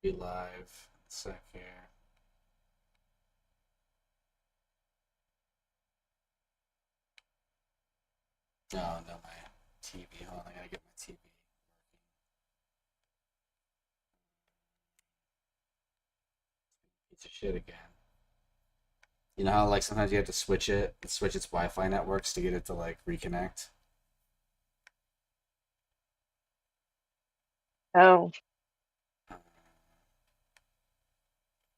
Be live. Sec here. Oh no, my TV. Hold on, I gotta get my TV. Piece of shit again. You know how like sometimes you have to switch its Wi-Fi networks to get it to like reconnect. Oh,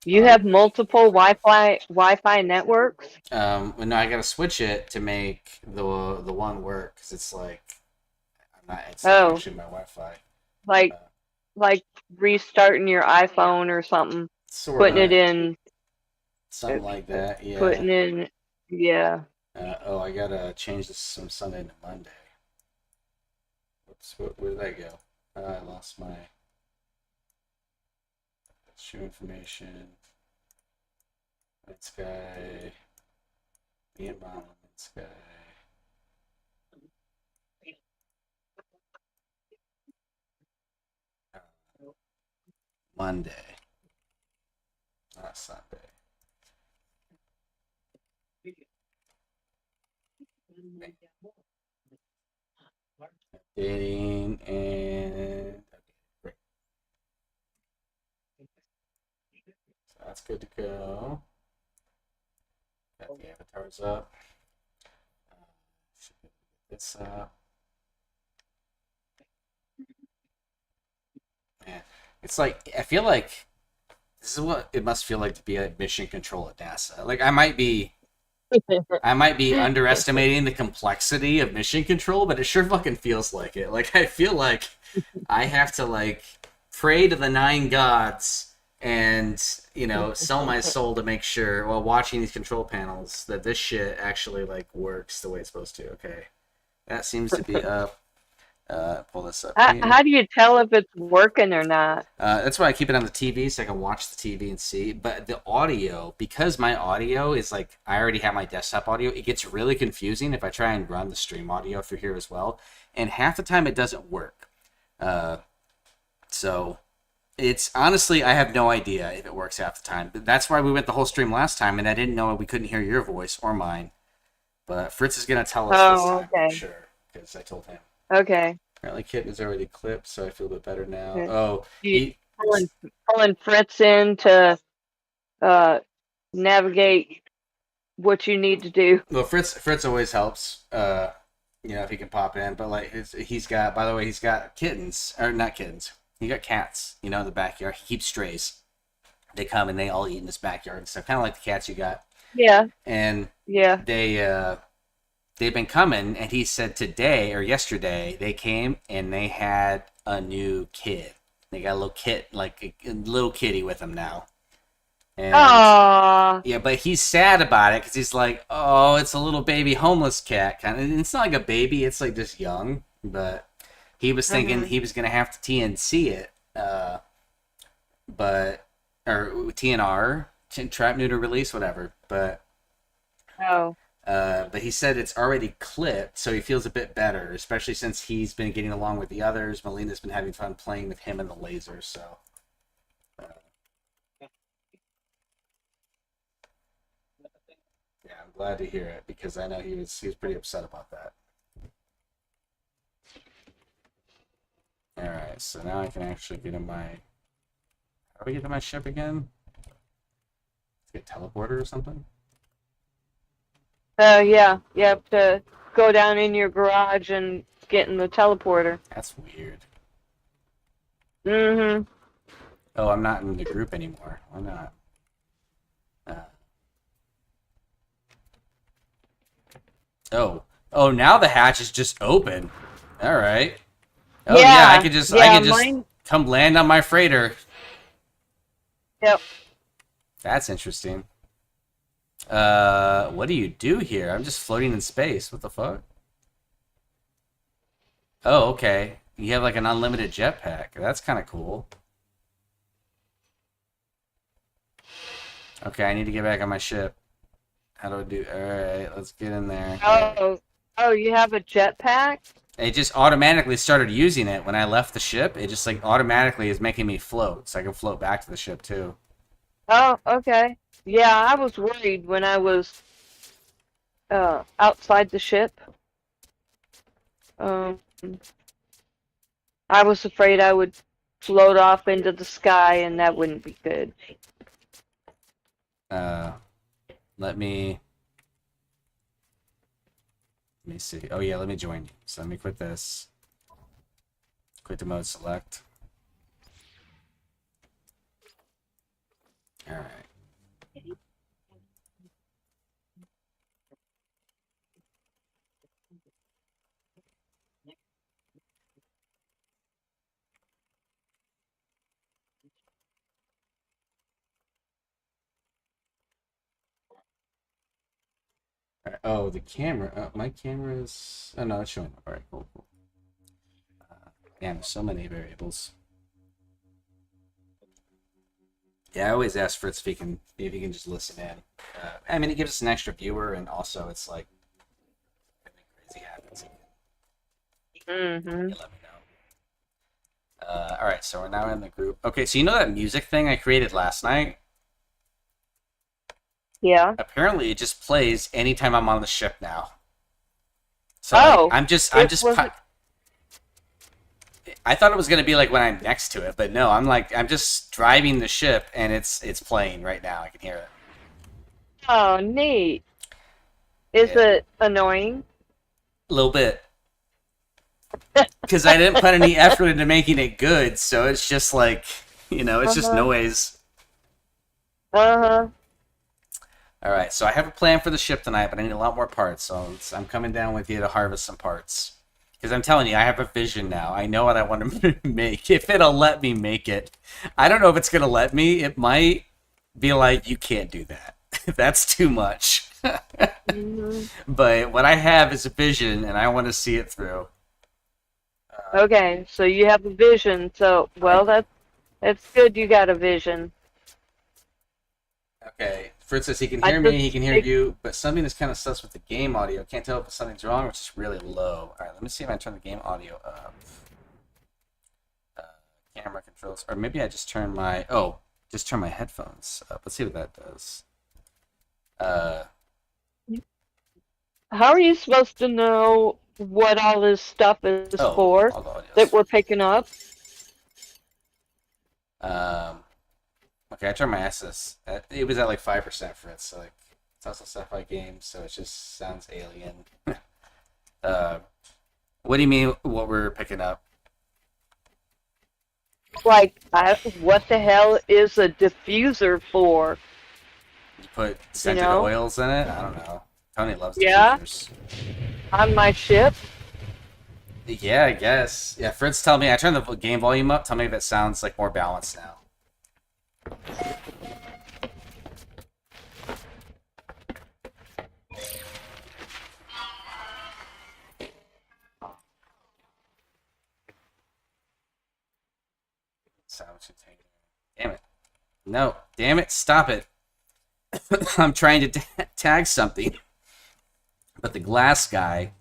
you Uh, have multiple Wi-Fi networks? but no, I gotta switch it to make the one work because it's like I'm not. It's not Oh, actually my Wi-Fi. like Uh, like restarting your iPhone or something, putting it sorta, in, uh, something like that. Yeah. putting in, yeah. Oh, I gotta change this from Sunday to Monday. Whoops, where did I go? I lost my show information. Night Sky, me and Mom, Night Sky. Uh, Monday, not Sunday. Dating and okay, great. So that's good to go. Got the avatars up. Should get this up. Man, it's like I feel like this is what it must feel like to be at mission control at NASA. Like I might be underestimating the complexity of mission control, but it sure fucking feels like it. Like I feel like I have to like pray to the nine gods and sell my soul to make sure while watching these control panels that this shit actually like works the way it's supposed to. Okay, that seems to be up. Pull this up here. How do you tell if it's working or not? That's why I keep it on the TV so I can watch the TV and see. But the audio, because my audio is like I already have my desktop audio, it gets really confusing if I try and run the stream audio through here as well. And half the time it doesn't work. Uh, so it's honestly I have no idea if it works half the time. That's why we went the whole stream last time, and I didn't know we couldn't hear your voice or mine. But Fritz is gonna tell us this Oh, time for okay, sure because I told him. okay. Apparently, Kitten is already clipped, so I feel a bit better now. Okay. Oh, You he pulling Fritz in to uh navigate what you need to do. well, Fritz always helps. If he can pop in, but like he's got. By the way, he's got kittens or not kittens. He got cats. In the backyard. He keeps strays. They come and they all eat in his backyard and stuff. Kind of like the cats you got. Yeah, And yeah. they've been coming. And he said today or yesterday they came and they had a new kid. They got a little kid, like a little kitty with them now. And Oh, yeah, but he's sad about it because he's like, oh, it's a little baby homeless cat kind of. It's not like a baby; it's like just young. But he was thinking uh-huh. he was gonna have to TNC it, but or TNR, trap neuter release, whatever. Oh, But he said it's already clipped, so he feels a bit better, especially since he's been getting along with the others. Melina's been having fun playing with him and the lasers, so. Uh, Yeah, I'm glad to hear it because I know he was pretty upset about that. All right, so now I can actually get in my. How do I get to my ship again? Get teleporter or something? yeah. You have to go down in your garage and get in the teleporter. That's weird. Mm-hmm. Oh, I'm not in the group anymore. Why not? Uh, oh, now the hatch is just open. All right. Oh yeah, I Yeah, could just I yeah. could just Mine. come land on my freighter. Yep. That's interesting. What do you do here? I'm just floating in space. What the fuck? Oh, okay. You have like an unlimited jetpack. That's kind of cool. Okay, I need to get back on my ship. How do I do? All right, let's get in there. Hey. Oh, oh. You have a jetpack? It just automatically started using it when I left the ship. It just like automatically is making me float, so I can float back to the ship too. Oh, okay. Yeah, I was worried when I was outside the ship. Um, I was afraid I would float off into the sky, and that wouldn't be good. Uh, let me see. Oh yeah, let me join you. So let me quit this. Quit the mode select. All right. All right. Oh, the camera. My camera's. Oh no, it's showing up. All right, cool, cool. Man, there's so many variables. Yeah, I always ask Fritz if he can just listen in. I mean, it gives us an extra viewer, and also it's like if anything crazy happens, Mm-hmm. you let me know. All right, so we're now in the group. Okay, so you know that music thing I created last night? Yeah. Apparently, it just plays anytime I'm on the ship now. So like, Oh, I'm it just. wasn't. I thought it was gonna be like when I'm next to it, but no, I'm just driving the ship and it's playing right now. I can hear it. Oh, neat. Is Yeah, it annoying? a little bit because I didn't put any effort into making it good, so it's just like it's just Uh-huh. noise. Uh-huh. All right, so I have a plan for the ship tonight, but I need a lot more parts, so I'm coming down with you to harvest some parts. Because I'm telling you, I have a vision now. I know what I want to make. If it'll let me make it, I don't know if it's gonna let me. It might be like you can't do that. That's too much. Hmm. But what I have is a vision, and I want to see it through. Okay, so you have a vision. So, I well, do. that's good. You got a vision. Okay. Fritz says he can I hear me, he just can hear it, you, but something is kind of sus with the game audio. Can't tell if something's wrong or it's just really low. All right, let me see if I turn the game audio up. Uh, Camera controls, or maybe I just turn my just turn my headphones up. Let's see what that does. Uh, how are you supposed to know what all this stuff is for all the audio's that fine. we're picking up? Um, okay, I turned my SS. It was at like 5% Fritz. So like it's also sci-fi games, so it just sounds alien. uh, what do you mean? What we're picking up? Like, what the hell is a diffuser for? You put You scented know? oils in it? I don't know. Tony loves Yeah, diffusers. on my ship. Yeah, I guess. Yeah, Fritz, tell me. I turned the game volume up. Tell me if it sounds like more balanced now. Sound container. Damn it. No. Damn it. Stop it. I'm trying to tag something, but the glass guy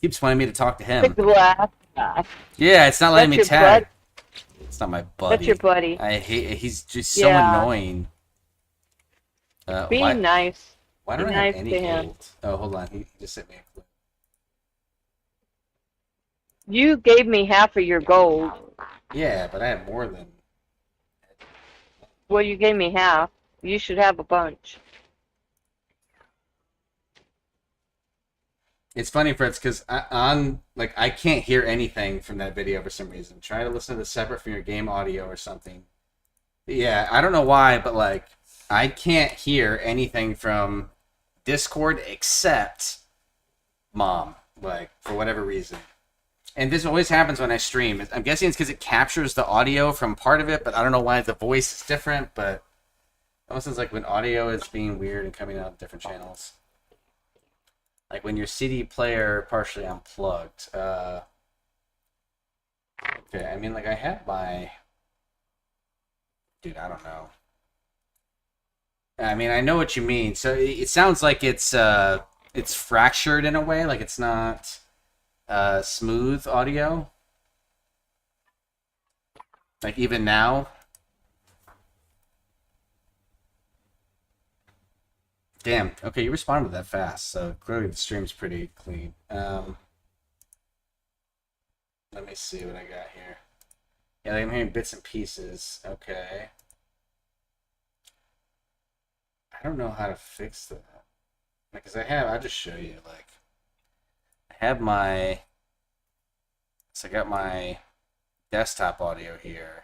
keeps wanting me to talk to The him. glass guy. Yeah, it's not letting That's me your bud. tag. It's not my That's your buddy. buddy. I hate. He's just so Yeah. annoying. Be Why? nice. Why Be don't I have nice any to him. gold? Oh, hold on. He just sent me a clue. You gave me half of your gold. Yeah, but I have more than. Well, you gave me half. You should have a bunch. It's funny, Fritz, because I can't hear anything from that video for some reason. Try to listen to this separate from your game audio or something. Yeah, I don't know why, but like I can't hear anything from Discord except Mom, like for whatever reason. And this always happens when I stream. I'm guessing it's because it captures the audio from part of it, but I don't know why the voice is different. But it almost sounds like when audio is being weird and coming out of different channels. Like when your CD player partially unplugged. Okay, I mean, like I have my, dude. I don't know. I mean, I know what you mean. So it sounds like it's fractured in a way. Like it's not. smooth audio. Like even now. Damn. Okay, you responded that fast, so clearly the stream's pretty clean. Let me see what I got here. Yeah, like I'm hearing bits and pieces. Okay. I don't know how to fix that. Because I'll just show you, like, I have my, so I got my desktop audio here,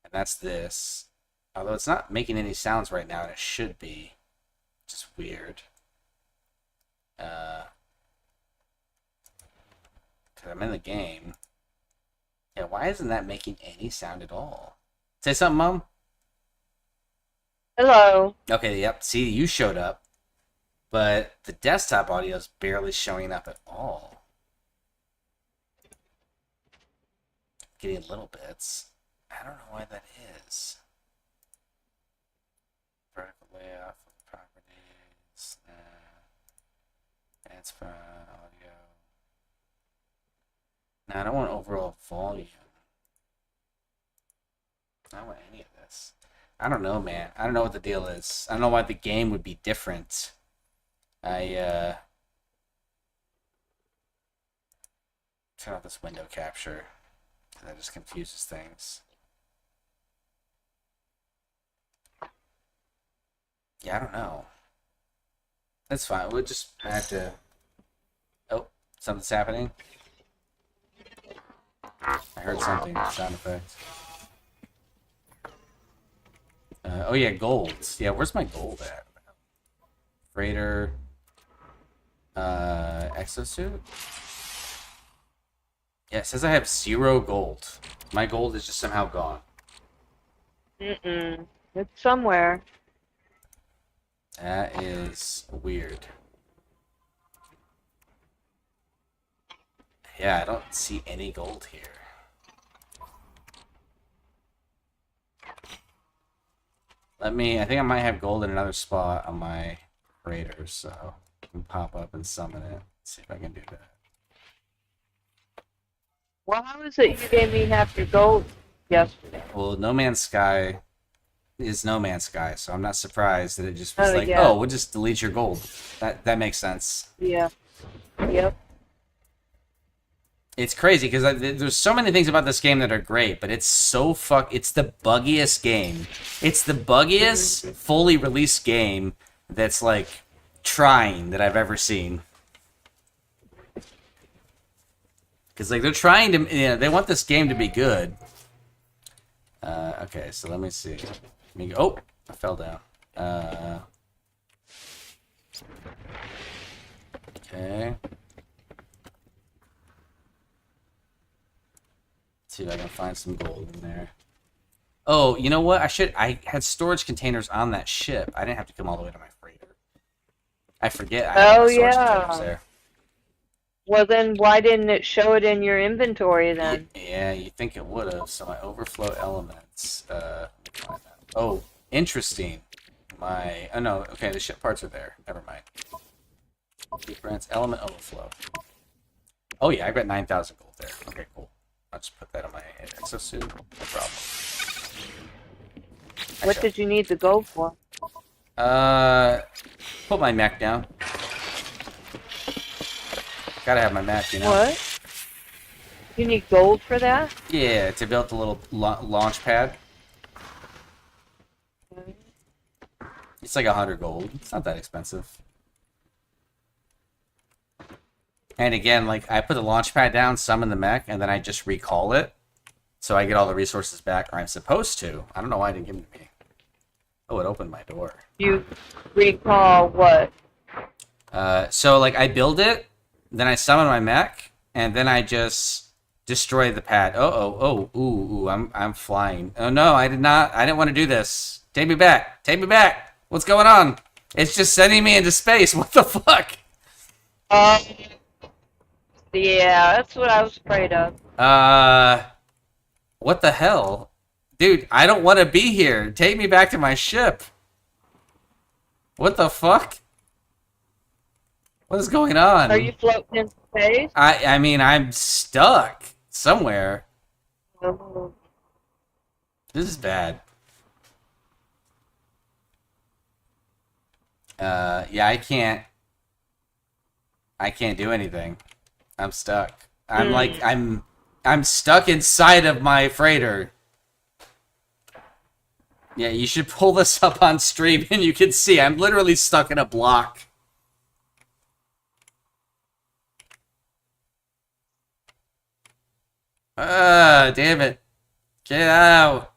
and that's this. Although it's not making any sounds right now, and it should be. Just weird. Because I'm in the game. Yeah, why isn't that making any sound at all? Say something, Mom? Hello. Okay, yep. See, you showed up. But the desktop audio is barely showing up at all. Getting little bits. I don't know why that is. Vertical layout for the properties. Transfer audio. No, I don't want overall volume. I don't want any of this. I don't know, man. I don't know what the deal is. I don't know why the game would be different. Turn off this window capture. That just confuses things. Yeah, I don't know. That's fine. We'll just have to... Oh, something's happening. I heard something. Sound effect. Oh yeah, gold. Yeah, where's my gold at? Freighter. Exosuit? Yeah, it says I have 0 gold. My gold is just somehow gone. Mm-mm. It's somewhere. That is weird. Yeah, I don't see any gold here. I think I might have gold in another spot on my freighter, so I can pop up and summon it. See if I can do that. Well, how is it you gave me half your gold yesterday? Well, No Man's Sky is No Man's Sky, so I'm not surprised that it just was like, yeah. oh, we'll just delete your gold. That makes sense. Yeah. Yep. It's crazy because there's so many things about this game that are great, but it's so it's the buggiest game. It's the buggiest fully released game that's like trying that I've ever seen. Because like they're trying to, they want this game to be good. Okay, so let me see. Oh, I fell down. Okay. See if I can find some gold in there. Oh, you know what? I had storage containers on that ship. I didn't have to come all the way to my freighter. I forget I had storage containers there. Well, then why didn't it show it in your inventory then? Yeah, you think it would have. So my overflow elements. Oh, interesting. Oh no, okay, the ship parts are there. Never mind. Difference element overflow. Oh yeah, I got 9,000 gold there. Okay, cool. I'll just put that on my exosuit. No problem. What did you need the gold for? Put my mech down. Gotta have my mech, you know. What? You need gold for that? Yeah, to build the little launch pad. It's like 100 gold. It's not that expensive. And again, like, I put the launch pad down, summon the mech, and then I just recall it. So I get all the resources back, or I'm supposed to. I don't know why it didn't give them to me. Oh, it opened my door. You recall what? So, like, I build it, then I summon my mech, and then I just destroy the pad. Ooh, I'm flying. Oh no, I didn't want to do this. Take me back. Take me back. What's going on? It's just sending me into space. What the fuck? Yeah, that's what I was afraid of. What the hell? Dude, I don't want to be here. Take me back to my ship. What the fuck? What is going Are you on? floating in space? I mean, I'm stuck somewhere. Oh. This is bad. Yeah, I can't do anything. I'm stuck. Hmm. I'm stuck inside of my freighter. Yeah, you should pull this up on stream and you can see I'm literally stuck in a block. Ah, damn it. Get out.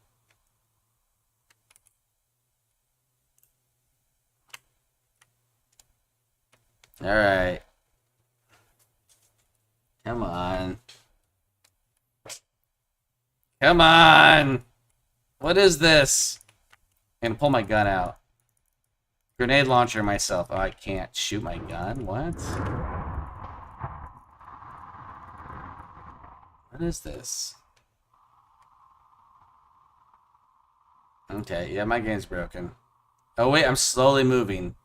Alright. Come on. Come on. What is this? I'm gonna pull my gun out. Grenade launcher myself. Oh, I can't shoot my gun? What? What is this? Okay, yeah, my game's broken. Oh, wait, I'm slowly moving.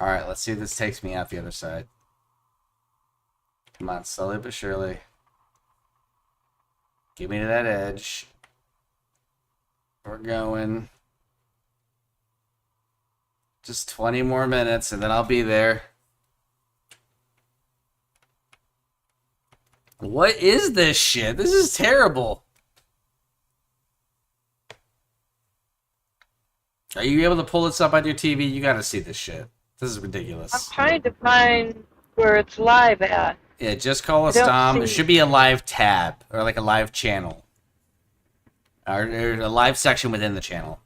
Alright, let's see if this takes me out the other side. Come on, slowly but surely. Get me to that edge. We're going. Just 20 more minutes and then I'll be there. What is this shit? This is terrible. Are you able to pull this up on your TV? You gotta see this shit. This is I'm ridiculous. trying to find where it's live at. Yeah, just call I us don't Dom. It see. should be a live tab or like a live channel. Or a live section within the channel.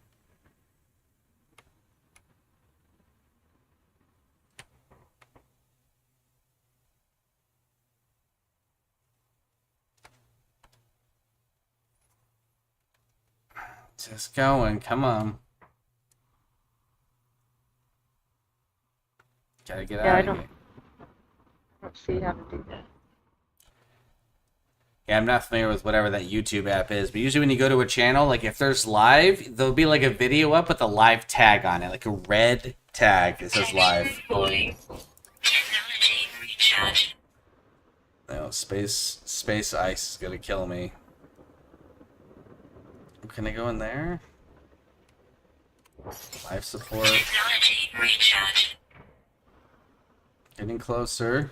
Just going. Come on. Gotta get Yeah, out of here. I don't see how to do that. Yeah, I'm not familiar with whatever that YouTube app is, but usually when you go to a channel, like if there's live, there'll be like a video up with a live tag on it, like a red tag that says live. Technology recharge. No, space ice is gonna kill me. Can I go in there? Life support. Technology recharge. Getting closer.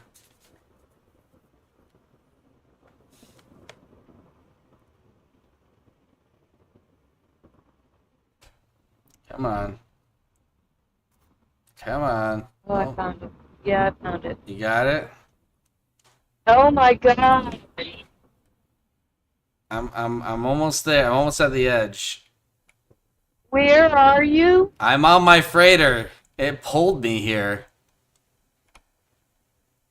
Come on. Come on. Oh, I found it. Yeah, I found it. You got it? Oh my god! I'm almost there. I'm almost at the edge. Where are you? I'm on my freighter. It pulled me here.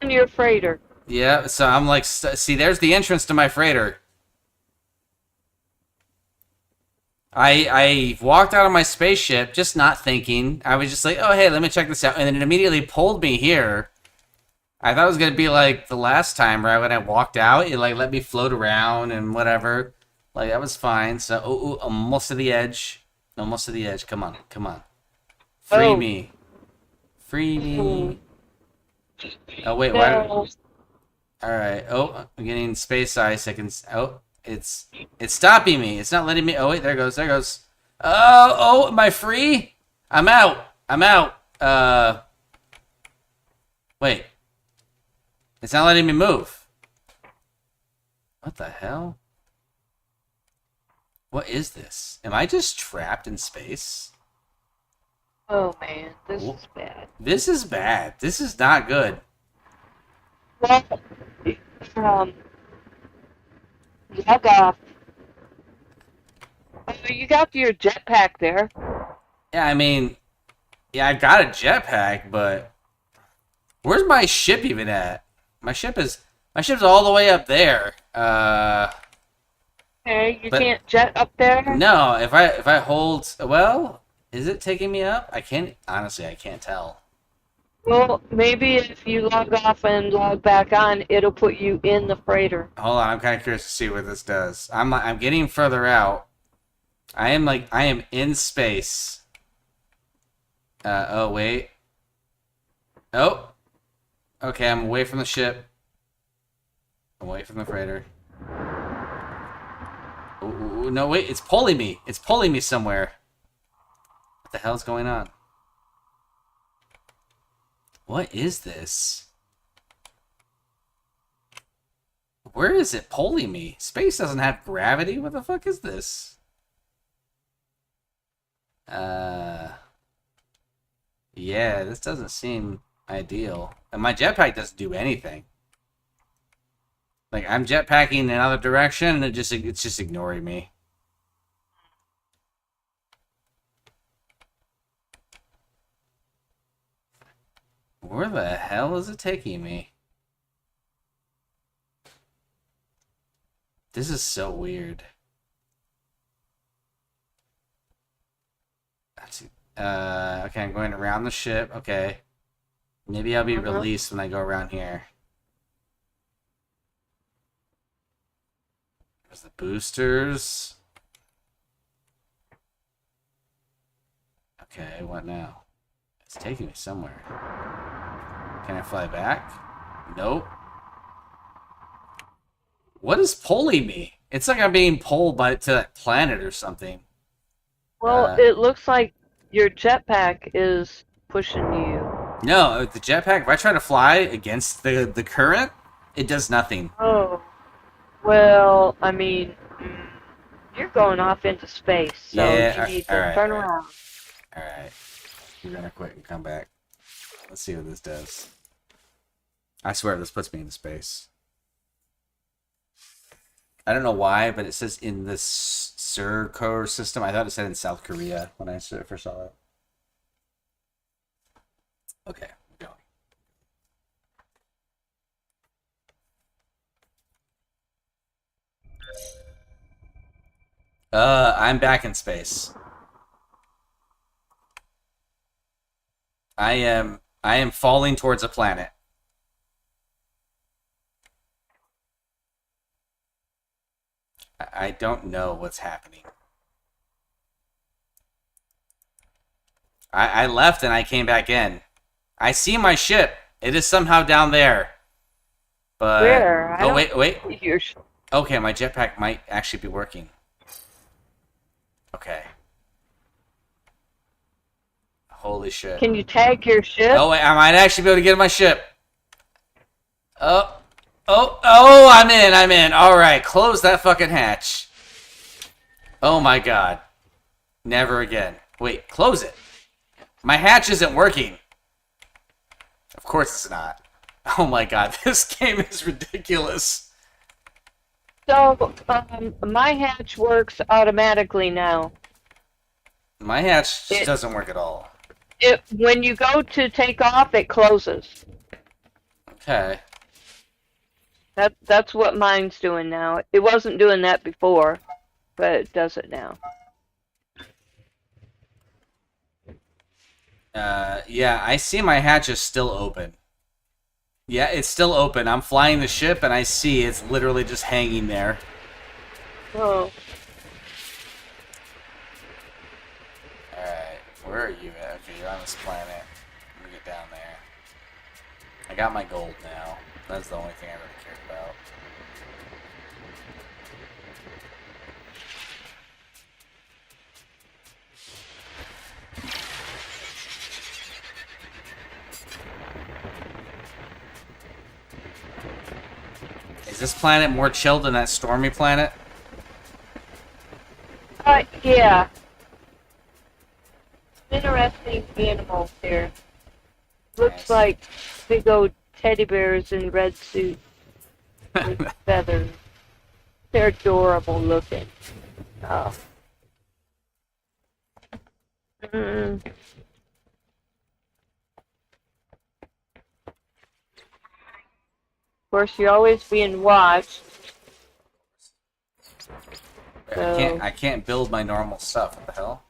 In your freighter. Yeah, so I'm like, see, there's the entrance to my freighter. I walked out of my spaceship, just not thinking. I was just like, oh, hey, let me check this out. And then it immediately pulled me here. I thought it was going to be like the last time, right? When I walked out, it like let me float around and whatever. Like, that was fine. So, oh, almost to the edge. Almost to the edge. Come on, come on. Free Oh. me. Free me. Oh, wait, why? No. Alright. Oh, I'm getting space ice. I can. Oh, it's stopping me. It's not letting me. Oh, wait, there it goes. There it goes. Oh, am I free? I'm out. I'm out. Wait. It's not letting me move. What the hell? What is this? Am I just trapped in space? Oh man, this is bad. This is bad. This is not good. Well, log off. Oh, you got your jetpack there. Yeah, I mean, yeah, I got a jetpack, but where's my ship even at? My ship's all the way up there. Okay, you But- can't jet up there. No, if I hold, well, is it taking me up? I can't tell. Well, maybe if you log off and log back on, it'll put you in the freighter. Hold on, I'm kind of curious to see what this does. I'm getting further out. I am in space. Oh wait. Oh, Okay, I'm away from the ship. Away from the freighter. Ooh, no, wait, it's pulling me. It's pulling me somewhere. What the hell's going on? What is this? Where is it pulling me? Space doesn't have gravity. What the fuck is this? Yeah, this doesn't seem ideal. And my jetpack doesn't do anything. Like, I'm jetpacking in another direction, and it's just ignoring me. Where the hell is it taking me? This is so weird. Okay, I'm going around the ship. Okay. Maybe I'll be released when I go around here. There's the boosters. Okay, what now? It's taking me somewhere. Can I fly back? Nope. What is pulling me? It's like I'm being pulled to that planet or something. Well, it looks like your jetpack is pushing you. No, the jetpack, if I try to fly against the current, it does nothing. Oh. Well, I mean, you're going off into space, so Yeah, you need to turn around. Alright. You're gonna quit and come back. Let's see what this does. I swear this puts me into space. I don't know why, but it says in the Sircor system. I thought it said in South Korea when I first saw it. Okay, we're going. I'm back in space. I am falling towards a planet. I don't know what's happening. I left and I came back in. I see my ship. It is somehow down there. But Where? oh wait. You're... Okay, my jetpack might actually be working. Okay. Holy shit. Can you tag your ship? Oh wait, I might actually be able to get in my ship. Oh, I'm in. All right, close that fucking hatch. Oh my god. Never again. Wait, close it. My hatch isn't working. Of course it's not. Oh my god, this game is ridiculous. So, my hatch works automatically now. My hatch just doesn't work at all. When you go to take off, it closes. Okay. That's what mine's doing now. It wasn't doing that before, but it does it now. Yeah, I see my hatch is still open. Yeah, it's still open. I'm flying the ship and I see it's literally just hanging there. Oh. Alright, where are you at? Okay, you're on this planet. Let me get down there. I got my gold now. That's the only thing I really cared about. Is this planet more chill than that stormy planet? Yeah. Interesting animals here. Looks Nice. like big old teddy bears in red suits with feathers. They're adorable looking. Oh. Mm. Of course, you're always being watched. I can't build my normal stuff. What the hell?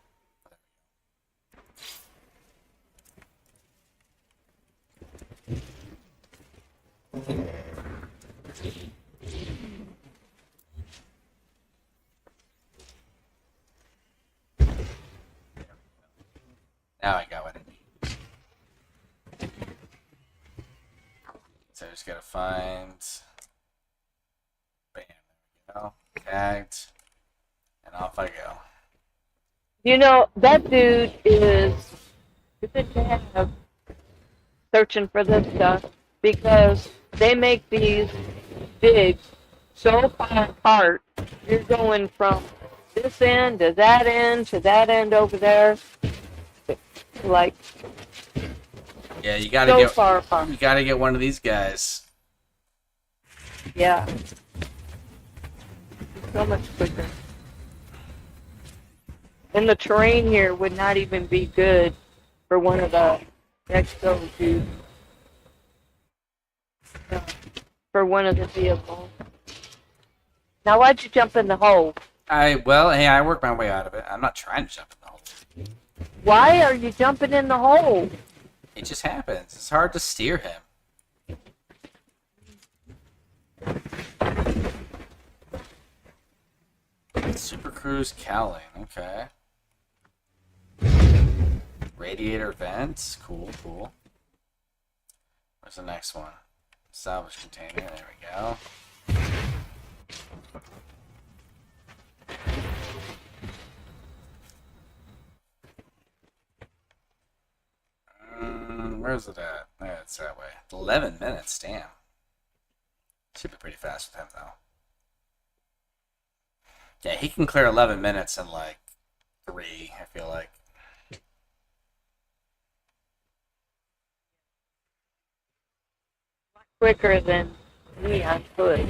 Now I got what I need. just gotta find. Bam, there we go. Tagged. And off I go. You know, that dude is good to have searching for this stuff because they make these digs so far apart. You're going from this end to that end to that end over there. Like, Yeah, you gotta so far apart. You gotta get one of these guys. Yeah. So much quicker. And the terrain here would not even be good for one of the exo dudes. For one of the vehicles. Now, why'd you jump in the hole? Well, hey, I worked my way out of it. I'm not trying to jump in the hole. Why are you jumping in the hole? It just happens. It's hard to steer him. Super Cruise cowling, okay. Radiator vents, cool, cool. Where's the next one? Salvage container, there we go. Where's it at? There, it's that way. 11 minutes, damn. Should be pretty fast with him, though. Yeah, he can clear 11 minutes in, like, 3, I feel like. Quicker than me on foot.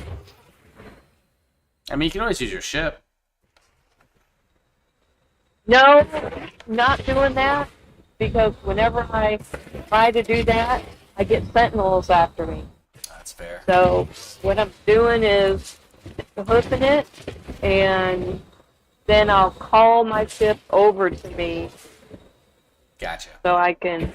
I mean, you can always use your ship. No, not doing that. Because whenever I try to do that, I get sentinels after me. That's fair. So what I'm doing is hoofing it, and then I'll call my ship over to me Gotcha. so I can.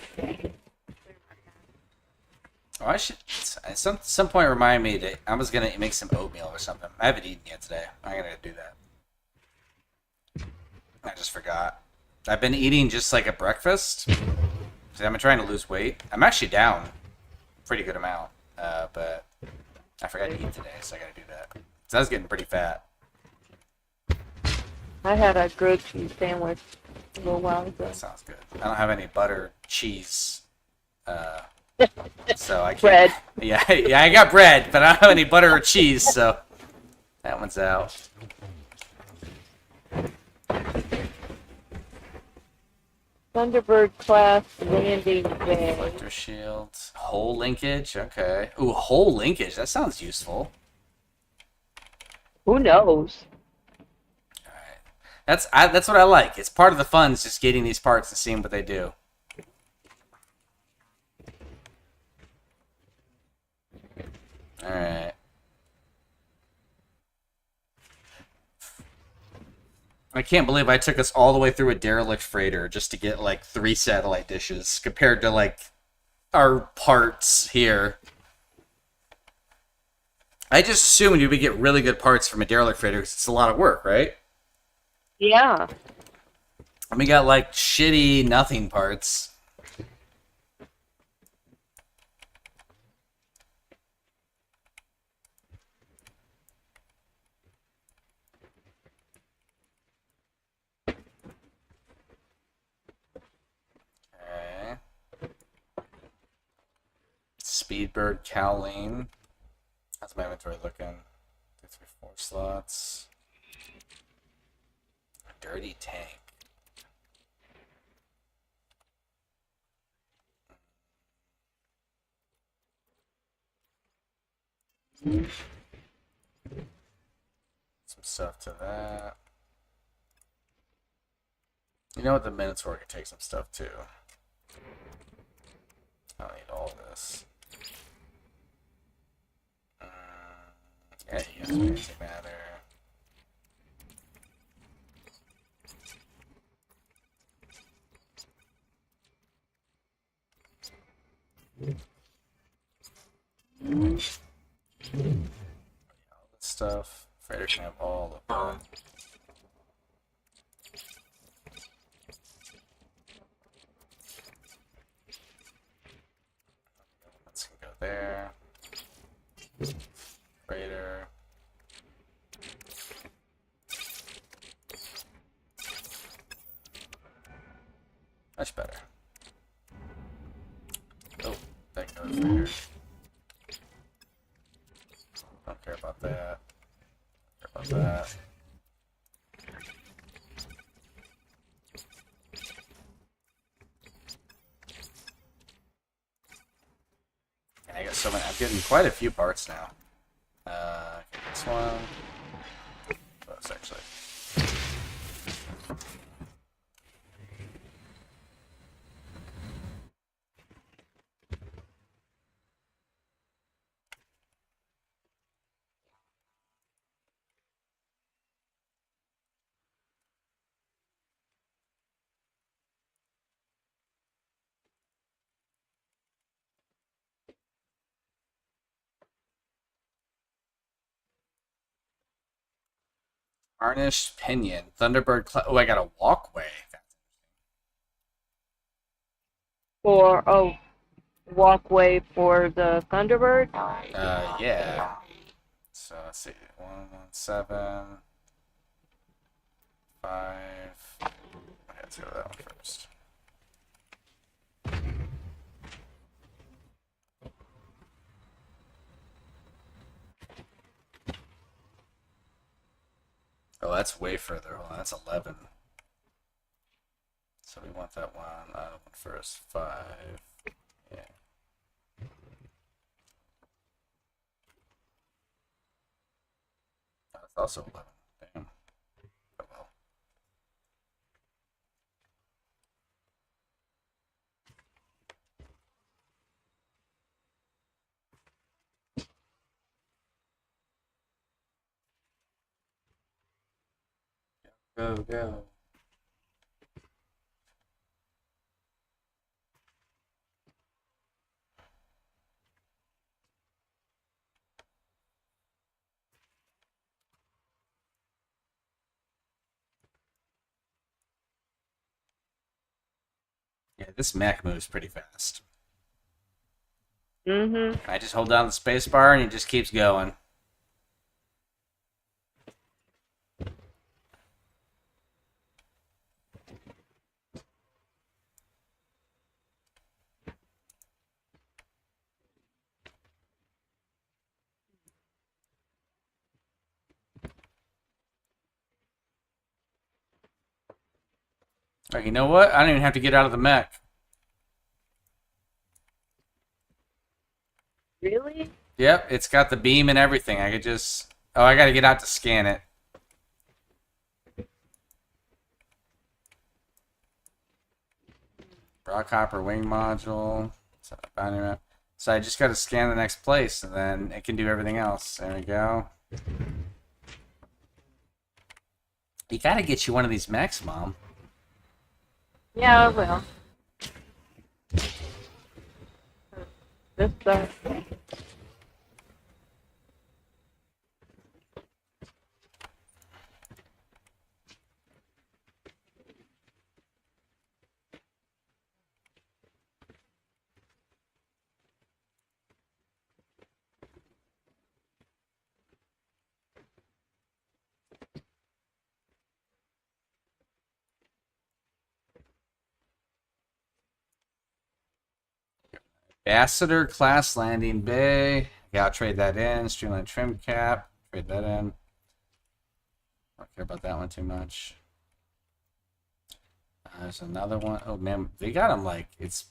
Oh, I should at some point remind me that I was gonna make some oatmeal or something. I haven't eaten yet today. I'm gonna do that. I just forgot. I've been eating just like a breakfast. See, I've been trying to lose weight. I'm actually down a pretty good amount, but I forgot to eat today, so I gotta do that. So I was getting pretty fat. I had a grilled cheese sandwich a little while ago. That sounds good. I don't have any butter, cheese, so I can't. Bread. Yeah, I got bread, but I don't have any butter or cheese, so that one's out. Thunderbird class landing bay. Reflector shield. Hull linkage, okay. Ooh, hull linkage, that sounds useful. Who knows? Alright. That's what I like. It's part of the fun is just getting these parts and seeing what they do. Alright. I can't believe I took us all the way through a derelict freighter just to get like 3 satellite dishes compared to like our parts here. I just assumed you would get really good parts from a derelict freighter because it's a lot of work, right? Yeah. And we got like shitty nothing parts. Okay. Speedbird cowling. How's my inventory looking? 2, 3, 4 slots. Dirty tank. Some stuff to that. You know what? The Minotaur could take some stuff too. I don't need all this. Yeah, he has basic matter. All this stuff. Freighter can have all of it. Let's go there. Much better. Oh, that goes there. Don't care about that. Don't care about that. I got so many. I'm getting quite a few parts now. Okay, this one. That's actually. Harnessed pinion. Thunderbird. Oh, I got a walkway. For a walkway for the Thunderbird. Yeah. So let's see. 117. 5. Okay, let's go with that one first. Oh, that's way further. Hold on, that's 11. So we want that one first. 5. Yeah. That's also 11. Damn. Oh well. Go, go. Yeah, this mech moves pretty fast. Mm-hmm. I just hold down the space bar and it just keeps going. Oh, you know what? I don't even have to get out of the mech. Really? Yep, it's got the beam and everything. I could just... Oh, I gotta get out to scan it. Rockhopper wing module. Boundary map. So I just gotta scan the next place and then it can do everything else. There we go. You gotta get you one of these mechs, Mom. Yeah, I will. This Ambassador class landing bay. Yeah, I'll trade that in. Streamline trim cap. Trade that in. Don't care about that one too much. There's another one. Oh man, they got them like it's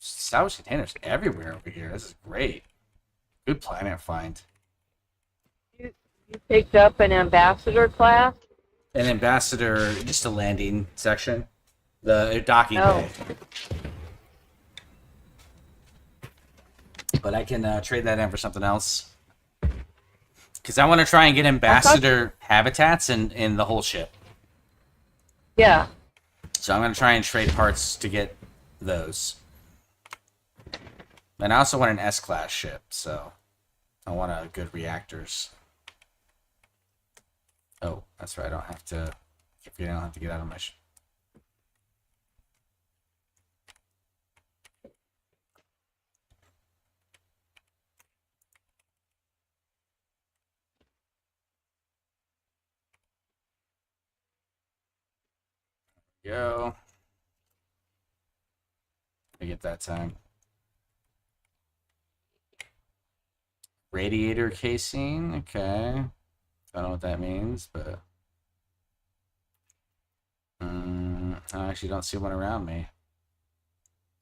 salvage containers everywhere over here. This is great. Good planet find. you picked up an ambassador class? An ambassador, just a landing section. The docking Oh. bay. But I can trade that in for something else. Because I want to try and get ambassador habitats in the whole ship. Yeah. So I'm going to try and trade parts to get those. And I also want an S-class ship, so I want a good reactors. Oh, that's right. I don't have to. I don't have to get out of my ship. Go. forget that time. Radiator casing. Okay. Don't know what that means, but I actually don't see one around me.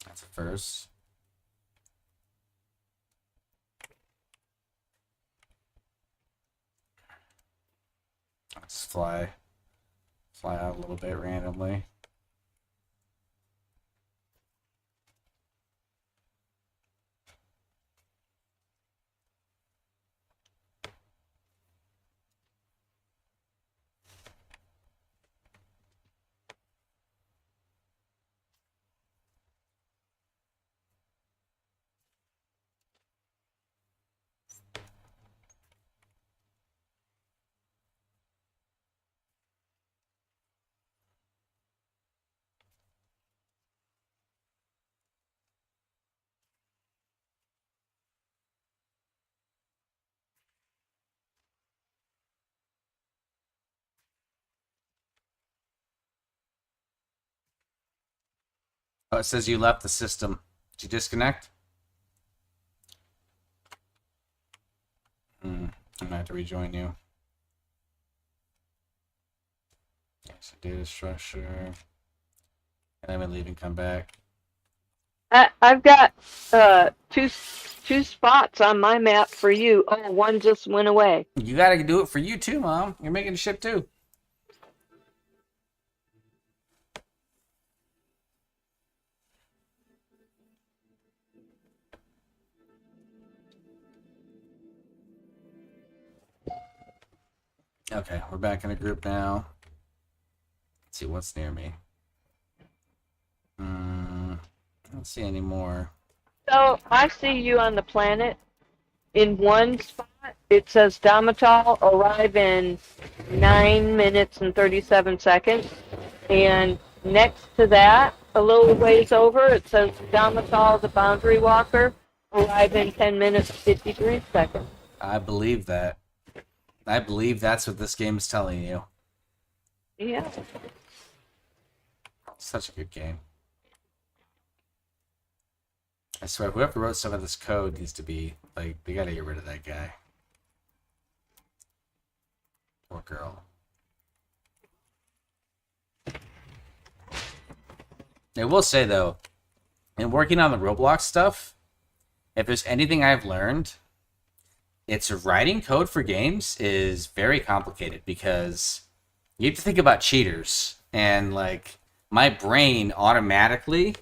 That's a first. Let's fly out a little bit randomly. Oh, it says you left the system. Did you disconnect? I'm gonna have to rejoin you. So data structure. And then we leave and come back. I've got two spots on my map for you. Oh, one just went away. You gotta do it for you too, Mom. You're making a ship too. Okay, we're back in a group now. Let's see what's near me. I don't see any more. So I see you on the planet. In one spot, it says Domital arrive in 9 minutes and 37 seconds. And next to that, a little ways over, it says Domital the Boundary Walker arrive in 10 minutes 53 seconds. I believe that. I believe that's what this game is telling you. Yeah. Such a good game. I swear, whoever wrote some of this code needs to be, like, they gotta get rid of that guy. Poor girl. I will say, though, in working on the Roblox stuff, if there's anything I've learned, it's writing code for games is very complicated because you have to think about cheaters. And, like, my brain automatically,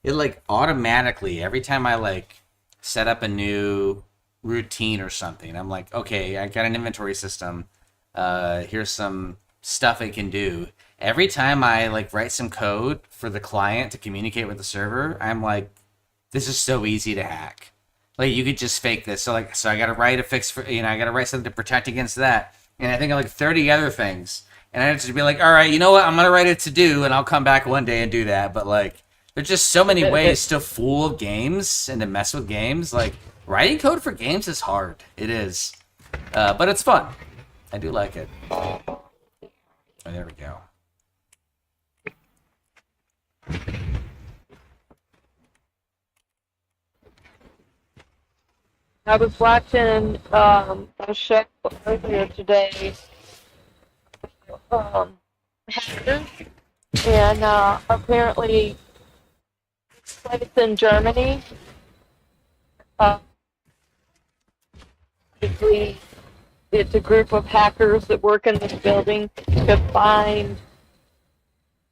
every time I, like, set up a new routine or something, I'm like, okay, I got an inventory system. Here's some stuff it can do. Every time I, like, write some code for the client to communicate with the server, I'm like, this is so easy to hack. Like, you could just fake this. So I gotta write a fix for, I gotta write something to protect against that. And I think of like 30 other things. And I just be like, all right, you know what? I'm gonna write it to do, and I'll come back one day and do that. But like, there's just so many ways to fool games and to mess with games. Like, writing code for games is hard. It is. But it's fun. I do like it. Oh, there we go. I was watching a show earlier today, Hackers, and apparently it's in Germany. Basically, it's a group of hackers that work in this building to find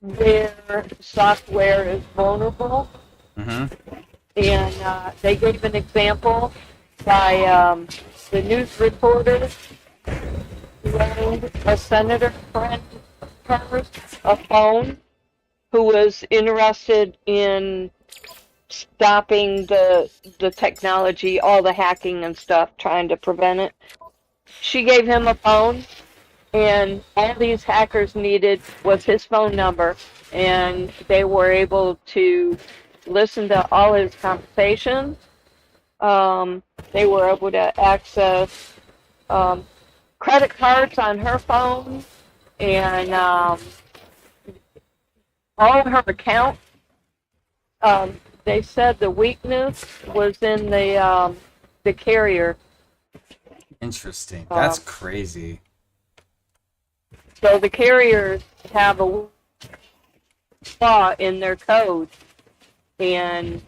where software is vulnerable. Mm-hmm. And they gave an example by the news reporter loaned a senator friend of hers a phone who was interested in stopping the technology, all the hacking and stuff, trying to prevent it. She gave him a phone, and all these hackers needed was his phone number, and they were able to listen to all his conversations. They were able to access credit cards on her phone and all of her accounts. they said the weakness was in the carrier. Interesting. That's Um, crazy. so the carriers have a flaw in their code, and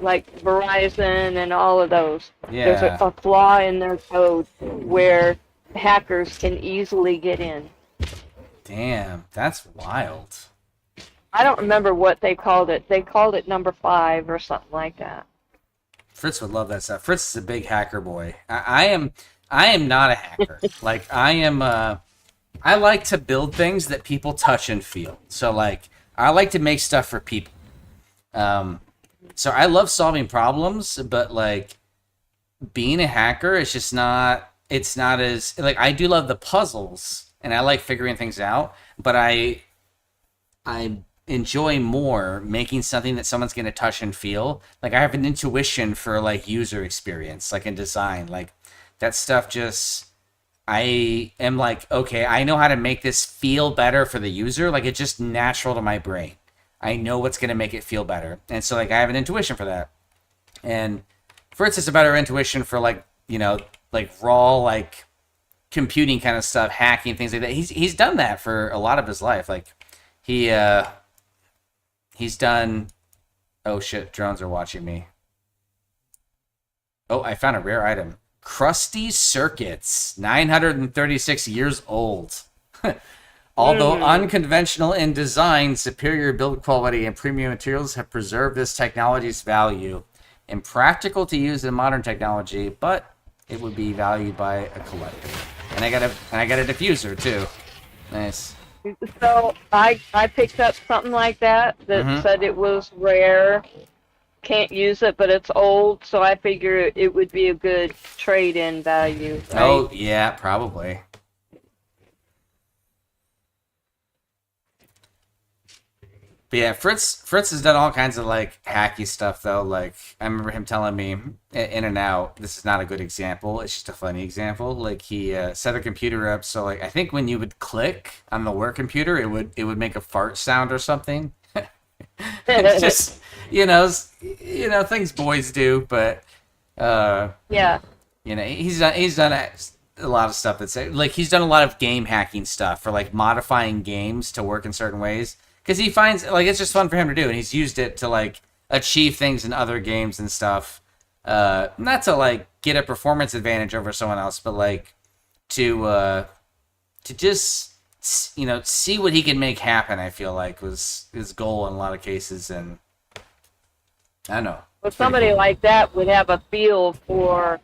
like Verizon and all of those, there's Yeah. a flaw in their code where hackers can easily get in. Damn, that's wild. I don't remember what they called it. They called it number 5 or something like that. Fritz would love that stuff. Fritz is a big hacker boy. I am not a hacker. Like I am I like to build things that people touch and feel. So like I like to make stuff for people. Um so I love solving problems, but like being a hacker is just not it's not as like I do love the puzzles and I like figuring things out, but I enjoy more making something that someone's going to touch and feel. Like I have an intuition for like user experience, like in design, like that stuff just I am like, okay, I know how to make this feel better for the user. Like it's just natural to my brain. I know what's going to make it feel better. And so like I have an intuition for that. And Fritz is a better intuition for like, like raw like computing kind of stuff, hacking things like that. He's done that for a lot of his life. Like he he's done. Oh shit! Drones are watching me. Oh, I found a rare item. Crusty circuits, 936 years old. Although unconventional in design, superior build quality and premium materials have preserved this technology's value. Impractical to use in modern technology, but it would be valued by a collector. And I got a diffuser too. Nice. So I picked up something like that said it was rare, can't use it, but it's old. So I figure it would be a good trade-in value. Right? Oh yeah, probably. But yeah, Fritz has done all kinds of like hacky stuff though. Like I remember him telling me in and out. This is not a good example. It's just a funny example. Like he set the computer up so like I think when you would click on the work computer, it would make a fart sound or something. It's just things boys do. But Yeah. he's done a lot of stuff that's like he's done a lot of game hacking stuff for like modifying games to work in certain ways. Because he finds like it's just fun for him to do, and he's used it to like achieve things in other games and stuff. Not to like get a performance advantage over someone else, but like to just see what he can make happen. I feel like was his goal in a lot of cases, and I don't know. Well, somebody like that would have a feel for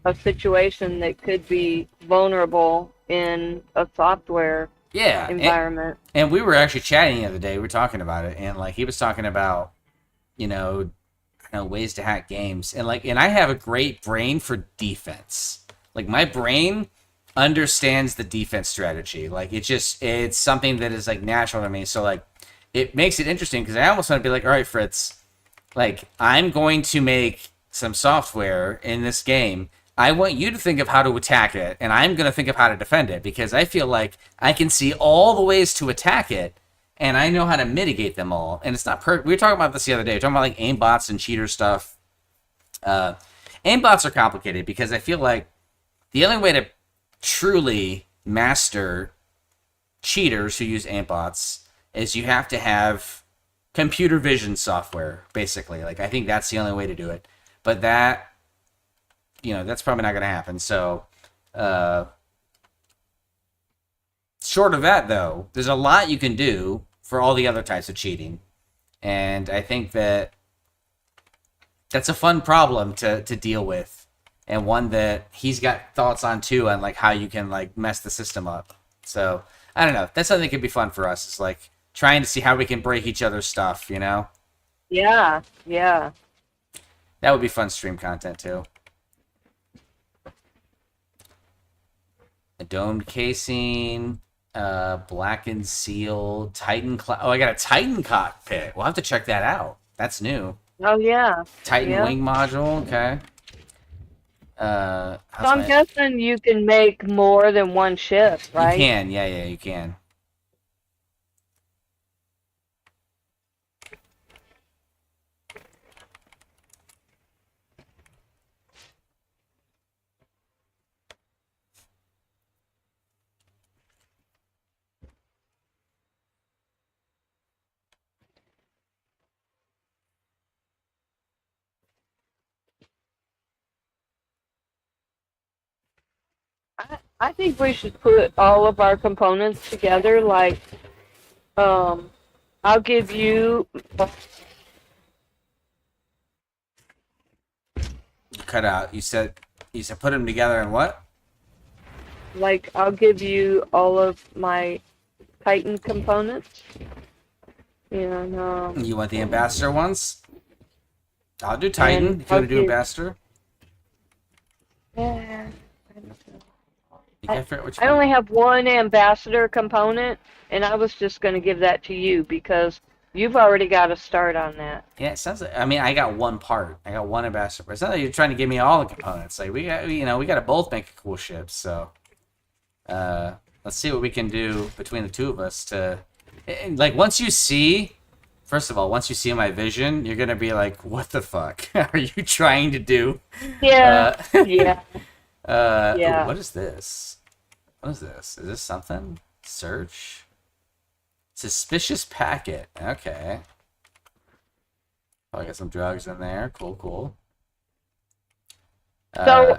a situation that could be vulnerable in a software environment. And we were actually chatting the other day. We were talking about it, and like he was talking about, ways to hack games, and I have a great brain for defense. Like my brain understands the defense strategy. Like it's something that is like natural to me. So like it makes it interesting because I almost want to be like, all right, Fritz, like I'm going to make some software in this game. I want you to think of how to attack it, and I'm going to think of how to defend it, because I feel like I can see all the ways to attack it, and I know how to mitigate them all. And it's not perfect. We were talking about this the other day. We were talking about like aimbots and cheater stuff. Aimbots are complicated because I feel like the only way to truly master cheaters who use aimbots is you have to have computer vision software, basically. Like I think that's the only way to do it. But that's probably not going to happen. So, short of that, though, there's a lot you can do for all the other types of cheating. And I think that's a fun problem to deal with. And one that he's got thoughts on, too, on, like, how you can, like, mess the system up. So, I don't know. That's something that could be fun for us. Is like, trying to see how we can break each other's stuff, Yeah, yeah. That would be fun stream content, too. A domed casing, blackened seal, Titan Oh, I got a Titan cockpit. We'll have to check that out. That's new. Oh, yeah. Titan wing module. Okay. So I'm guessing you can make more than one ship, right? You can. Yeah, you can. I think we should put all of our components together. Like, I'll give you. You cut out. You said put them together and what? Like, I'll give you all of my Titan components. And, You want the ambassador ones? I'll do Titan and if you I'll want to do give. ambassador. Yeah, You can't figure out which I one. only have one ambassador component, and I was just going to give that to you because you've already got a start on that. Yeah, it sounds like. I mean, I got one part. I got one ambassador. But it's not like you're trying to give me all the components. Like we got, we got to both make a cool ship. So, let's see what we can do between the two of us to, like, once you see. First of all, once you see my vision, you're gonna be like, "What the fuck are you trying to do?" Yeah, Uh, yeah, ooh, yeah. what is this? What is this? Is this something? Search. Suspicious packet. Okay. Oh, I got some drugs in there. Cool, cool. So,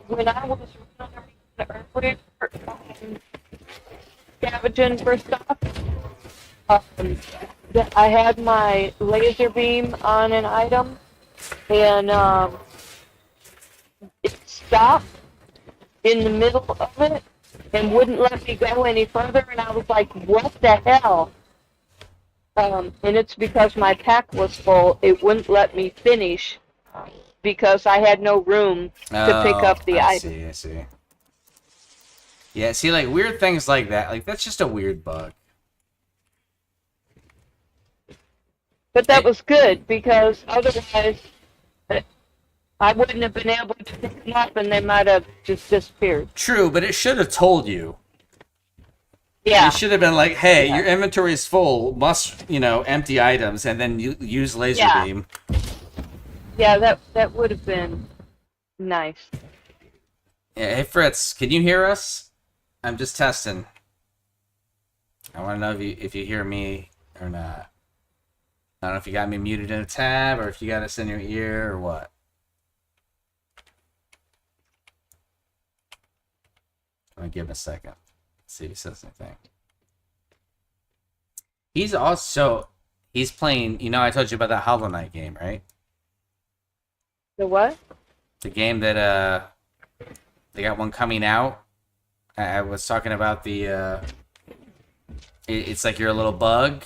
when I was running earlier, scavenging for stuff, um, I had my laser beam on an item, and it stopped in the middle of it and wouldn't let me go any further, and I was like, what the hell? And it's because my pack was full. It wouldn't let me finish because I had no room to pick Oh, up the I item. see, I see. Yeah, see, like, weird things like that. Like, that's just a weird bug. But that It, was good because otherwise I wouldn't have been able to pick them up and they might have just disappeared. true, but it should have told you. It Yeah, should have been like, hey, yeah, your inventory is full. Must, empty items, and then you use laser yeah, beam. yeah. That would have been nice. Yeah, hey, Fritz, can you hear us? I'm just testing. I want to know if you hear me or not. I don't know if you got me muted in a tab or if you got us in your ear or what. I'm gonna give him a second. See if he says anything. He's playing. I told you about that Hollow Knight game, right? The what? The game that they got one coming out. I was talking about the. It's like you're a little bug.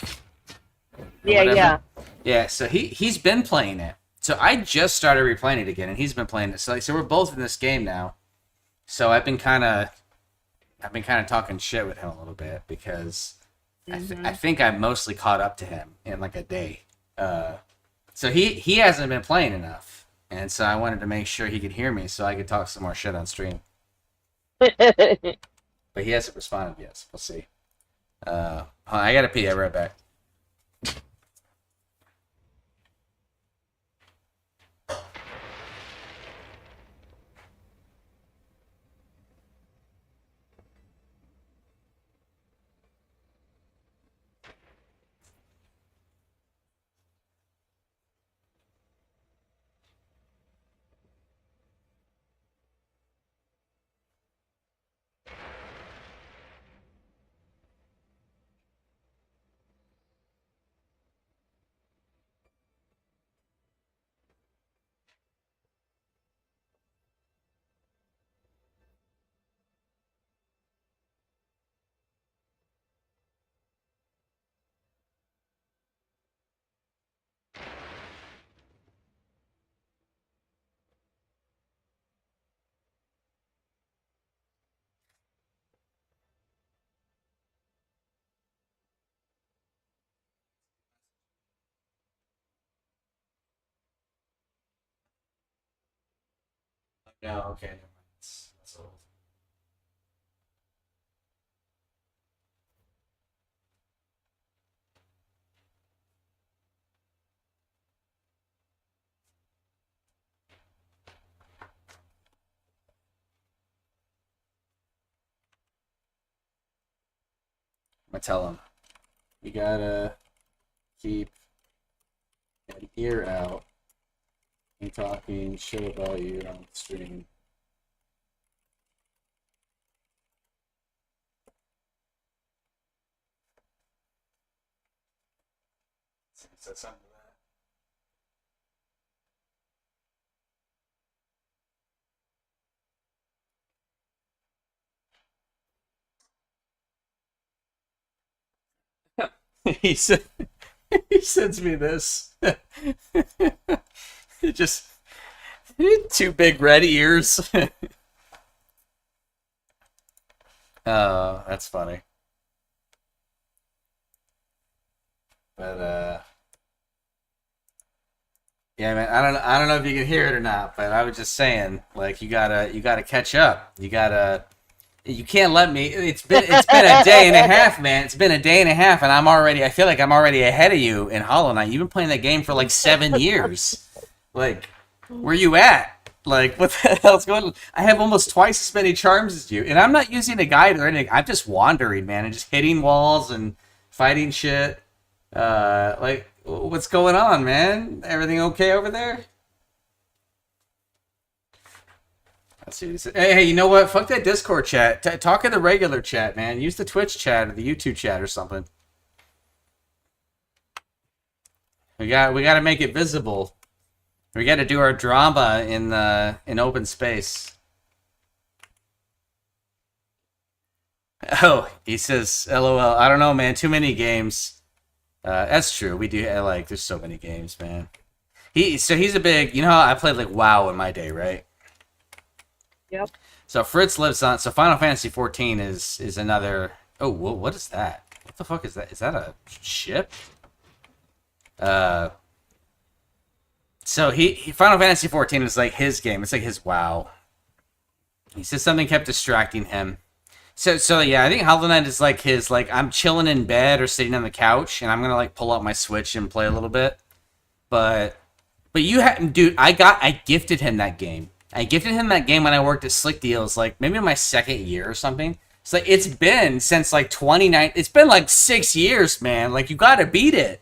Or Yeah, whatever. yeah. Yeah. So he's been playing it. So I just started replaying it again, and he's been playing it. So we're both in this game now. So I've been kind of talking shit with him a little bit because I think I'm mostly caught up to him in like a day. So he hasn't been playing enough, and so I wanted to make sure he could hear me so I could talk some more shit on stream. But he hasn't responded yet. So we'll see. I gotta pee. I'll be right back. No, okay, never mind. That's old. I'm gonna tell him you gotta keep an ear out and talking shit about you on the stream. He said something to that. He said he sends me this. It just two big red ears. Oh, that's funny. But yeah, man, I don't know if you can hear it or not, but I was just saying, like, you gotta catch up. You can't let me. It's been a day and a half, man. It's been a day and a half, and I feel like I'm already ahead of you in Hollow Knight. You've been playing that game for like 7 years. Like, where you at? Like, what the hell's going on? I have almost twice as many charms as you, and I'm not using a guide or anything. I'm just wandering, man, and just hitting walls and fighting shit. Like, what's going on, man? Everything okay over there? Let's see what he said. Hey, you know what? Fuck that Discord chat. Talk in the regular chat, man. Use the Twitch chat or the YouTube chat or something. We got to make it visible. We got to do our drama in open space. Oh, he says, "LOL." I don't know, man. Too many games. That's true. We do like. There's so many games, man. He's a big. You know how I played like WoW in my day, right? Yep. So Fritz lives on. So Final Fantasy 14 is another. Oh, what is that? What the fuck is that? Is that a ship? So he Final Fantasy 14 is like his game. It's like his WoW. He says something kept distracting him. So yeah, I think Hollow Knight is like his, like, I'm chilling in bed or sitting on the couch and I'm gonna like pull out my Switch and play a little bit. But you had, dude, I gifted him that game. I gifted him that game when I worked at Slick Deals, like maybe in my second year or something. It's like it's been since like 29. It's been like 6 years, man. Like, you gotta beat it.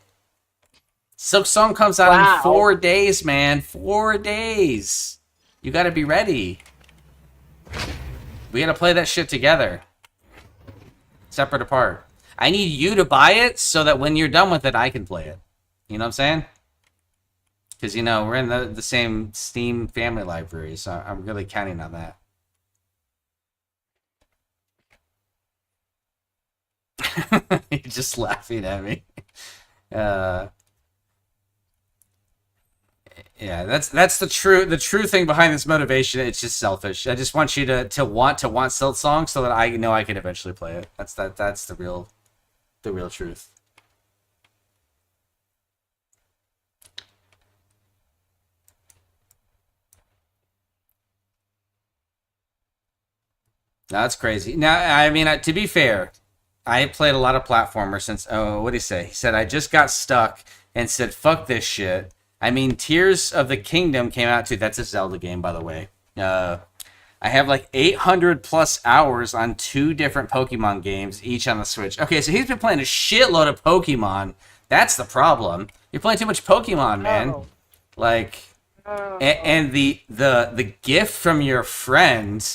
Silksong comes out in 4 days, man. 4 days. You gotta be ready. We gotta play that shit together. Separate apart. I need you to buy it so that when you're done with it, I can play it. You know what I'm saying? Because, you know, we're in the same Steam family library, so I'm really counting on that. You're just laughing at me. Yeah, that's the true thing behind this motivation. It's just selfish. I just want you to want Silksong so that I know I can eventually play it. That's the real truth. No, that's crazy. Now, I mean, to be fair, I played a lot of platformers since. Oh, what did he say? He said I just got stuck and said fuck this shit. I mean, Tears of the Kingdom came out too. That's a Zelda game, by the way. I have like 800 plus hours on 2 different Pokemon games, each on the Switch. Okay, so he's been playing a shitload of Pokemon. That's the problem. You're playing too much Pokemon, man. Oh. Like, and the gift from your friend,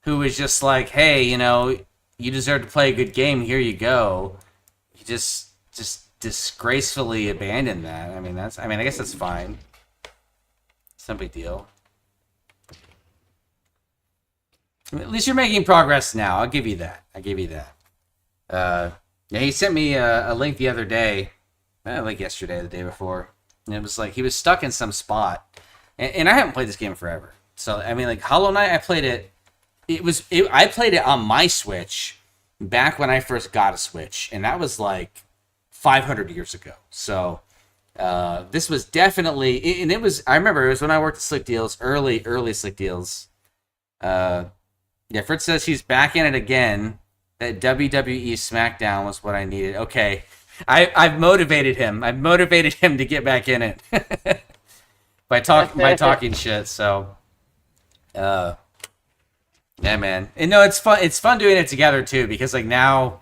who was just like, hey, you know, you deserve to play a good game. Here you go. You just disgracefully abandoned that. I mean, I guess that's fine. It's no big deal. I mean, at least you're making progress now. I'll give you that. Yeah, he sent me a link the other day, like yesterday, the day before, and it was like he was stuck in some spot, and I haven't played this game forever. So I mean, like Hollow Knight, I played it. I played it on my Switch back when I first got a Switch, and that was like 500 years ago. So this was definitely, and it was, I remember it was when I worked at Slick Deals, early Slick Deals. Yeah, Fritz says he's back in it again. That WWE SmackDown was what I needed. Okay, I've motivated him. I've motivated him to get back in it by talking shit. So, yeah, man. And no, it's fun. It's fun doing it together too, because like now,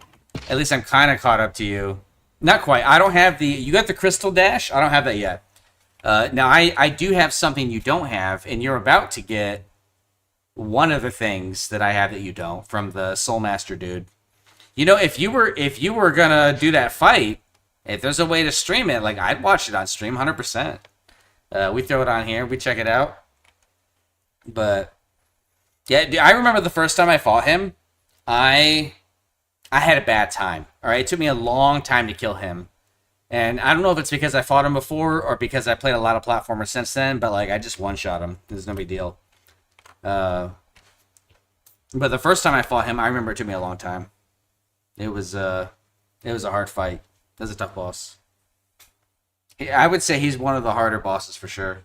at least I'm kind of caught up to you. Not quite. I don't have you got the Crystal Dash? I don't have that yet. Now I do have something you don't have, and you're about to get one of the things that I have that you don't, from the Soul Master dude. You know, if you were gonna do that fight, If there's a way to stream it, like I'd watch it on stream, 100%. We throw it on here, we check it out. But yeah, I remember the first time I fought him, I had a bad time. All right, it took me a long time to kill him, and I don't know if it's because I fought him before or because I played a lot of platformers since then. But like, I just one shot him. There's no big deal. But the first time I fought him, I remember it took me a long time. It was a hard fight. It was a tough boss. I would say he's one of the harder bosses for sure.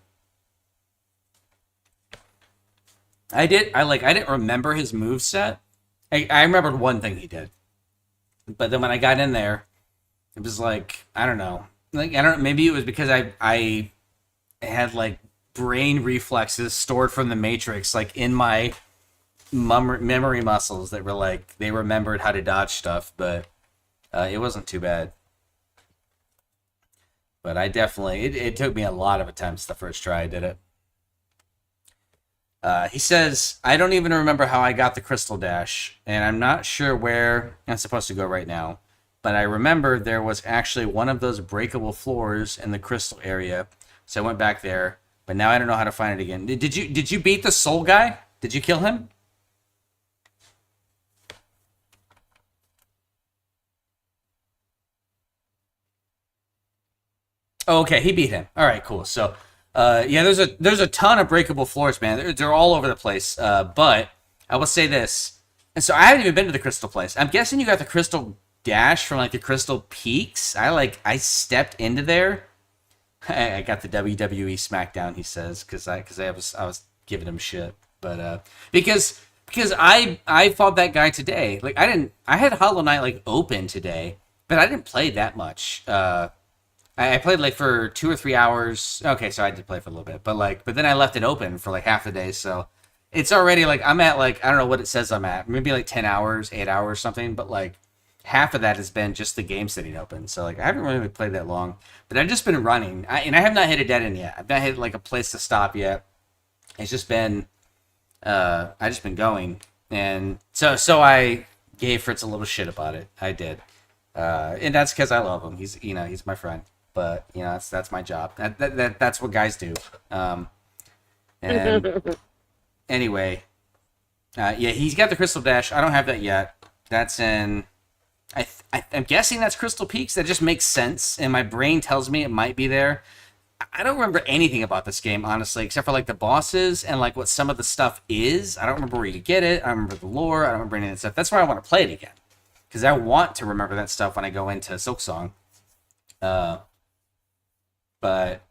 I didn't remember his moveset. I remembered one thing he did. But then when I got in there, it was like, I don't know. Like, I don't, maybe it was because I had like brain reflexes stored from the Matrix, like in my memory muscles that were like, they remembered how to dodge stuff, but it wasn't too bad. But I definitely, it took me a lot of attempts the first try I did it. He says, I don't even remember how I got the crystal dash, and I'm not sure where I'm supposed to go right now. But I remember there was actually one of those breakable floors in the crystal area, so I went back there. But now I don't know how to find it again. Did you beat the soul guy? Did you kill him? Oh, okay, he beat him. All right, cool. So, yeah, there's a ton of breakable floors, man. They're all over the place. But I will say this, and so I haven't even been to the crystal place. I'm guessing you got the crystal dash from like the crystal peaks. I stepped into there. I got the WWE SmackDown. He says because I was giving him shit, but because I fought that guy today. Like I had Hollow Knight like open today, but I didn't play that much. I played like for 2 or 3 hours. Okay, so I did play for a little bit, but then I left it open for like half the day. So it's already like I'm at like, I don't know what it says I'm at. Maybe like 10 hours, 8 hours, something. But like half of that has been just the game sitting open. So like I haven't really played that long. But I've just been running, and I have not hit a dead end yet. I've not hit like a place to stop yet. It's just been, I just been going, and so I gave Fritz a little shit about it. I did, and that's because I love him. He's my friend. But that's my job. That's what guys do. And anyway, yeah, he's got the crystal dash. I don't have that yet. That's in. I'm guessing that's Crystal Peaks. That just makes sense, and my brain tells me it might be there. I don't remember anything about this game, honestly, except for like the bosses and like what some of the stuff is. I don't remember where you get it. I don't remember the lore. I don't remember any of that stuff. That's why I want to play it again, because I want to remember that stuff when I go into Silksong. But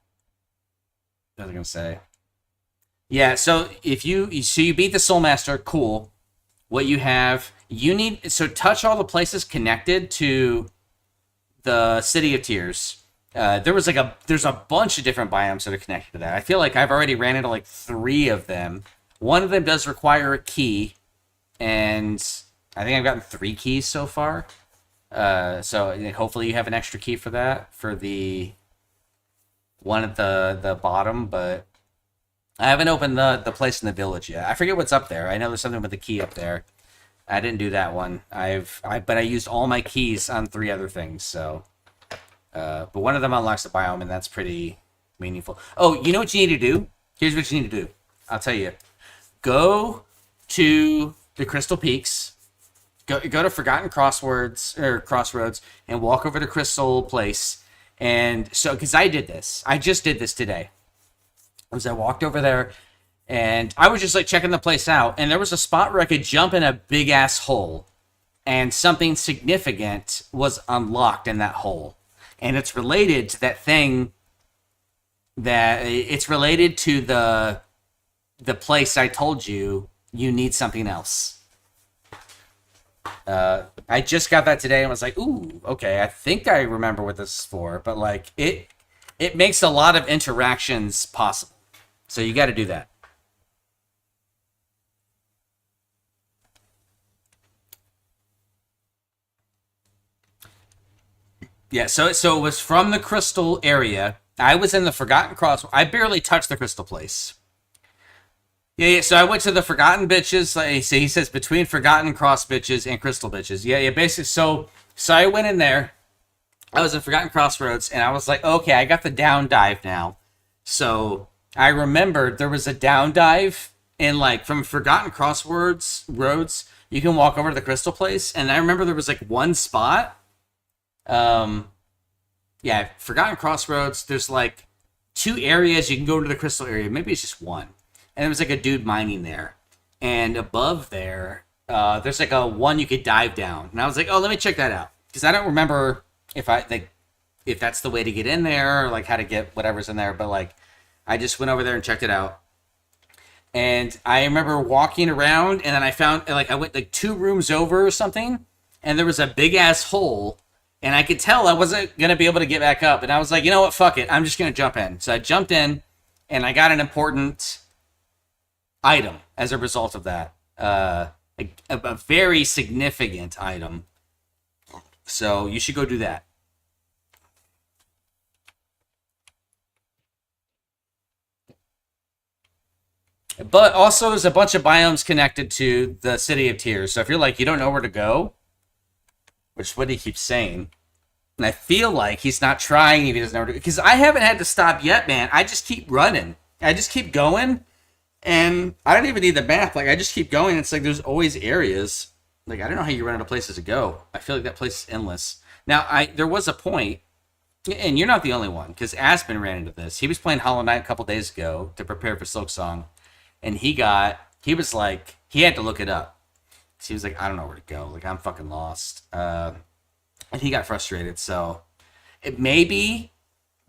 what was I gonna say? Yeah, so if you beat the Soul Master, cool. What you need touch all the places connected to the City of Tears. There's a bunch of different biomes that are connected to that. I feel like I've already ran into like 3 of them. One of them does require a key, and I think I've gotten 3 keys so far. So hopefully you have an extra key for that, for the one at the bottom, but I haven't opened the place in the village yet. I forget what's up there. I know there's something with the key up there. I didn't do that one. But I used all my keys on 3 other things. So, but one of them unlocks the biome, and that's pretty meaningful. Oh, you know what you need to do? Here's what you need to do. I'll tell you. Go to the Crystal Peaks. Go to Forgotten Crossroads, and walk over to Crystal Place. And so, because I just did this today. I walked over there, and I was just like checking the place out, and there was a spot where I could jump in a big ass hole, and something significant was unlocked in that hole, and it's related to that thing. It's related to the place I told you need something else. I just got that today and was like, ooh, okay, I think I remember what this is for, but like it makes a lot of interactions possible. So you got to do that. Yeah, so it was from the crystal area. I was in the Forgotten Cross. I barely touched the crystal place. Yeah, so I went to the Forgotten Bitches. Like, so he says between Forgotten Cross Bitches and Crystal Bitches. Yeah, basically. So I went in there, I was in Forgotten Crossroads, and I was like, okay, I got the down dive now. So I remembered there was a down dive, and like from Forgotten Crossroads roads, you can walk over to the Crystal Place, and I remember there was like one spot. Um, yeah, Forgotten Crossroads. There's like two areas you can go to the Crystal area. Maybe it's just one, and there was like a dude mining there, and above there, there's like a one you could dive down, and I was like, oh, let me check that out because I don't remember if I like if that's the way to get in there or like how to get whatever's in there, but like I just went over there and checked it out. And I remember walking around and then I found like I went like two rooms over or something and there was a big ass hole and I could tell I wasn't going to be able to get back up and I was like, "You know what? Fuck it. I'm just going to jump in." So I jumped in and I got an important item as a result of that. A very significant item. So you should go do that. But also, there's a bunch of biomes connected to the City of Tears. So if you're like, you don't know where to go, which is what he keeps saying, and I feel like he's not trying if he doesn't know where to go. Because I haven't had to stop yet, man. I just keep running. I just keep going, and I don't even need the map. Like, I just keep going. It's like there's always areas. Like, I don't know how you run out of places to go. I feel like that place is endless. Now, there was a point, and you're not the only one, because Aspen ran into this. He was playing Hollow Knight a couple days ago to prepare for Silksong. And he was like, he had to look it up. So he was like, I don't know where to go. Like, I'm fucking lost. And he got frustrated. So maybe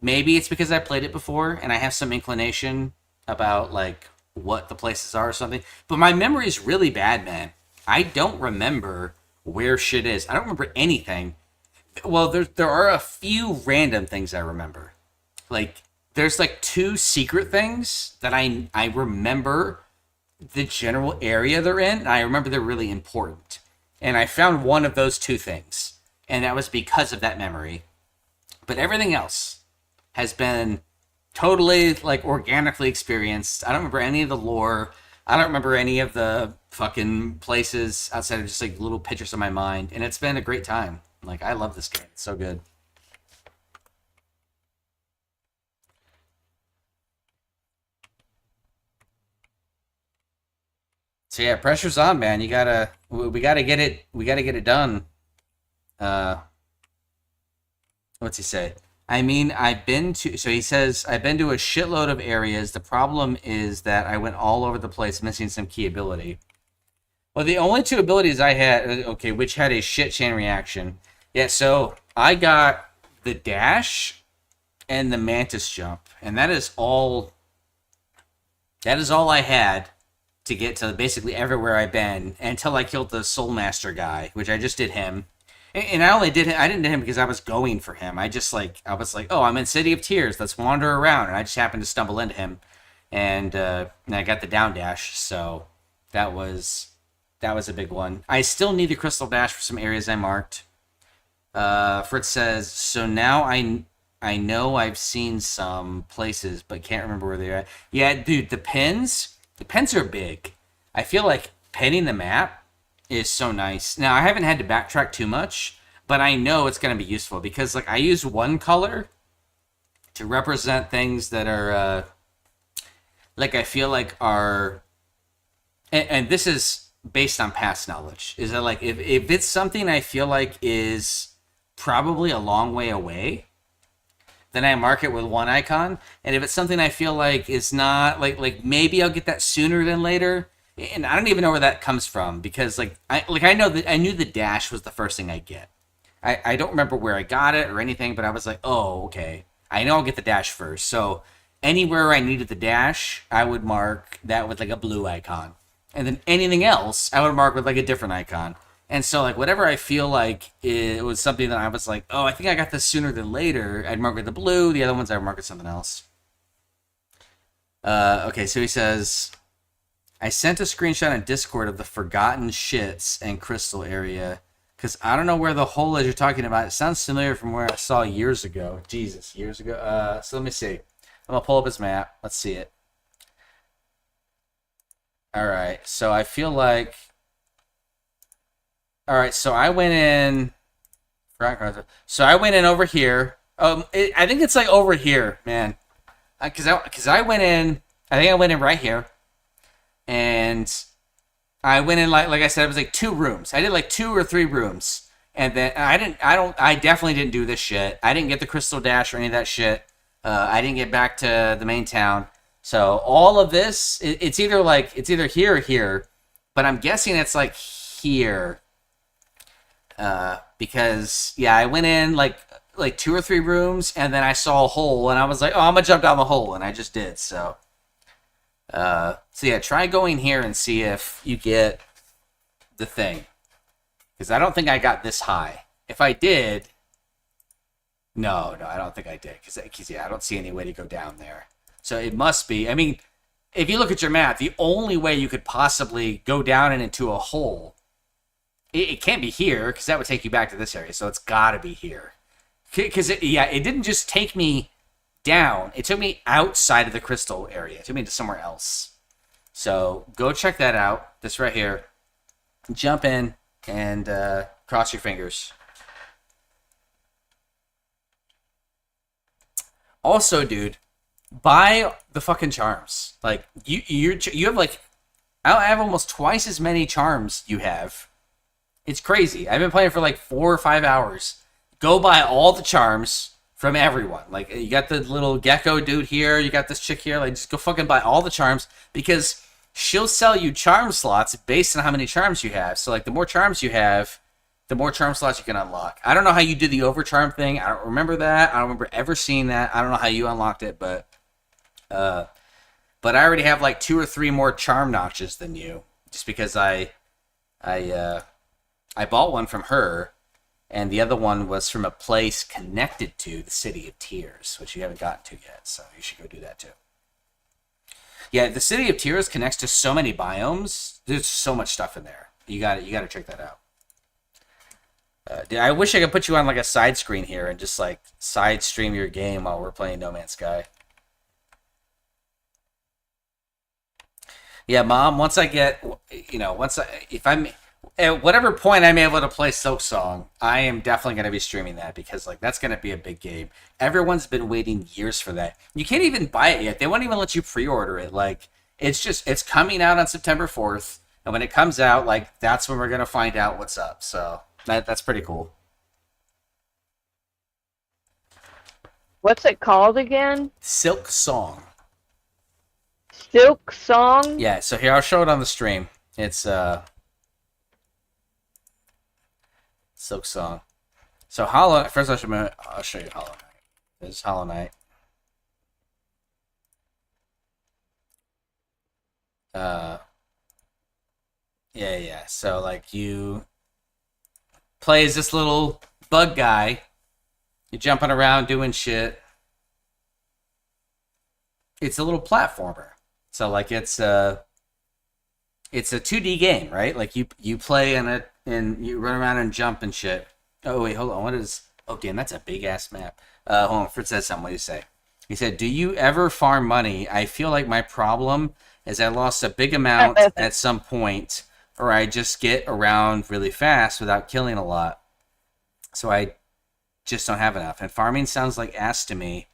it's because I played it before and I have some inclination about like what the places are or something. But my memory is really bad, man. I don't remember where shit is. I don't remember anything. Well, there are a few random things I remember. Like, there's like two secret things that I remember the general area they're in, and I remember they're really important. And I found one of those two things, and that was because of that memory. But everything else has been totally like organically experienced. I don't remember any of the lore. I don't remember any of the fucking places outside of just like little pictures in my mind, and it's been a great time. Like, I love this game. It's so good. So yeah, pressure's on, man. We gotta get it. We gotta get it done. Uh, what's he say? I mean, I've been to. So he says I've been to a shitload of areas. The problem is that I went all over the place, missing some key ability. Well, the only two abilities I had, okay, which had a shit chain reaction. Yeah, so I got the dash and the mantis jump, and that is all. That is all I had to get to basically everywhere I've been until I killed the Soul Master guy, which I just did him. And I only did him. I didn't do him because I was going for him. I was like, oh, I'm in City of Tears. Let's wander around, and I just happened to stumble into him, and I got the down dash. So that was a big one. I still need the crystal dash for some areas I marked. Fritz says, so now I know I've seen some places, but can't remember where they're at. Yeah, dude, the pins are big. I feel like pinning the map is so nice. Now, I haven't had to backtrack too much, but I know it's going to be useful because like I use one color to represent things that are like I feel like are and this is based on past knowledge. Is that like if it's something I feel like is probably a long way away, then I mark it with one icon. And if it's something I feel like is not like maybe I'll get that sooner than later. And I don't even know where that comes from because I know that I knew the dash was the first thing I get. I don't remember where I got it or anything, but I was like, oh, okay. I know I'll get the dash first. So anywhere I needed the dash, I would mark that with like a blue icon. And then anything else, I would mark with like a different icon. And so, like, whatever I feel like it was something that I was like, oh, I think I got this sooner than later, I'd mark with the blue. The other ones I would mark with something else. Okay, so he says, I sent a screenshot on Discord of the Forgotten Shits and Crystal area, because I don't know where the hole is you're talking about. It sounds familiar from where I saw years ago. Jesus, years ago. So let me see. I'm going to pull up his map. Let's see it. All right, so I feel like... All right, so I went in So I went in over here. I think it's like over here, man. Because I went in. I think I went in right here, and I went in like I said, it was like 2 rooms. I did like 2 or 3 rooms, and then I definitely didn't do this shit. I didn't get the crystal dash or any of that shit. I didn't get back to the main town. So all of this, it's either here or here, but I'm guessing it's like here. Because yeah, I went in like 2 or 3 rooms, and then I saw a hole, and I was like, oh, I'm gonna jump down the hole, and I just did. So yeah, try going here and see if you get the thing, because I don't think I got this high. If I did, no, I don't think I did, because yeah, I don't see any way to go down there. So it must be. I mean, if you look at your map, the only way you could possibly go down and into a hole, it can't be here, because that would take you back to this area. So it's got to be here. Because it didn't just take me down. It took me outside of the crystal area. It took me to somewhere else. So go check that out. This right here. Jump in and cross your fingers. Also, dude, buy the fucking charms. Like you have like, I have almost twice as many charms you have. It's crazy. I've been playing for like 4 or 5 hours. Go buy all the charms from everyone. Like, you got the little gecko dude here. You got this chick here. Like, just go fucking buy all the charms, because she'll sell you charm slots based on how many charms you have. So, like, the more charms you have, the more charm slots you can unlock. I don't know how you did the overcharm thing. I don't remember that. I don't remember ever seeing that. I don't know how you unlocked it, but I already have like 2 or 3 more charm notches than you, just because I bought one from her, and the other one was from a place connected to the City of Tears, which you haven't gotten to yet, so you should go do that too. Yeah, the City of Tears connects to so many biomes. There's so much stuff in there. You got to check that out. I wish I could put you on like a side screen here and just like side stream your game while we're playing No Man's Sky. Yeah, Mom. Once I get, if I'm at whatever point I'm able to play Silksong, I am definitely going to be streaming that, because like that's going to be a big game. Everyone's been waiting years for that. You can't even buy it yet. They won't even let you pre-order it. Like, it's coming out on September 4th, and when it comes out, like, that's when we're going to find out what's up. So that's pretty cool. What's it called again? Silksong. Silksong? Yeah, so here, I'll show it on the stream. It's Silksong. So first I'll show you Hollow Knight. This is Hollow Knight. Yeah. So like, you play as this little bug guy. You're jumping around doing shit. It's a little platformer. So like, it's a 2D game, right? Like, you play in it and you run around and jump and shit. Oh wait, hold on. What is? Oh damn, that's a big ass map. Hold on. Fritz said something. What do you say? He said, "Do you ever farm money? I feel like my problem is I lost a big amount at some point, or I just get around really fast without killing a lot. So I just don't have enough. And farming sounds like ass to me.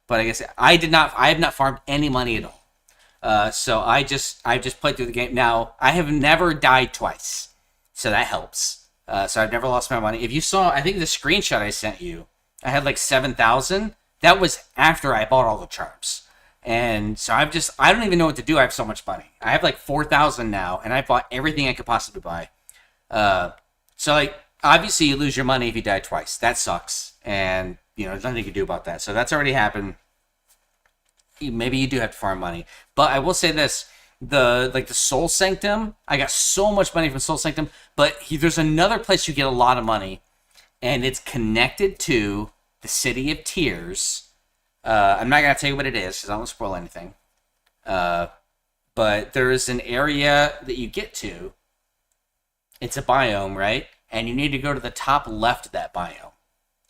But I guess I have not farmed any money at all. So I've just played through the game. Now, I have never died twice, so that helps. So I've never lost my money. If you saw, I think the screenshot I sent you, I had like 7,000. That was after I bought all the charms. And so I don't even know what to do. I have so much money. I have like 4,000 now, and I bought everything I could possibly buy. So like, obviously you lose your money if you die twice. That sucks. And, there's nothing you can do about that. So that's already happened. Maybe you do have to farm money. But I will say this, the Soul Sanctum, I got so much money from Soul Sanctum, but there's another place you get a lot of money, and it's connected to the City of Tears. I'm not going to tell you what it is, because I don't want to spoil anything. But there is an area that you get to. It's a biome, right? And you need to go to the top left of that biome.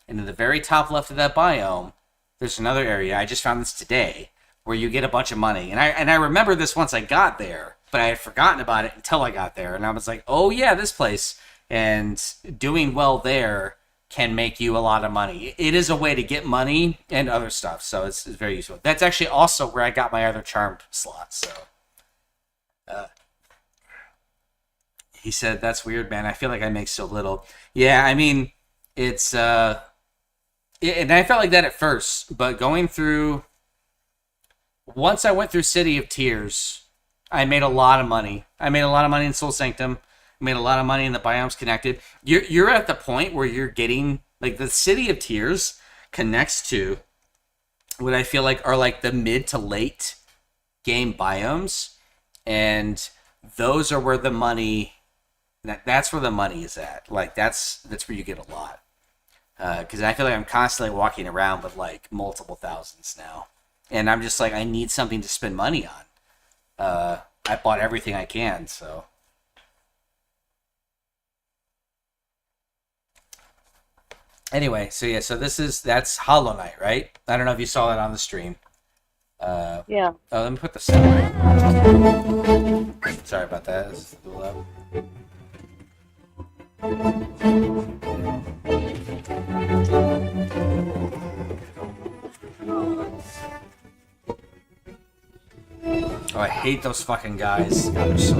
And in the very top left of that biome, there's another area. I just found this today, where you get a bunch of money. And I remember this once I got there, but I had forgotten about it until I got there. And I was like, oh yeah, this place. And doing well there can make you a lot of money. It is a way to get money and other stuff, so it's very useful. That's actually also where I got my other charmed slot. So he said, "That's weird, man. I feel like I make so little." Yeah, I mean, it's and I felt like that at first, but going through once I went through City of Tears, I made a lot of money. I made a lot of money in Soul Sanctum. I made a lot of money in the Biomes Connected. You're at the point where you're getting like the City of Tears connects to what I feel like are like the mid to late game biomes, and those are where the money. That's where the money is at. Like that's where you get a lot. Because I feel like I'm constantly walking around with like multiple thousands now, and I'm just like I need something to spend money on. I bought everything I can, so. Anyway, so yeah, so that's Hollow Knight, right? I don't know if you saw that on the stream. Yeah. Oh, let me put the sound. Sorry about that. It's a little loud. Oh, I hate those fucking guys. God, they're so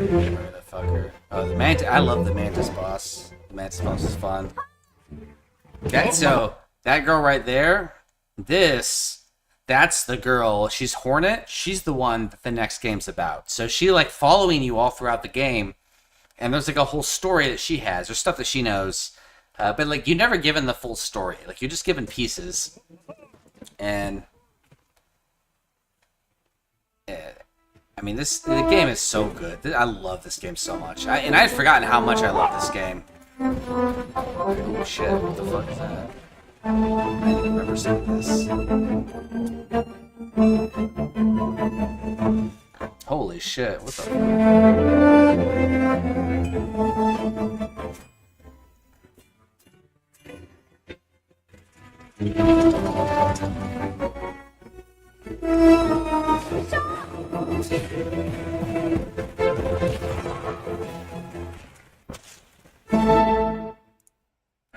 Where the fucker? Oh, the mantis. I love the mantis boss. The mantis boss is fun. Okay, so that girl right there, that's the girl. She's Hornet. She's the one that the next game's about. So she like following you all throughout the game, and there's like a whole story that she has. There's stuff that she knows, but like you're never given the full story. Like you're just given pieces, and I mean the game is so good. I love this game so much. And I had forgotten how much I love this game. Oh shit! What the fuck is that? I didn't remember seeing this. Holy shit! What the?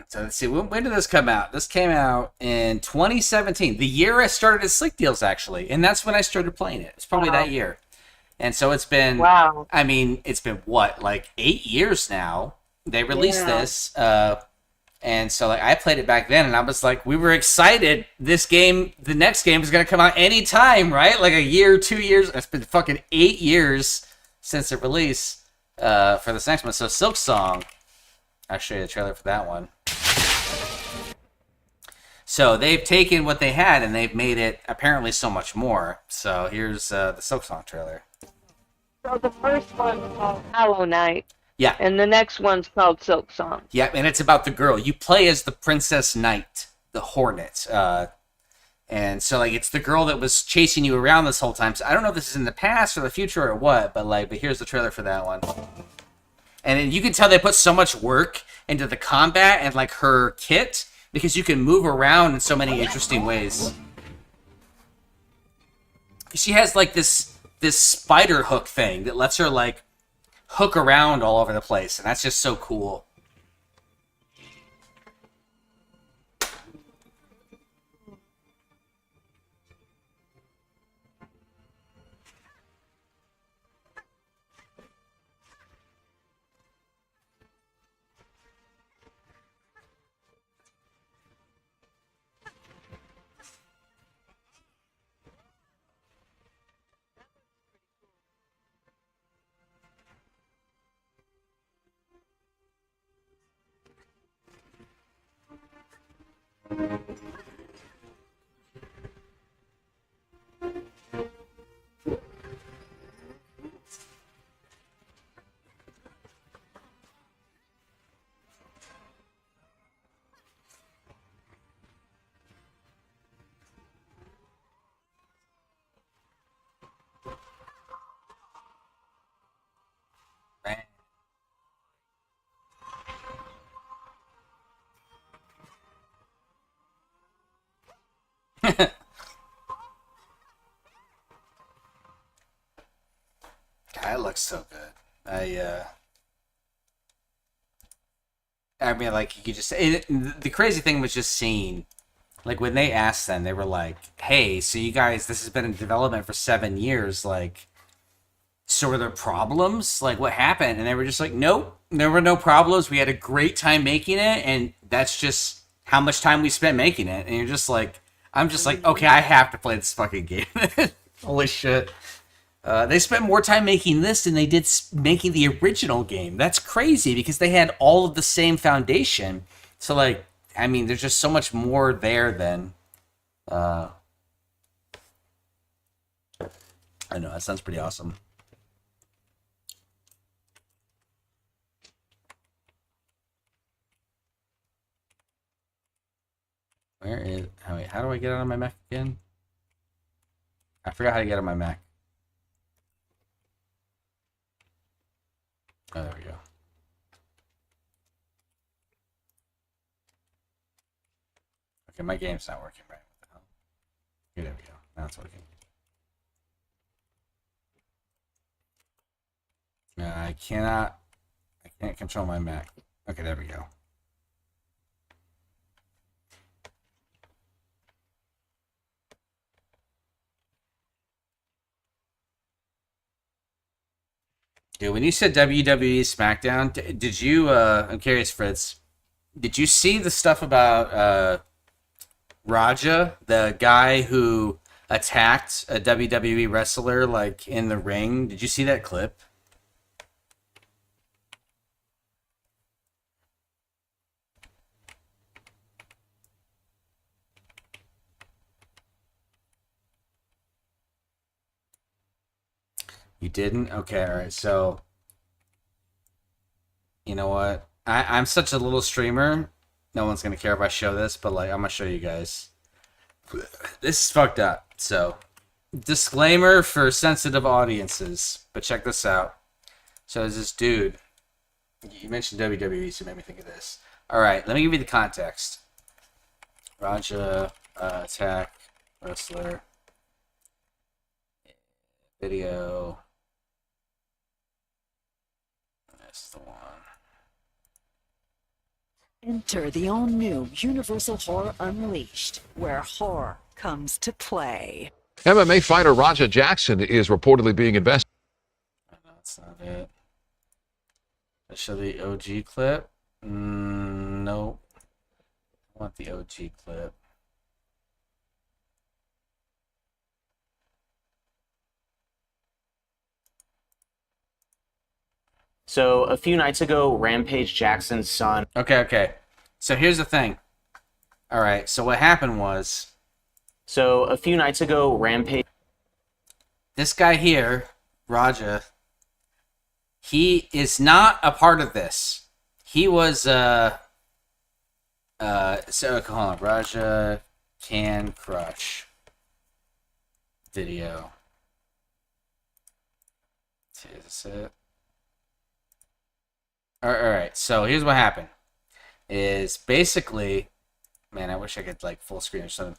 So let's see, when did this come out? This came out in 2017, the year I started at Slick Deals, actually, and that's when I started playing it. It's probably that year. And so it's been, I mean, it's been what, like 8 years now? They released this, and so like I played it back then, and I was like, we were excited. This game, the next game is going to come out anytime, right? Like a year, 2 years. It's been fucking 8 years since the release for this next one. So silksong, I'll show you the trailer for that one. So they've taken what they had and they've made it apparently so much more. So here's the silksong trailer. So the first one's called Hollow Knight. Yeah. And the next one's called Silksong. Yeah, and it's about the girl. You play as the Princess Knight, the Hornet. And so like it's the girl that was chasing you around this whole time. So I don't know if this is in the past or the future or what, but here's the trailer for that one. And you can tell they put so much work into the combat and like her kit because you can move around in so many interesting ways. She has like this spider hook thing that lets her like hook around all over the place, and that's just so cool. God, it looks so good. I mean, like you could just the crazy thing was just seeing, like when they asked them, they were like, "Hey, so you guys, this has been in development for 7 years. Like, so were there problems? Like, what happened?" And they were just like, "Nope, there were no problems. We had a great time making it, and that's just how much time we spent making it." And you're just like, I'm just like, okay, I have to play this fucking game. Holy shit. They spent more time making this than they did making the original game. That's crazy because they had all of the same foundation. So, like, I mean, there's just so much more there than. I know, that sounds pretty awesome. Where is. Oh, wait, how do I get out of my Mac again? I forgot how to get on my Mac. Oh, there we go. Okay, my game's not working right. What the hell? Okay, there we go. Now it's working. I can't control my Mac. Okay, there we go. Dude, when you said WWE SmackDown, did you, I'm curious, Fritz, did you see the stuff about Raja, the guy who attacked a WWE wrestler, like, in the ring? Did you see that clip? You didn't? Okay, alright, so, you know what? I'm such a little streamer, no one's gonna care if I show this, but, like, I'm gonna show you guys. This is fucked up, so, disclaimer for sensitive audiences, but check this out. So there's this dude, you mentioned WWE, so it made me think of this. Alright, let me give you the context. Raja, attack, wrestler, video. That's the one. Enter the all-new Universal Horror Unleashed, where horror comes to play. MMA fighter Raja Jackson is reportedly being investigated. No, that's not it. Let's show the OG clip. Nope. I want the OG clip. So a few nights ago, Rampage Jackson's son. Okay. So here's the thing. Alright, so what happened was, So a few nights ago, Rampage. this guy here, Raja, he is not a part of this. He was, so, hold on, Raja can crush video. Is this it? Alright, so here's what happened. Is basically, man, I wish I could, like, full screen or something.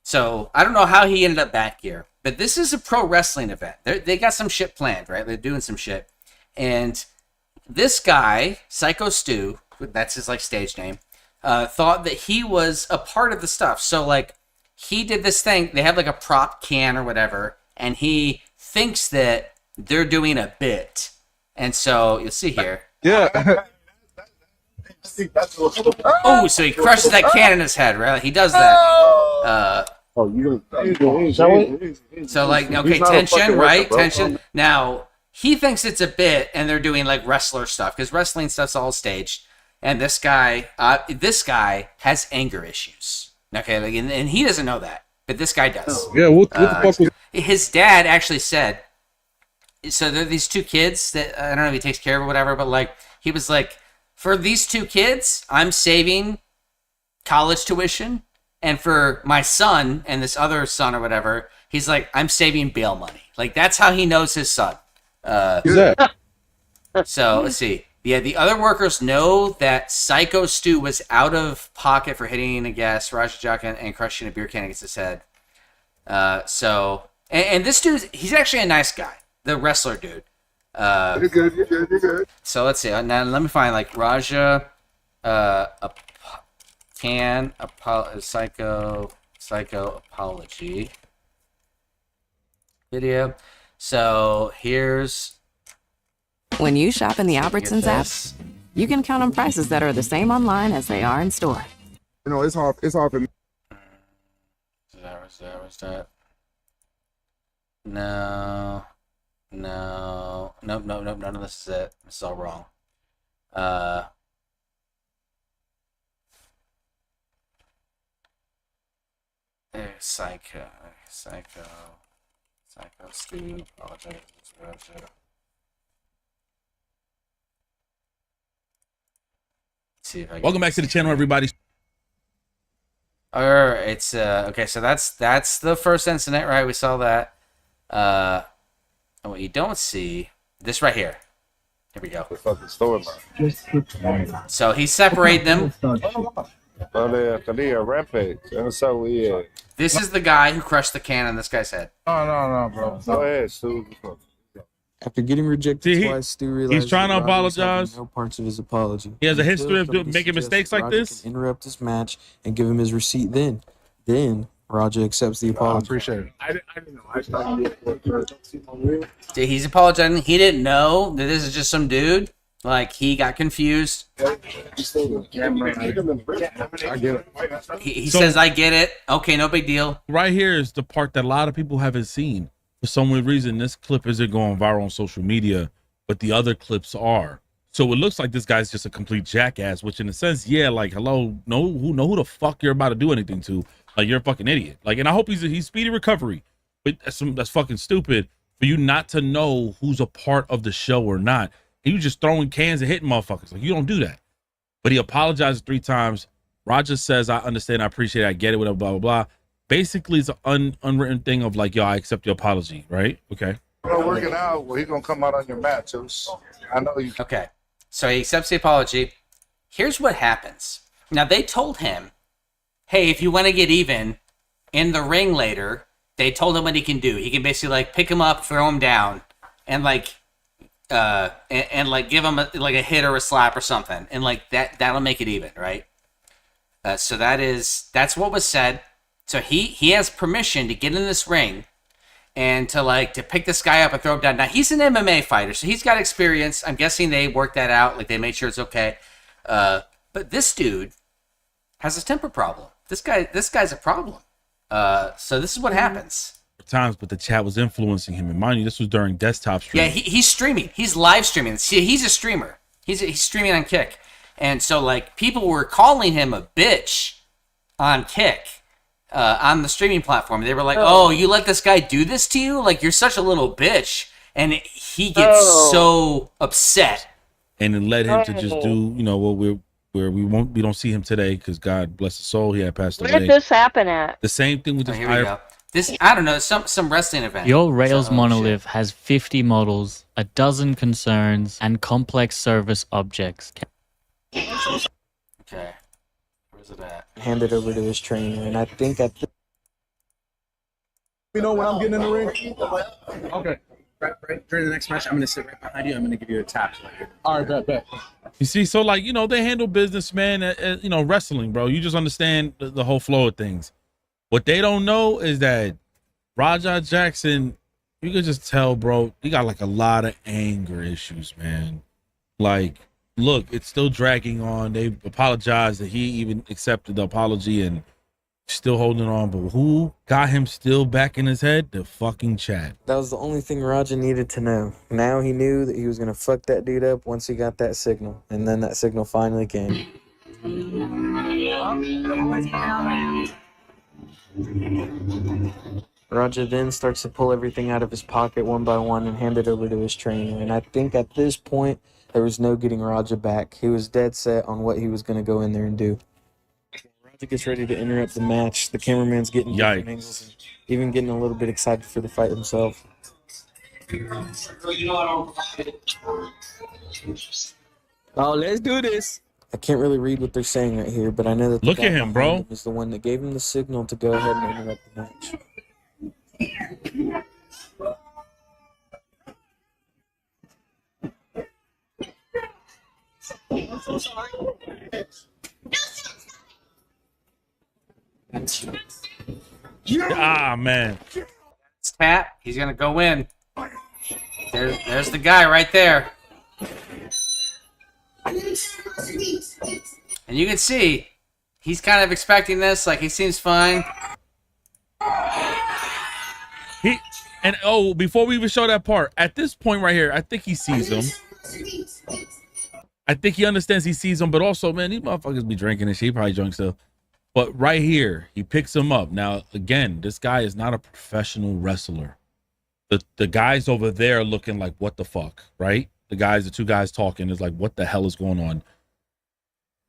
So, I don't know how he ended up back here, but this is a pro wrestling event. They got some shit planned, right? They're doing some shit. And this guy, Psycho Stu, that's his, like, stage name, thought that he was a part of the stuff. So, like, he did this thing. They have, like, a prop can or whatever, and he thinks that they're doing a bit. And so, you'll see here. Yeah. Oh, so he crushes that can in his head, right? He does that. So, like, okay, tension, right? Tension. Now, he thinks it's a bit, and they're doing, like, wrestler stuff, because wrestling stuff's all staged. And this guy has anger issues. Okay, like, and he doesn't know that, but this guy does. Yeah, what the fuck was... His dad actually said, so there are these two kids that, I don't know if he takes care of or whatever, but, like, he was like, for these two kids, I'm saving college tuition, and for my son and this other son or whatever, he's like, I'm saving bail money. Like, that's how he knows his son. Who's that? So, let's see. Yeah, the other workers know that Psycho Stu was out of pocket for hitting a guest, Raja Jackson, and crushing a beer can against his head. And this dude, he's actually a nice guy, the wrestler dude. You're good. So let's see. Now let me find like Raja, Psycho apology video. So here's When you shop in the Albertsons app, this. you can count on prices that are the same online as they are in store. You know, it's hard for me. Where's that? No. Nope. None of this is it. It's all wrong. Psycho Stu. See if I Welcome back to the channel, everybody. It's okay. So that's the first incident, right? We saw that. And what you don't see, this right here. Here we go. The fucking storyline. So he separated them. Kalia, Rampage. And so we. This is the guy who crushed the can on this guy's head. No, bro. Go ahead, Stu. After getting rejected See, twice, Stu realized he's trying to that Roger was having apologize. No parts of his apology. He has a He history of took making to mistakes suggest like Roger this. can interrupt this match and give him his receipt. Then Roger accepts the I apology. appreciate it. I didn't know. I thought He's apologizing. He didn't know that this is just some dude. Like, he got confused. I get it. He So- says, I get it. Okay, no big deal. Right here is the part that a lot of people haven't seen. For some weird reason, this clip isn't going viral on social media, but the other clips are. So it looks like this guy's just a complete jackass, which in a sense, yeah, like, hello, know who the fuck you're about to do anything to. Like, you're a fucking idiot. Like, and I hope he's speedy recovery. But that's fucking stupid for you not to know who's a part of the show or not. And you just throwing cans and hitting motherfuckers. Like, you don't do that. But he apologizes 3 times. Roger says, I understand, I appreciate it, I get it, whatever, blah, blah, blah. Basically, it's an unwritten thing of like, yo, I accept your apology, right? Okay. We're working out. Well, he's gonna come out on your match. I know you. Okay. So he accepts the apology. Here's what happens. Now, they told him, hey, if you want to get even in the ring later, they told him what he can do. He can basically, like, pick him up, throw him down, and, like, like, give him, a hit or a slap or something. And, like, that'll make it even, right? So that's what was said. So he has permission to get in this ring and to pick this guy up and throw him down. Now, he's an MMA fighter, so he's got experience. I'm guessing they worked that out. Like, they made sure it's okay. But this dude has a temper problem. This guy's a problem. So this is what happens. Times, but the chat was influencing him. And mind you, this was during desktop stream. Yeah, he's streaming. He's live streaming. See, he's a streamer. He's streaming on Kick. And so, like, people were calling him a bitch on Kick. On the streaming platform, they were like, "Oh, you let this guy do this to you? Like, you're such a little bitch." And he gets so upset. And it led him to just do, what we don't see him today because God bless his soul, he had passed Where away. did this happen at? The same thing with this. Here we go. This, I don't know, some wrestling event. Your Rails So, monolith has 50 models, a dozen concerns, and complex service objects. Okay, where's it at? Handed over to his trainer, and I think at the You know when I'm getting in the ring? Okay. Right during the next match, I'm going to sit right behind you. I'm going to give you a tap. All right, bet. You see, so like, they handle business, man, wrestling, bro. You just understand the whole flow of things. What they don't know is that Raja Jackson, you can just tell, bro, he got like a lot of anger issues, man. Like, look, it's still dragging on. They apologized that he even accepted the apology and still holding on. But who got him still back in his head? The fucking chat. that was the only thing Roger needed to know. Now he knew that he was gonna fuck that dude up once he got that signal, and then that signal finally came. Roger then starts to pull everything out of his pocket one by one and hand it over to his trainer. And I think at this point, there was no getting Roger back. He was dead set on what he was going to go in there and do. Roger gets ready to interrupt the match. The cameraman's getting different angles, and even getting a little bit excited for the fight himself. Oh, let's do this. I can't really read what they're saying right here, but I know that the Look guy at him, behind bro. him is the one that gave him the signal to go ahead and interrupt the match. Ah, man. It's tap. He's gonna go in. There's the guy right there. And you can see he's kind of expecting this. Like, he seems fine. Before we even show that part, at this point right here, I think he sees him. I think he understands he sees him, but also, man, these motherfuckers be drinking and shit. He probably drunk still. But right here, he picks him up. Now, again, this guy is not a professional wrestler. The guys over there looking like, what the fuck, right? The two guys talking is like, what the hell is going on?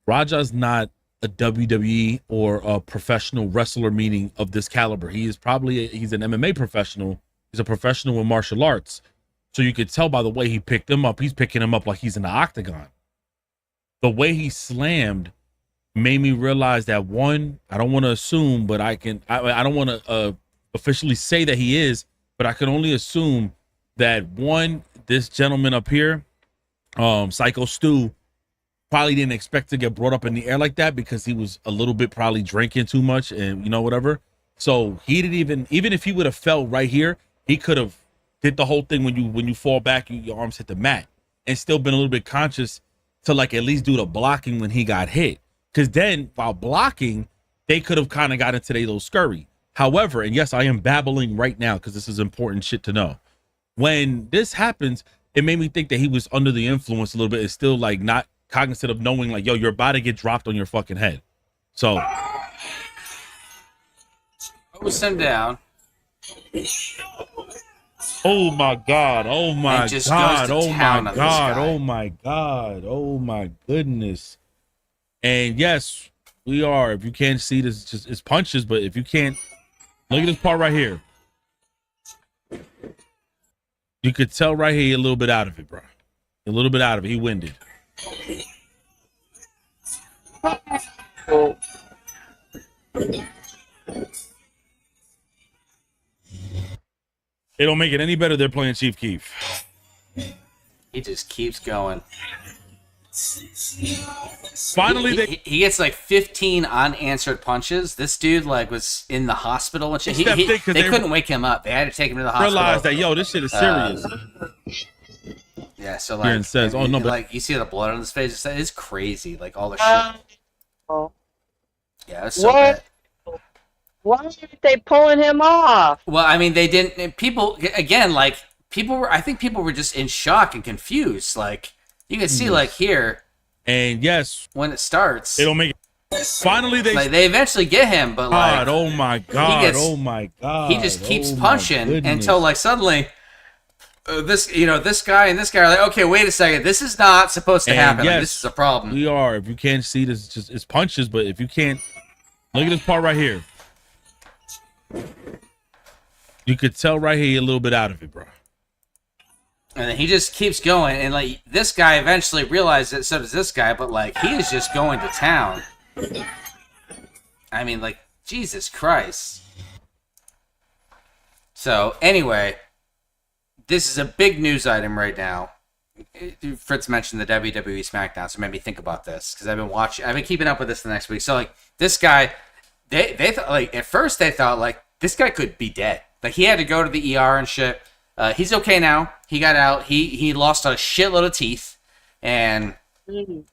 Raja's not a WWE or a professional wrestler, meaning of this caliber. He's an MMA professional. He's a professional in martial arts. So you could tell by the way he picked him up, he's picking him up like he's in the octagon. The way he slammed made me realize that, one, I don't want to assume, but I don't want to officially say that he is, but I can only assume that, one, this gentleman up here, Psycho Stu, probably didn't expect to get brought up in the air like that because he was a little bit probably drinking too much and, you know, whatever. So he didn't even if he would have fell right here, he could have did the whole thing when you fall back, your arms hit the mat, and still been a little bit conscious to, like, at least do the blocking when he got hit. Because then while blocking, they could have kind of got into their little scurry. However, and yes, I am babbling right now because this is important shit to know. When this happens, it made me think that he was under the influence a little bit. It's still like not cognizant of knowing, like, yo, you're about to get dropped on your fucking head. So Post him down. oh my God. Oh my And just God. goes to Oh town my on this God. guy. Oh my God. Oh my goodness. And yes, we are. If you can't see this, it's punches, but if you can't, look at this part right here. You could tell right here a little bit out of it, bro. A little bit out of it. He winded. They don't make it any better. They're playing Chief Keef. He just keeps going. Finally, he gets like 15 unanswered punches. This dude like was in the hospital and shit. They They couldn't wake him up. They had to take him to the hospital. realized that, yo, this shit is serious. Yeah, so Here like, it says, oh, no, but- like you see the blood on his face. It's crazy. Like all the shit. Yeah, it's so What? bad. Why aren't they pulling him off? Well, I mean, they didn't. People again, like people were. I think people were just in shock and confused. Like you can see, like here, and yes, when it starts, they don't make it. Finally, they eventually get him, but like, God, oh my God, he gets, oh my God, he just keeps oh my punching goodness. until like suddenly. This guy and this guy are like, okay, wait a second, this is not supposed to happen. Yes, like, this is a problem. We are. If you can't see this, it's punches. But if you can't, look at this part right here. You could tell right here a little bit out of it, bro. And then he just keeps going, and like this guy eventually realizes it. So does this guy, but like he is just going to town. I mean, like Jesus Christ. So anyway. This is a big news item right now. Fritz mentioned the WWE SmackDown, so it made me think about this because I've been keeping up with this the next week. So like this guy, they thought, like, at first they thought like this guy could be dead. Like he had to go to the ER and shit. He's okay now. He got out. He lost a shitload of teeth, and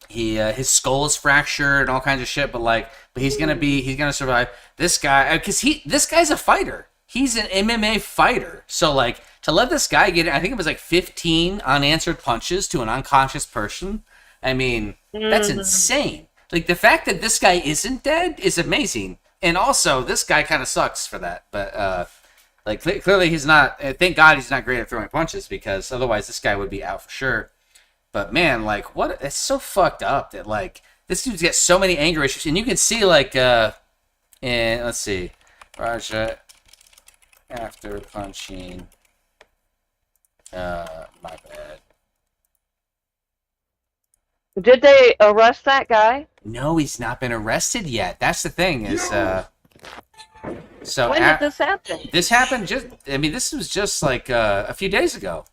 his skull is fractured and all kinds of shit. But he's gonna survive. This guy, because this guy's a fighter. He's an MMA fighter. So, like, to let this guy get, I think it was like 15 unanswered punches to an unconscious person. I mean, that's insane. Like, the fact that this guy isn't dead is amazing. And also, this guy kind of sucks for that. But, like, clearly he's not, thank God he's not great at throwing punches because otherwise this guy would be out for sure. But, man, like, it's so fucked up that, like, this dude's got so many anger issues. And you can see, like, let's see, Raja... After punching, my bad. Did they arrest that guy? No, he's not been arrested yet. That's the thing. Is so When did this happen? This happened just. I mean, this was just like a few days ago.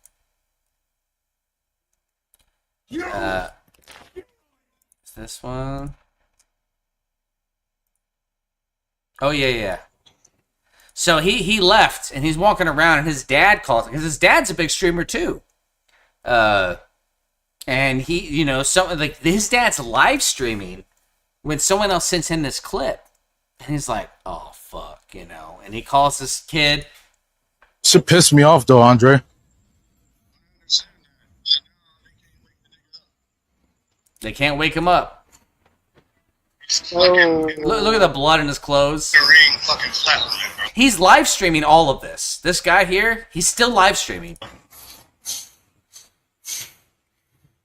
Is this one? Oh yeah. So he left and he's walking around and his dad calls because his dad's a big streamer too. And he, you know, so like his dad's live streaming when someone else sends him this clip, and he's like, "Oh fuck," you know, and he calls this kid. Shit pissed me off though, Andre. They can't wake him up. Oh. Look at the blood in his clothes. He's live streaming all of this. This guy here, he's still live streaming.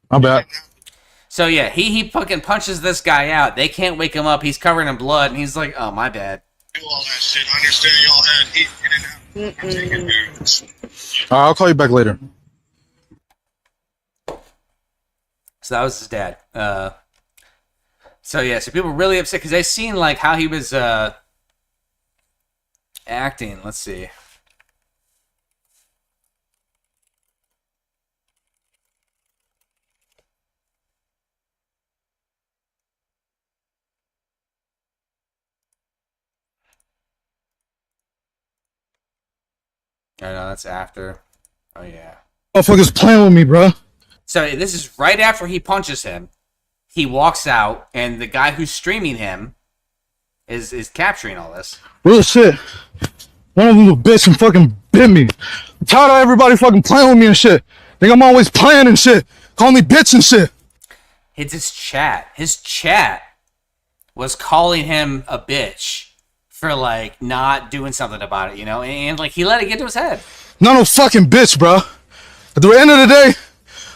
My bad. So yeah, he fucking punches this guy out. They can't wake him up. He's covered in blood, and he's like, "Oh, my bad." Do all that shit. I understand y'all had heat. You didn't have to take advantage. I'll call you back later. So that was his dad. So yeah, so people were really upset because they seen like how he was acting. Let's see. Oh no, that's after. Oh yeah. Motherfuckers playing with me, bro. So this is right after he punches him. He walks out, and the guy who's streaming him is capturing all this. Real shit. One of them little bitch and fucking bit me. I'm tired of everybody fucking playing with me and shit. Think I'm always playing and shit. Call me bitch and shit. It's his chat. His chat was calling him a bitch for like not doing something about it, you know, and like he let it get to his head. No fucking bitch, bro. At the end of the day,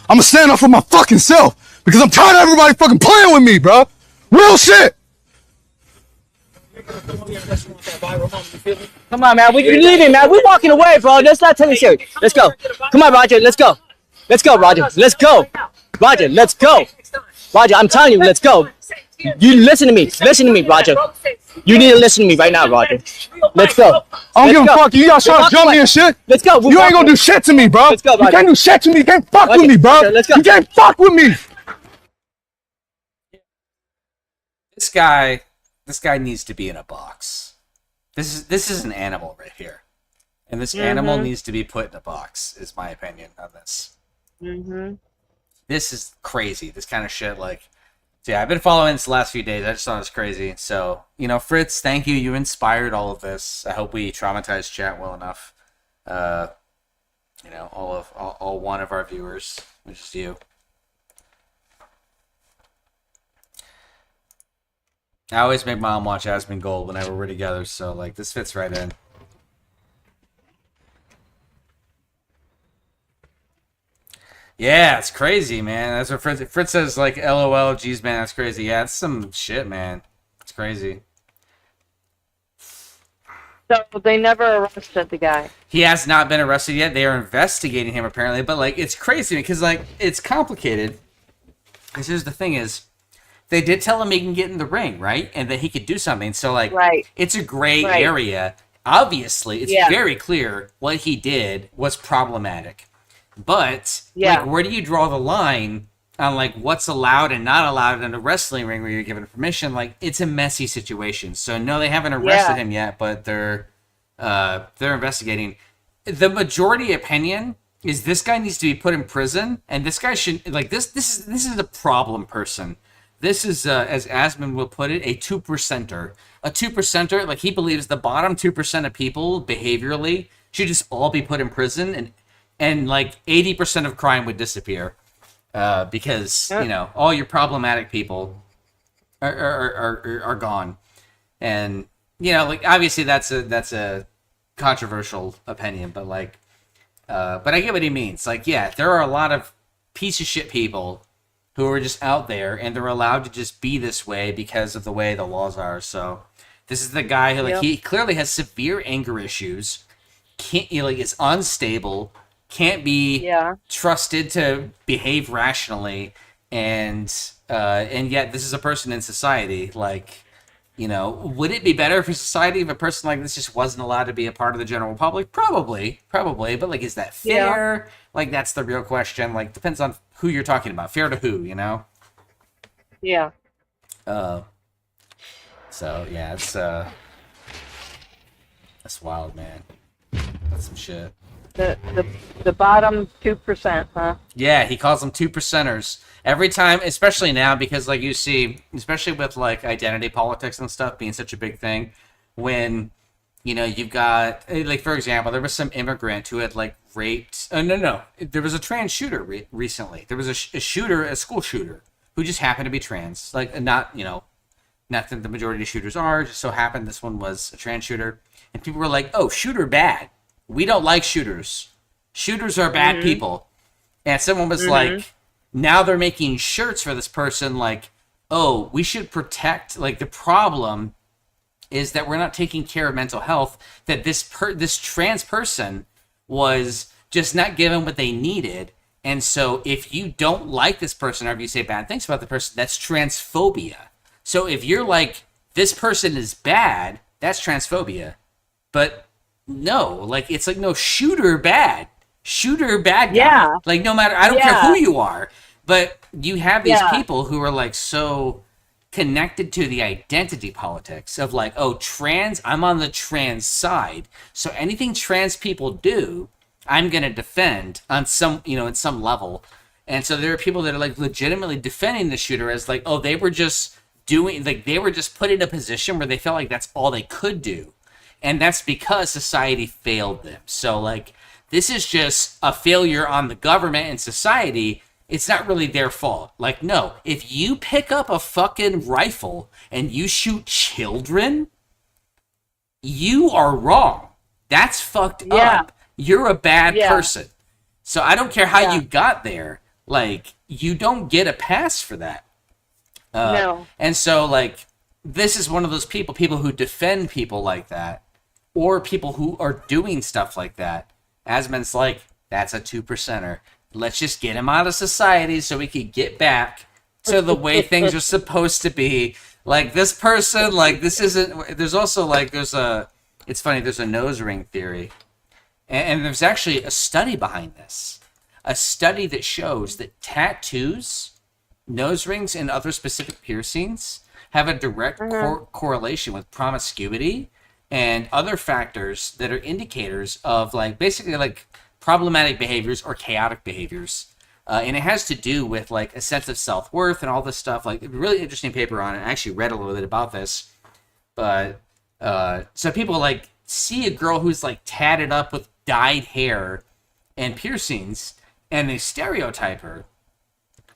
I'm gonna stand up for my fucking self because I'm tired of everybody fucking playing with me, bro. Real shit. Come on, man. We leaving, man. We're walking away, bro. Let's not take it serious. Let's go. Come on, Roger. Let's go. Let's go, Roger. Let's go. Roger, let's go. Roger, I'm telling you, let's go. You listen to me. Listen to me, Roger. You need to listen to me right now, Roger. Let's go. I don't give a fuck. You guys trying to jump me and shit? Let's go. You ain't gonna do shit to me, bro. Let's go, You Roger. can't do shit to me. You can't fuck with me, bro. Let's go. You can't fuck with me. This guy needs to be in a box. This is an animal right here, and this animal needs to be put in a box. Is my opinion on this. This is crazy. This kind of shit, like, so yeah, I've been following this the last few days. I just thought it was crazy. So, you know, Fritz, thank you. You inspired all of this. I hope we traumatized chat well enough. You know, all one of our viewers, which is you. I always make mom watch Aspen Gold whenever we're together, so like this fits right in. Yeah, it's crazy, man. That's what Fritz says, like, LOL, geez, man, that's crazy. Yeah, it's some shit, man. It's crazy. So they never arrested the guy. He has not been arrested yet. They are investigating him, apparently. But, like, it's crazy because, like, it's complicated. Because here's the thing is, they did tell him he can get in the ring, right? And that he could do something. So, like, it's a gray area. Obviously, it's very clear what he did was problematic. But, like, where do you draw the line on, like, what's allowed and not allowed in a wrestling ring where you're given permission? Like, it's a messy situation. So, no, they haven't arrested him yet, but they're investigating. The majority opinion is this guy needs to be put in prison, and this guy should, like, this is a problem person. This is, as Asman will put it, a 2%er. A 2%er, like, he believes the bottom 2% of people, behaviorally, should just all be put in prison, and like 80% of crime would disappear, because you know all your problematic people are gone, and you know, like, obviously that's a controversial opinion, but like, but I get what he means. Like, yeah, there are a lot of piece of shit people who are just out there, and they're allowed to just be this way because of the way the laws are. So this is the guy who, like, he clearly has severe anger issues, is unstable. Can't be trusted to behave rationally, and yet this is a person in society. Like, you know, would it be better for society if a person like this just wasn't allowed to be a part of the general public? Probably. But like, is that fair? Like, that's the real question. Like, depends on who you're talking about. Fair to who, you know? Yeah. So yeah, it's that's wild, man. That's some shit. The bottom 2%, huh? Yeah, he calls them 2%ers every time, especially now because like you see, especially with like identity politics and stuff being such a big thing, when you know you've got like, for example, there was some immigrant who had like raped. No, there was a trans shooter recently. There was a shooter, a school shooter, who just happened to be trans. Like, not that the majority of shooters are. Just so happened this one was a trans shooter, and people were like, "Oh, shooter bad. We don't like shooters. Shooters are bad people." And someone was like, now they're making shirts for this person like, "Oh, we should protect." Like, the problem is that we're not taking care of mental health. That this trans person was just not given what they needed. And so if you don't like this person, or if you say bad things about the person, that's transphobia. So if you're like, this person is bad, that's transphobia. But no, like, it's like, no, shooter bad guy. Yeah. Like, no matter, I don't care who you are, but you have these people who are like so connected to the identity politics of like, oh, trans, I'm on the trans side, so anything trans people do, I'm going to defend on some, in some level. And so there are people that are like legitimately defending the shooter as like, oh, they were just put in a position where they felt like that's all they could do. And that's because society failed them. So like, this is just a failure on the government and society. It's not really their fault. Like, no, if you pick up a fucking rifle and you shoot children, you are wrong. That's fucked up. You're a bad person. So I don't care how you got there. Like, you don't get a pass for that. No. And so, like, this is one of those people who defend people like that, or people who are doing stuff like that. Asman's like, that's a 2%er. Let's just get him out of society so we can get back to the way things are supposed to be. Like, this person, like, this isn't... There's also, like, it's funny, there's a nose ring theory. And there's actually a study behind this. A study that shows that tattoos, nose rings, and other specific piercings have a direct correlation with promiscuity and other factors that are indicators of, like, basically, like, problematic behaviors or chaotic behaviors. And it has to do with, like, a sense of self-worth and all this stuff. Like, a really interesting paper on it. I actually read a little bit about this. But, so people, like, see a girl who's, like, tatted up with dyed hair and piercings, and they stereotype her.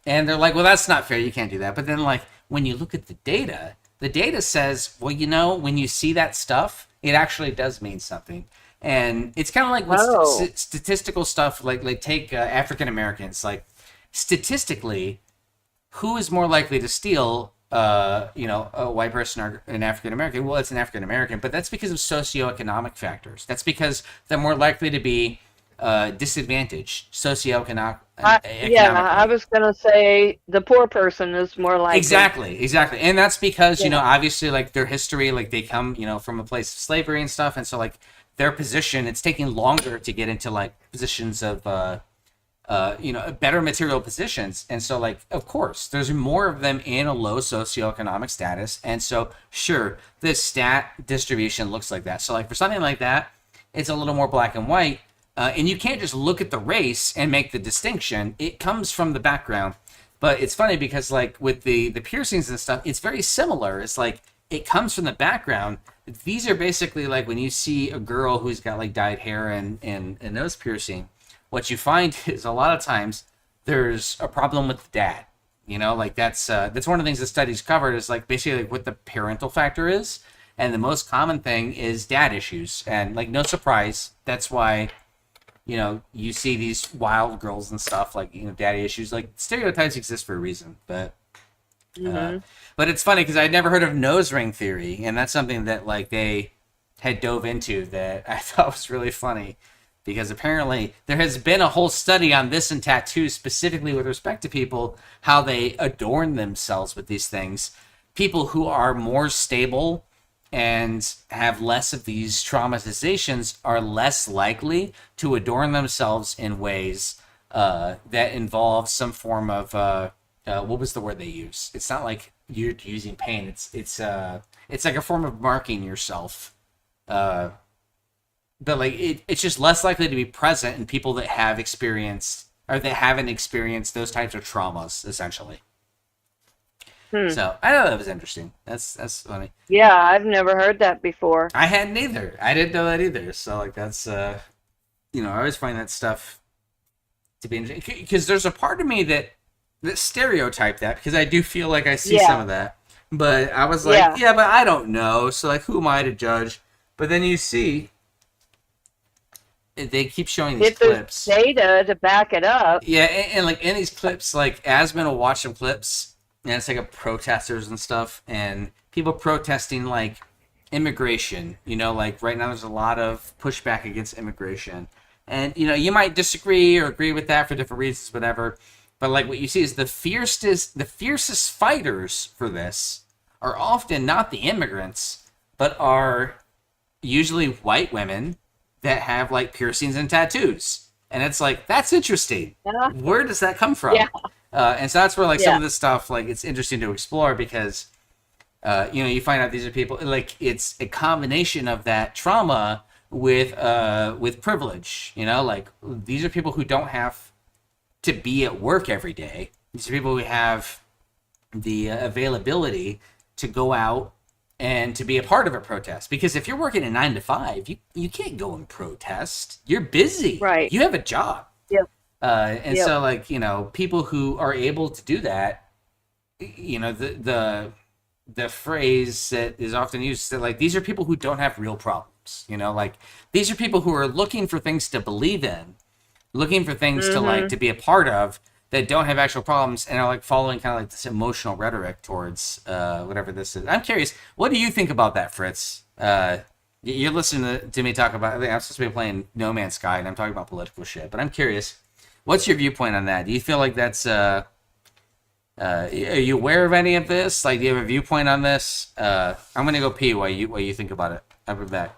And they're like, well, that's not fair. You can't do that. But then, like, when you look at the data says, well, when you see that stuff, it actually does mean something. And it's kind of like with statistical stuff, like take African Americans. Like, statistically, who is more likely to steal, a white person or an African American? Well, it's an African American, but that's because of socioeconomic factors. That's because they're more likely to be disadvantaged socioeconomic. I was gonna say the poor person is more likely. Exactly, and that's because obviously, like, their history, like, they come from a place of slavery and stuff, and so, like, their position, it's taking longer to get into, like, positions of better material positions. And so, like, of course there's more of them in a low socioeconomic status, and so sure, this stat distribution looks like that. So, like, for something like that, it's a little more black and white. And you can't just look at the race and make the distinction. It comes from the background. But it's funny because, like, with the piercings and stuff, it's very similar. It's like, it comes from the background. These are basically, like, when you see a girl who's got, like, dyed hair and a nose piercing, what you find is a lot of times there's a problem with the dad. Like, that's one of the things the studies covered is, like, basically, like, what the parental factor is. And the most common thing is dad issues. And, like, no surprise, that's why... you see these wild girls and stuff, like, daddy issues. Like, stereotypes exist for a reason, but it's funny because I'd never heard of nose ring theory, and that's something that, like, they had dove into that I thought was really funny. because apparently there has been a whole study on this in tattoos, specifically with respect to people, how they adorn themselves with these things. People who are more stable and have less of these traumatizations are less likely to adorn themselves in ways that involve some form of what was the word they use? It's not like you're using pain. It's like a form of marking yourself. But like it's just less likely to be present in people that have experienced or that haven't experienced those types of traumas, essentially. So I thought that was interesting. That's funny. Yeah, I've never heard that before. I hadn't either. I didn't know that either. So like that's I always find that stuff to be interesting because there's a part of me that stereotype that, because I do feel like I see some of that. But I was like, yeah, but I don't know. So like, who am I to judge? But then you see. They keep showing these clips. There's data to back it up. Yeah, and like in these clips, like Asmin will watch some clips, and it's like protesters and stuff, and people protesting like immigration. Like right now there's a lot of pushback against immigration, and you might disagree or agree with that for different reasons, whatever. But like what you see is the fiercest fighters for this are often not the immigrants, but are usually white women that have like piercings and tattoos, and it's like, that's interesting. Where does that come from? And so that's where like some of this stuff, like, it's interesting to explore because you find out these are people, like, it's a combination of that trauma with privilege. Like, these are people who don't have to be at work every day. These are people who have the availability to go out and to be a part of a protest. Because if you're working a 9 to 5, you can't go and protest. You're busy. Right. You have a job. Yep. So like, people who are able to do that, the phrase that is often used is that, like, these are people who don't have real problems. Like, these are people who are looking for things to believe in, looking for things to like to be a part of, that don't have actual problems and are like following kind of like this emotional rhetoric towards whatever this is. I'm curious, what do you think about that, Fritz? You're listening to me talk about, I think I'm supposed to be playing No Man's Sky and I'm talking about political shit, but I'm curious, what's your viewpoint on that? Do you feel like that's, are you aware of any of this? Like, do you have a viewpoint on this? I'm going to go pee while you think about it. I'll be back.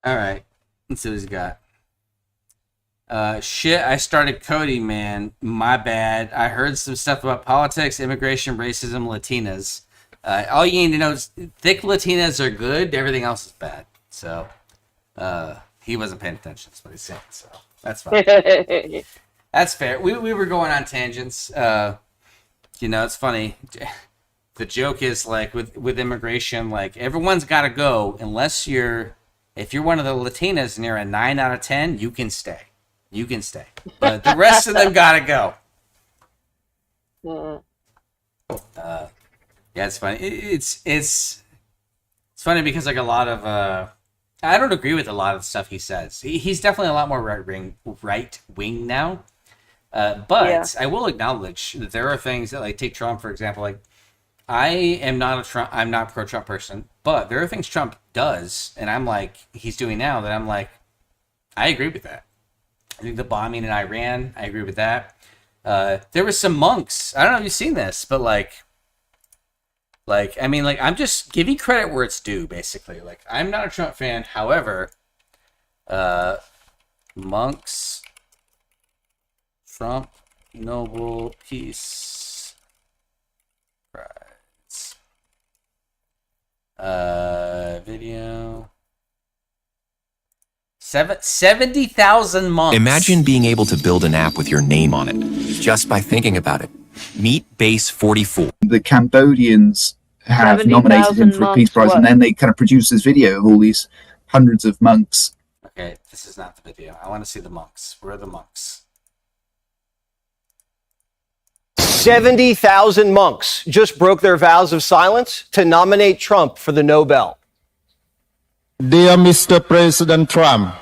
All right, let's see what he's got. Shit, I started coding, man. My bad. I heard some stuff about politics, immigration, racism, Latinas. All you need to know is thick Latinas are good. Everything else is bad. So, he wasn't paying attention. That's what he's saying. So that's fine. That's fair. We were going on tangents. It's funny. The joke is like with immigration, like everyone's got to go unless if you're one of the Latinas and you're a 9 out of 10, you can stay. You can stay. But the rest of them got to go. Yeah, it's funny. It's funny because like a lot of I don't agree with a lot of the stuff he says. He's definitely a lot more right wing now. But I will acknowledge that there are things that, like, take Trump for example. Like, I'm not pro Trump person, but there are things Trump does, and I'm like, he's doing now that I'm like, I agree with that. I think the bombing in Iran, I agree with that. There was some monks. I don't know if you've seen this, but I mean, I'm just giving credit where it's due, basically. Like, I'm not a Trump fan. However, Monks. Trump Nobel Peace Prize. Video. 70,000 monks. Imagine being able to build an app with your name on it, just by thinking about it. Meet Base 44. The Cambodians have nominated him for a peace prize, and then they kind of produce this video of all these hundreds of monks. Okay, this is not the video. I want to see the monks. Where are the monks? 70,000 monks just broke their vows of silence to nominate Trump for the Nobel. Dear Mr. President Trump,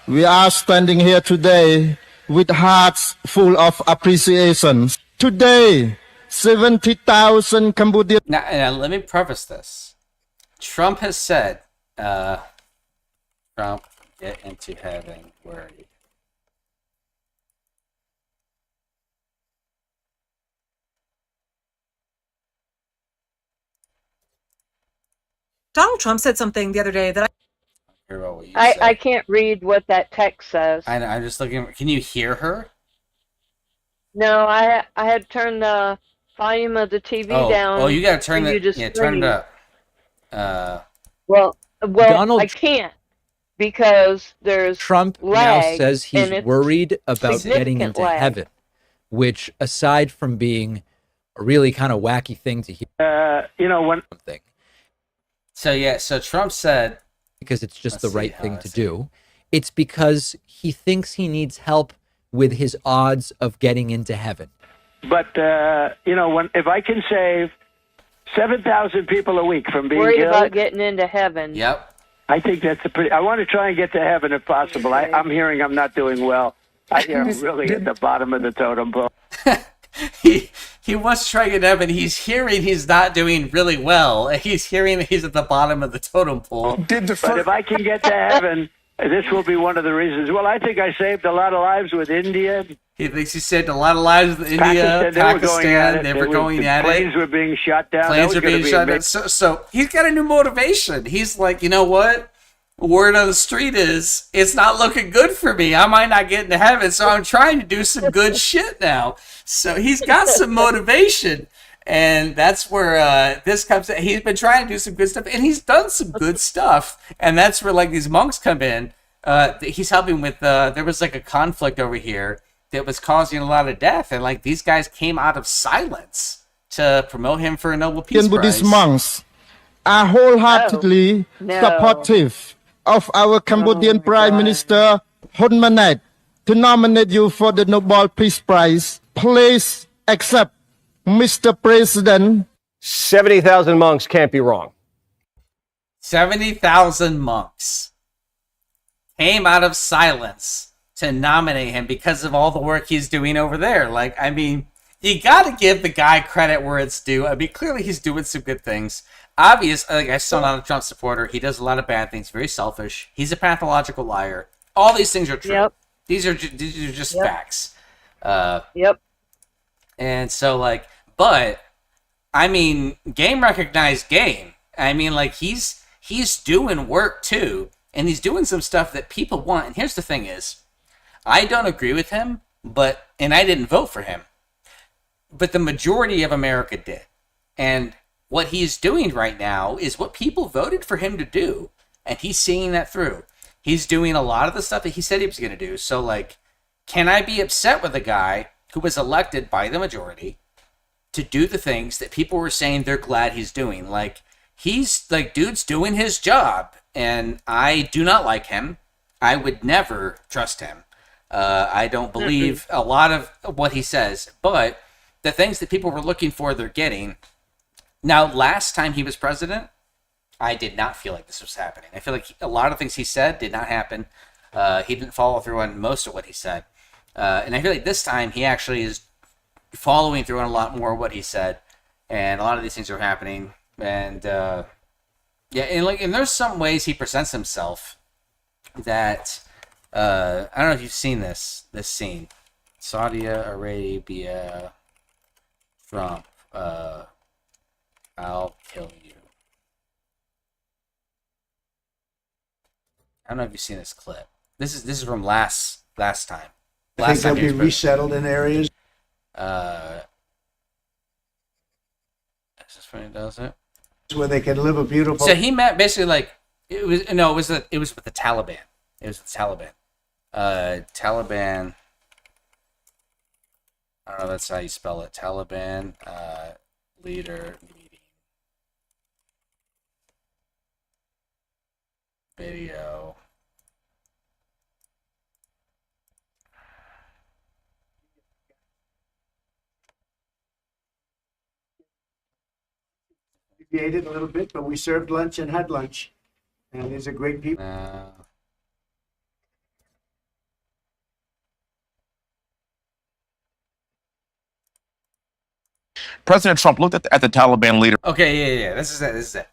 we are standing here today with hearts full of appreciation. Today, 70,000 Cambodian... Now, let me preface this. Trump has said, Trump, get into heaven worried. Donald Trump said something the other day that I can't read what that text says. I'm just looking. Can you hear her? No, I had turned the volume of the TV down. Oh, you gotta turn it. Yeah, turn it up. Well, Donald I can't because there's Trump lag, now says he's worried about getting into lag. heaven, which, aside from being a really kind of wacky thing to hear, something. So Trump said, because it's just the right thing to do. It's because he thinks he needs help with his odds of getting into heaven. But if I can save 7,000 people a week from being worried killed, about getting into heaven. Yep. I think that's a pretty. I want to try and get to heaven if possible. I'm hearing I'm not doing well. I hear I'm really at the bottom of the totem pole. He wants to try to get heaven. He's hearing he's not doing really well. He's hearing that he's at the bottom of the totem pole. But if I can get to heaven, this will be one of the reasons. Well, I think I saved a lot of lives with India. He thinks he saved a lot of lives with India, Pakistan. They were going at it. Planes were being shot down. Planes were being shot down. So he's got a new motivation. He's like, you know what? Word on the street is, it's not looking good for me. I might not get into heaven, so I'm trying to do some good shit now. So he's got some motivation, and that's where this comes in. He's been trying to do some good stuff, and he's done some good stuff, and that's where, like, these monks come in. He's helping with, there was, like, a conflict over here that was causing a lot of death, and, like, these guys came out of silence to promote him for a Nobel Peace Prize. Buddhist monks are wholeheartedly supportive of our Cambodian Prime Minister Hun Manet to nominate you for the Nobel Peace Prize. Please accept, Mr. President. 70,000 monks can't be wrong. 70,000 monks came out of silence to nominate him because of all the work he's doing over there. Like, I mean, you got to give the guy credit where it's due. I mean, clearly he's doing some good things. Obviously, like, I'm still not a Trump supporter. He does a lot of bad things. Very selfish. He's a pathological liar. All these things are true. Yep. These are just Yep. facts. Yep. And so, like, but I mean, game recognized game. I mean, like, he's doing work too, and he's doing some stuff that people want. And here's the thing: is I don't agree with him, and I didn't vote for him, but the majority of America did, and what he's doing right now is what people voted for him to do, and he's seeing that through. He's doing a lot of the stuff that he said he was going to do. So, like, can I be upset with a guy who was elected by the majority to do the things that people were saying they're glad he's doing? Like, he's, like, dude's doing his job, and I do not like him. I would never trust him. I don't believe a lot of what he says, but the things that people were looking for, they're getting. Now, last time he was president, I did not feel like this was happening. I feel like a lot of things he said did not happen. He didn't follow through on most of what he said. And I feel like this time he actually is following through on a lot more of what he said. And a lot of these things are happening. And, and there's some ways he presents himself that, I don't know if you've seen this scene. Saudi Arabia, Trump, I'll kill you. I don't know if you've seen this clip. This is from last time. I think they'll be resettled in areas. Is this when he does it? Where they can live a beautiful. So he meant basically like it was with the Taliban. It was the Taliban. Taliban. I don't know. That's how you spell it. Taliban leader meeting video. We ate it a little bit, but we served lunch and had lunch, and these are great people. President Trump looked at the Taliban leader. Okay, yeah. This is it.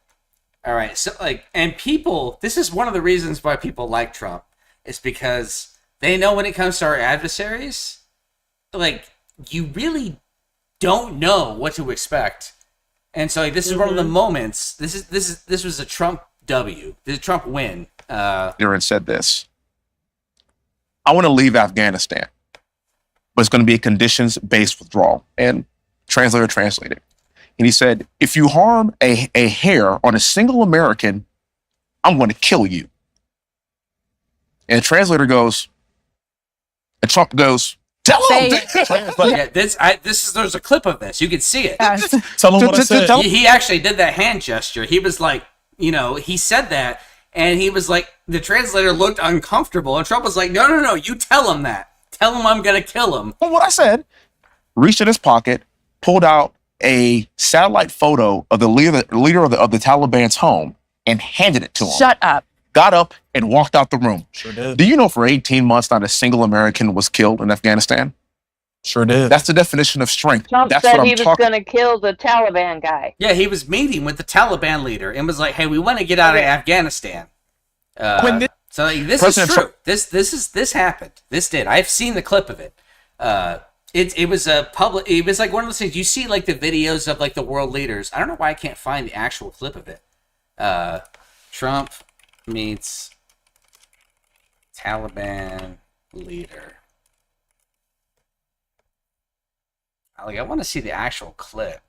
All right, so like, and people, this is one of the reasons why people like Trump, is because they know when it comes to our adversaries, like, you really don't know what to expect. And so like, this is one of the moments. This was a Trump W. This is a Trump win. And said this: "I want to leave Afghanistan, but it's going to be a conditions-based withdrawal." And translator translated, and he said, "If you harm a hair on a single American, I'm going to kill you." And the translator goes, and Trump goes, "Tell him." Yeah, there's a clip of this. You can see it. Tell him what I said. He actually did that hand gesture. He was like, he said that, and he was like, the translator looked uncomfortable, and Trump was like, no, you tell him that. Tell him I'm gonna kill him. Well, what I said, reached in his pocket, pulled out a satellite photo of the leader of the Taliban's home, and handed it to him. Shut up. Got up and walked out the room. Sure did. Do you know for 18 months not a single American was killed in Afghanistan? Sure did. That's the definition of strength. Trump That's said what he I'm was talking. going to kill the Taliban guy. Yeah, he was meeting with the Taliban leader and was like, "Hey, we want to get out of Afghanistan." So like, this President is true. Trump- This happened. This did. I've seen the clip of it. It was a public. It was like one of those things you see, like the videos of like the world leaders. I don't know why I can't find the actual clip of it. Trump meets Taliban leader. Like, I want to see the actual clip.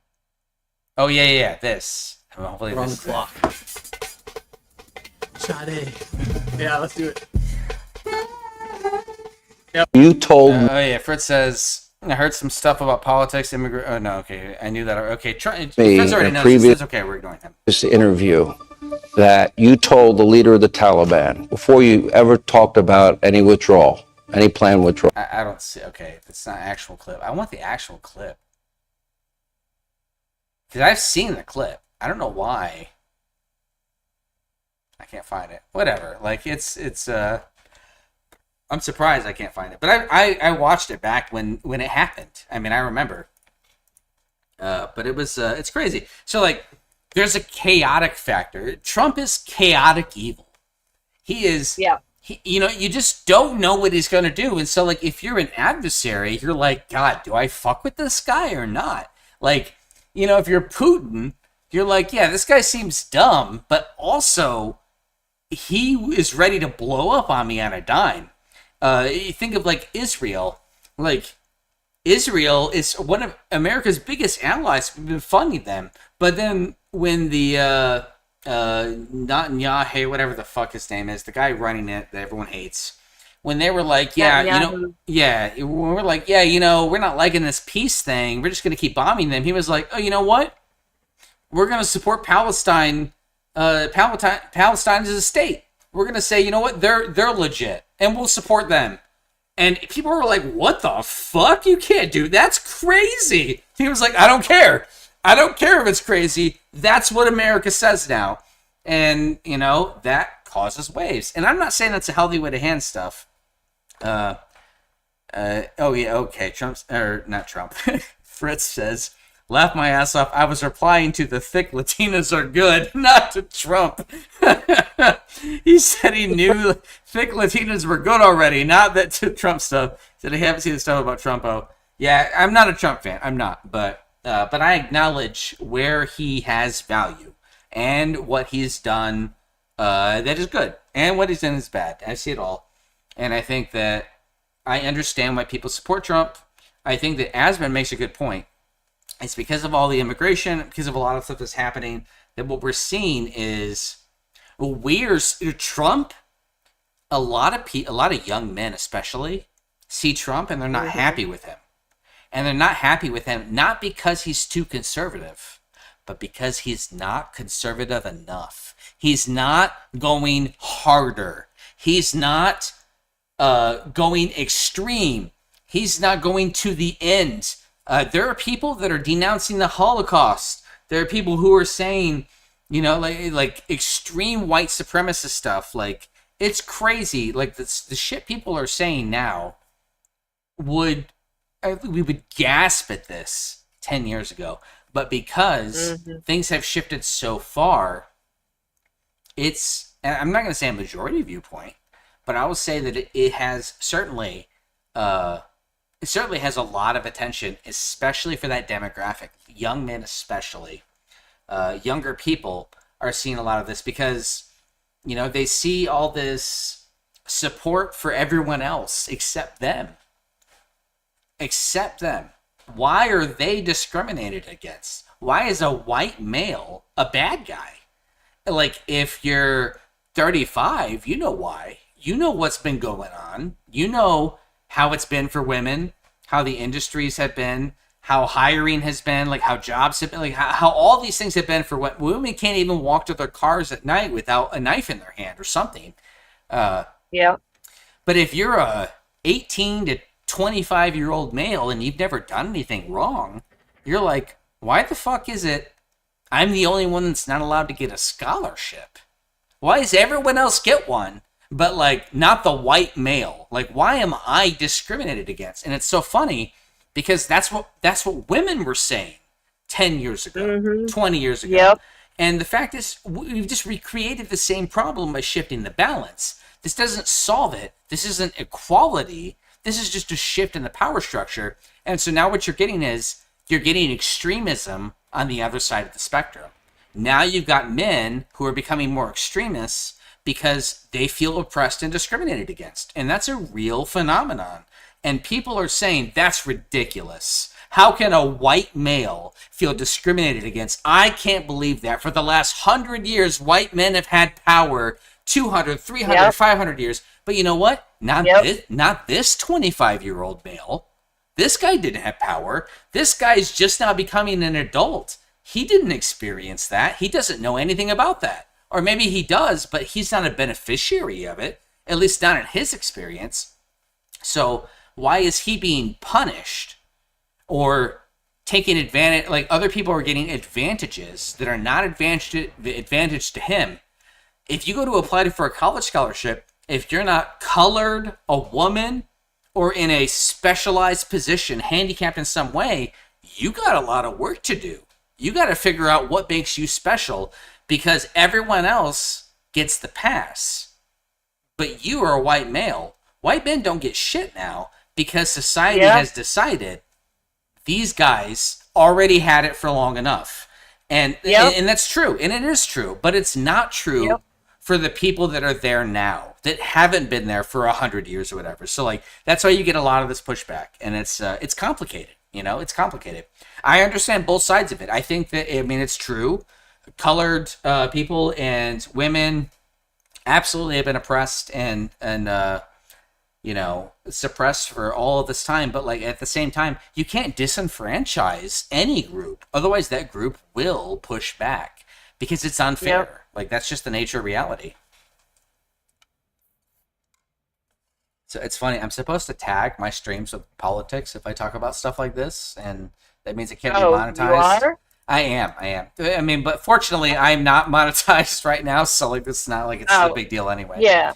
Oh yeah. This. Hopefully We're on this the clock. Sade. Yeah, let's do it. Yep. You told Oh yeah, Fritz says, I heard some stuff about politics, immigrant. Oh no, okay, I knew that. Okay, Fritz me already in a knows. previous It's okay, we're ignoring him. this interview that you told the leader of the Taliban before you ever talked about any withdrawal, any planned withdrawal. I don't see. Okay, it's not actual clip. I want the actual clip because I've seen the clip. I don't know why. I can't find it. Whatever. Like it's. I'm surprised I can't find it, but I watched it back when it happened. I mean, I remember. But it was it's crazy. So like, there's a chaotic factor. Trump is chaotic evil. He is. Yeah. You just don't know what he's gonna do, and so like, if you're an adversary, you're like, God, do I fuck with this guy or not? Like, if you're Putin, you're like, yeah, this guy seems dumb, but also he is ready to blow up on me on a dime. You think of like Israel. Like, Israel is one of America's biggest allies. We've been funding them, but then when the Netanyahu, whatever the fuck his name is, the guy running it that everyone hates, when they were like, we're like, we're not liking this peace thing. We're just gonna keep bombing them. He was like, oh, you know what? We're gonna support Palestine. Palestine is a state. We're gonna say, you know what? They're legit, and we'll support them. And people were like, what the fuck? You can't do that's crazy. He was like, I don't care. I don't care if it's crazy. That's what America says now. And, that causes waves. And I'm not saying that's a healthy way to hand stuff. Oh yeah, okay. Not Trump. Fritz says, laugh my ass off. I was replying to the thick Latinas are good, not to Trump. He said he knew thick Latinas were good already, not that to Trump stuff. He said I haven't seen the stuff about Trumpo. Yeah, I'm not a Trump fan. I'm not, but I acknowledge where he has value and what he's done that is good, and what he's done is bad. I see it all. And I think that I understand why people support Trump. I think that Asman makes a good point. It's because of all the immigration, because of a lot of stuff that's happening, that what we're seeing is Trump. A lot of young men, especially, see Trump and they're not happy with him. And they're not happy with him not because he's too conservative, but because he's not conservative enough. He's not going harder. He's not going extreme. He's not going to the end. There are people that are denouncing the Holocaust. There are people who are saying, like extreme white supremacist stuff. Like, it's crazy. Like, the shit people are saying now we would gasp at this 10 years ago. But because things have shifted so far, and I'm not going to say a majority viewpoint, but I will say that it has certainly, it certainly has a lot of attention, especially for that demographic. Young men especially. Younger people are seeing a lot of this because, they see all this support for everyone else except them. Except them. Why are they discriminated against? Why is a white male a bad guy? Like, if you're 35, you know why. You know what's been going on. You know how it's been for women, how the industries have been, how hiring has been, like how jobs have been, like how all these things have been for what women can't even walk to their cars at night without a knife in their hand or something. Yeah. But if you're a 18 to 25-year-old male and you've never done anything wrong, you're like, why the fuck is it I'm the only one that's not allowed to get a scholarship? Why does everyone else get one, but like not the white male? Like, why am I discriminated against? And it's so funny because that's what women were saying 10 years ago, 20 years ago. Yep. And the fact is, we've just recreated the same problem by shifting the balance. This doesn't solve it. This isn't equality. This is just a shift in the power structure. And so now what you're getting is you're getting extremism on the other side of the spectrum. Now you've got men who are becoming more extremists because they feel oppressed and discriminated against. And that's a real phenomenon. And people are saying that's ridiculous. How can a white male feel discriminated against? I can't believe that. For the last 100 years, white men have had power, 200, 300, 500 years. But you know what? Not this 25-year-old male. This guy didn't have power. This guy's just now becoming an adult. He didn't experience that. He doesn't know anything about that. Or maybe he does, but he's not a beneficiary of it, at least not in his experience. So why is he being punished or taking advantage? Like, other people are getting advantages that are not advantage to him. If you go to apply for a college scholarship, if you're not colored, a woman, or in a specialized position, handicapped in some way, you got a lot of work to do. You got to figure out what makes you special, because everyone else gets the pass. But you are a white male. White men don't get shit now because society has decided these guys already had it for long enough. And that's true. And it is true. But it's not true for the people that are there now, that haven't been there for 100 years or whatever. So, like, that's why you get a lot of this pushback. And it's complicated. It's complicated. I understand both sides of it. I think that, it's true. Colored people and women absolutely have been oppressed and suppressed for all of this time. But, like, at the same time, you can't disenfranchise any group. Otherwise, that group will push back because it's unfair. Like, that's just the nature of reality. So it's funny. I'm supposed to tag my streams with politics if I talk about stuff like this, and that means it can't be monetized. You are? I am. But fortunately, I'm not monetized right now, so like it's not like it's a big deal anyway. Yeah.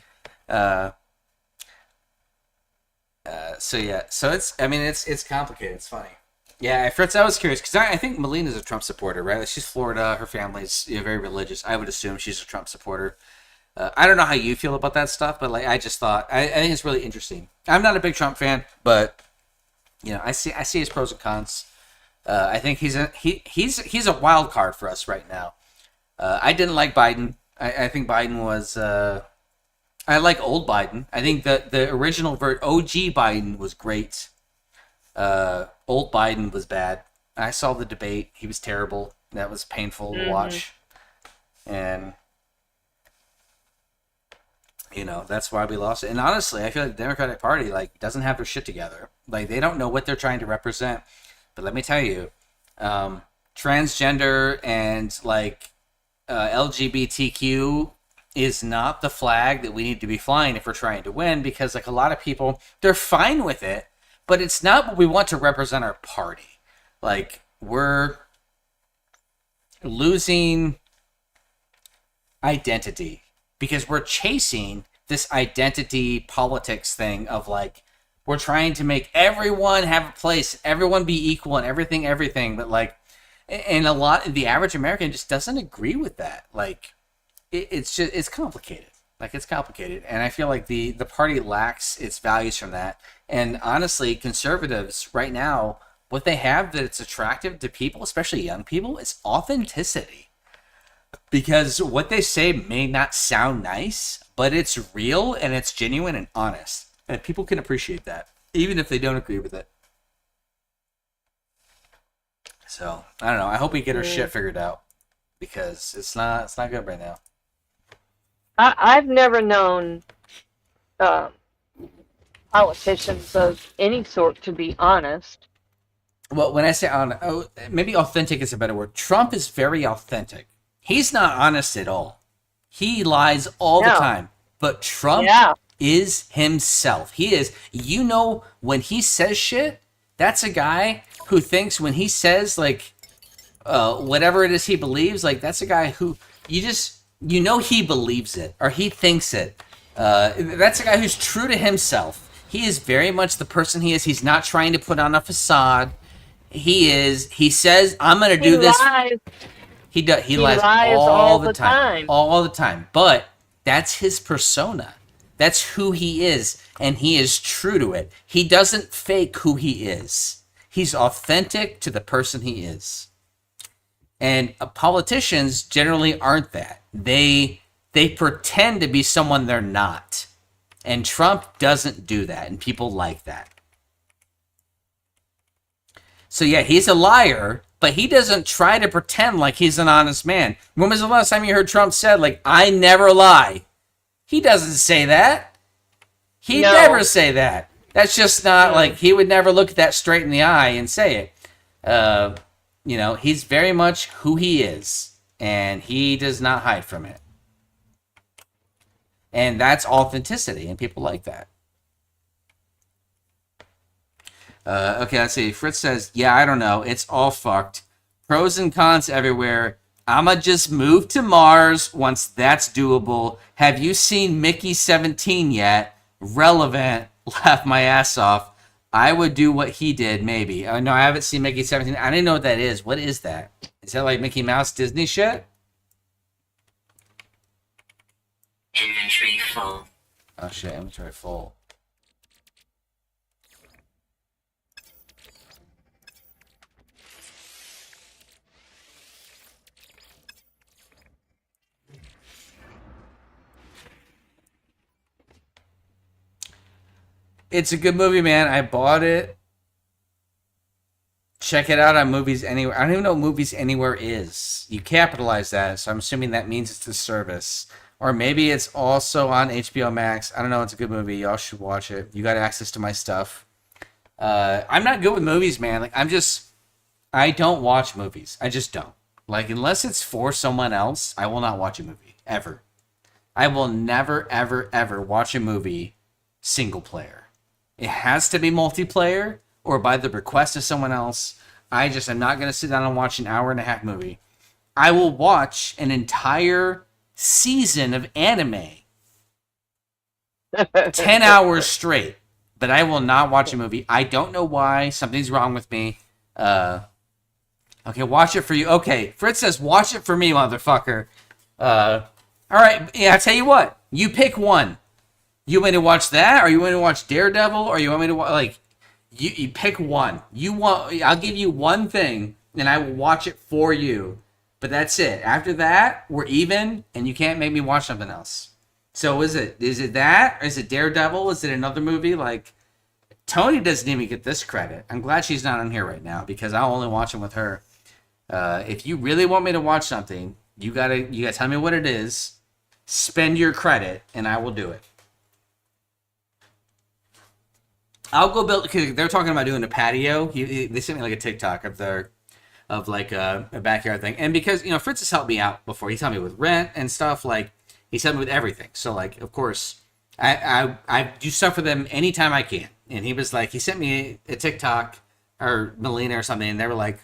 So it's complicated. It's funny. Yeah, Fritz, I was curious because I think Melina's a Trump supporter, right? Like, she's Florida. Her family's very religious. I would assume she's a Trump supporter. I don't know how you feel about that stuff, but like I just thought I think it's really interesting. I'm not a big Trump fan, but I see his pros and cons. I think he's a wild card for us right now. I didn't like Biden. I think Biden was I like old Biden. I think the original OG Biden was great. Old Biden was bad. I saw the debate. He was terrible. That was painful to watch. And, you know, that's why we lost it. And honestly, I feel like the Democratic Party, like, doesn't have their shit together. Like, they don't know what they're trying to represent. But let me tell you, transgender and, like, LGBTQ is not the flag that we need to be flying if we're trying to win, because, like, a lot of people, they're fine with it, but it's not what we want to represent our party. Like, we're losing identity because we're chasing this identity politics thing of, like, we're trying to make everyone have a place, everyone be equal and everything, but, like, and the average American just doesn't agree with that. Like, it's complicated. Like, it's complicated. And I feel like the party lacks its values from that. And honestly, conservatives right now, what they have that's attractive to people, especially young people, is authenticity. Because what they say may not sound nice, but it's real and it's genuine and honest. And people can appreciate that, even if they don't agree with it. So, I don't know. I hope we get our shit figured out. Because it's not good right now. I've never known politicians of any sort to be honest. Well, when I say honest, maybe authentic is a better word. Trump is very authentic. He's not honest at all. He lies all the time. But Trump is himself. He is, you know, when he says shit, that's a guy who thinks when he says, like, whatever it is he believes, like, that's a guy who you know he believes it or he thinks it. That's a guy who's true to himself. He is very much the person he is. He's not trying to put on a facade. He says, I'm going to do this. Lies. He lies all the time. All the time. But that's his persona. That's who he is. And he is true to it. He doesn't fake who he is. He's authentic to the person he is. And politicians generally aren't that. They pretend to be someone they're not. And Trump doesn't do that. And people like that. So yeah, he's a liar, but he doesn't try to pretend like he's an honest man. When was the last time you heard Trump said, like, I never lie? He doesn't say that. He'd never say that. That's just not, like, he would never look that straight in the eye and say it. You know, he's very much who he is, and he does not hide from it. And that's authenticity, and people like that. Okay, let's see. Fritz says, yeah, I don't know. It's all fucked. Pros and cons everywhere. I'ma just move to Mars once that's doable. Have you seen Mickey 17 yet? Relevant. Laugh my ass off. I would do what he did, maybe. No, I haven't seen Mickey 17. I didn't know what that is. What is that? Is that like Mickey Mouse Disney shit? Inventory full. Oh shit, inventory full. It's a good movie, man. I bought it. Check it out on Movies Anywhere. I don't even know what Movies Anywhere is. You capitalize that, so I'm assuming that means it's a service. Or maybe it's also on HBO Max. I don't know. It's a good movie. Y'all should watch it. You got access to my stuff. I'm not good with movies, man. Like, I don't watch movies. I just don't. Like, unless it's for someone else, I will not watch a movie. Ever. I will never, ever, ever watch a movie single player. It has to be multiplayer or by the request of someone else. I'm not going to sit down and watch an hour-and-a-half movie. I will watch an entire season of anime 10 hours straight, but I will not watch a movie. I don't know why. Something's wrong with me. Okay, watch it for you. Okay, Fritz says, watch it for me, motherfucker. All right, yeah, I'll tell you what. You pick one. You want me to watch that, or you want me to watch Daredevil, or you want me to watch, like, you pick one. I'll give you one thing, and I will watch it for you. But that's it. After that, we're even, and you can't make me watch something else. So is it that? Or is it Daredevil? Is it another movie? Like, Tony doesn't even get this credit. I'm glad she's not on here right now because I'll only watch them with her. If you really want me to watch something, you gotta tell me what it is, spend your credit, and I will do it. I'll go build, because they're talking about doing a patio. They sent me like a TikTok of a backyard thing, and because Fritz has helped me out before. He's helped me with rent and stuff. Like, he's helped me with everything. So like, of course, I do stuff for them anytime I can. And he was like, he sent me a TikTok or Melina or something, and they were like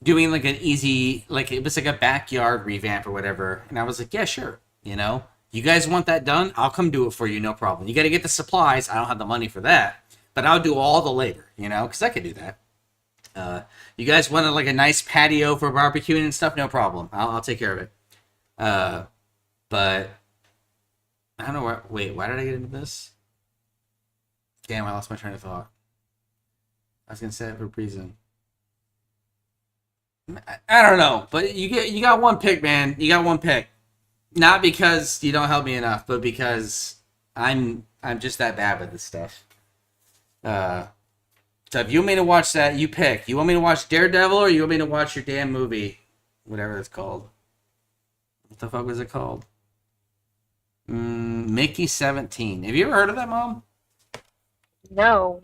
doing like an easy, like it was like a backyard revamp or whatever. And I was like, yeah, sure. You guys want that done? I'll come do it for you, no problem. You got to get the supplies. I don't have the money for that, but I'll do all the labor, because I could do that. You guys want like a nice patio for barbecuing and stuff? No problem. I'll take care of it. But I don't know where. Wait, why did I get into this? Damn, I lost my train of thought. I was gonna say it for a reason. I don't know, but you got one pick, man. You got one pick. Not because you don't help me enough, but because I'm just that bad with this stuff. So if you want me to watch that, you pick. You want me to watch Daredevil or you want me to watch your damn movie? Whatever it's called. What the fuck was it called? Mickey 17. Have you ever heard of that, Mom? No.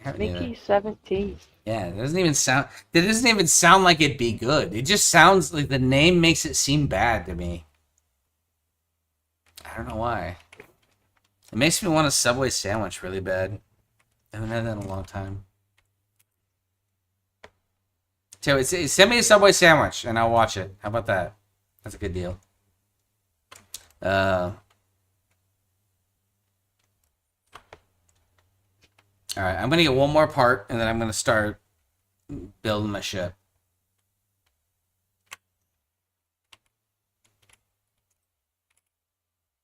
Mickey Mickey 17. Yeah, it doesn't even sound like it'd be good. It just sounds like the name makes it seem bad to me. I don't know why. It makes me want a Subway sandwich really bad. I haven't had that in a long time. So send me a Subway sandwich and I'll watch it. How about that? That's a good deal. Alright, I'm going to get one more part, and then I'm going to start building my ship.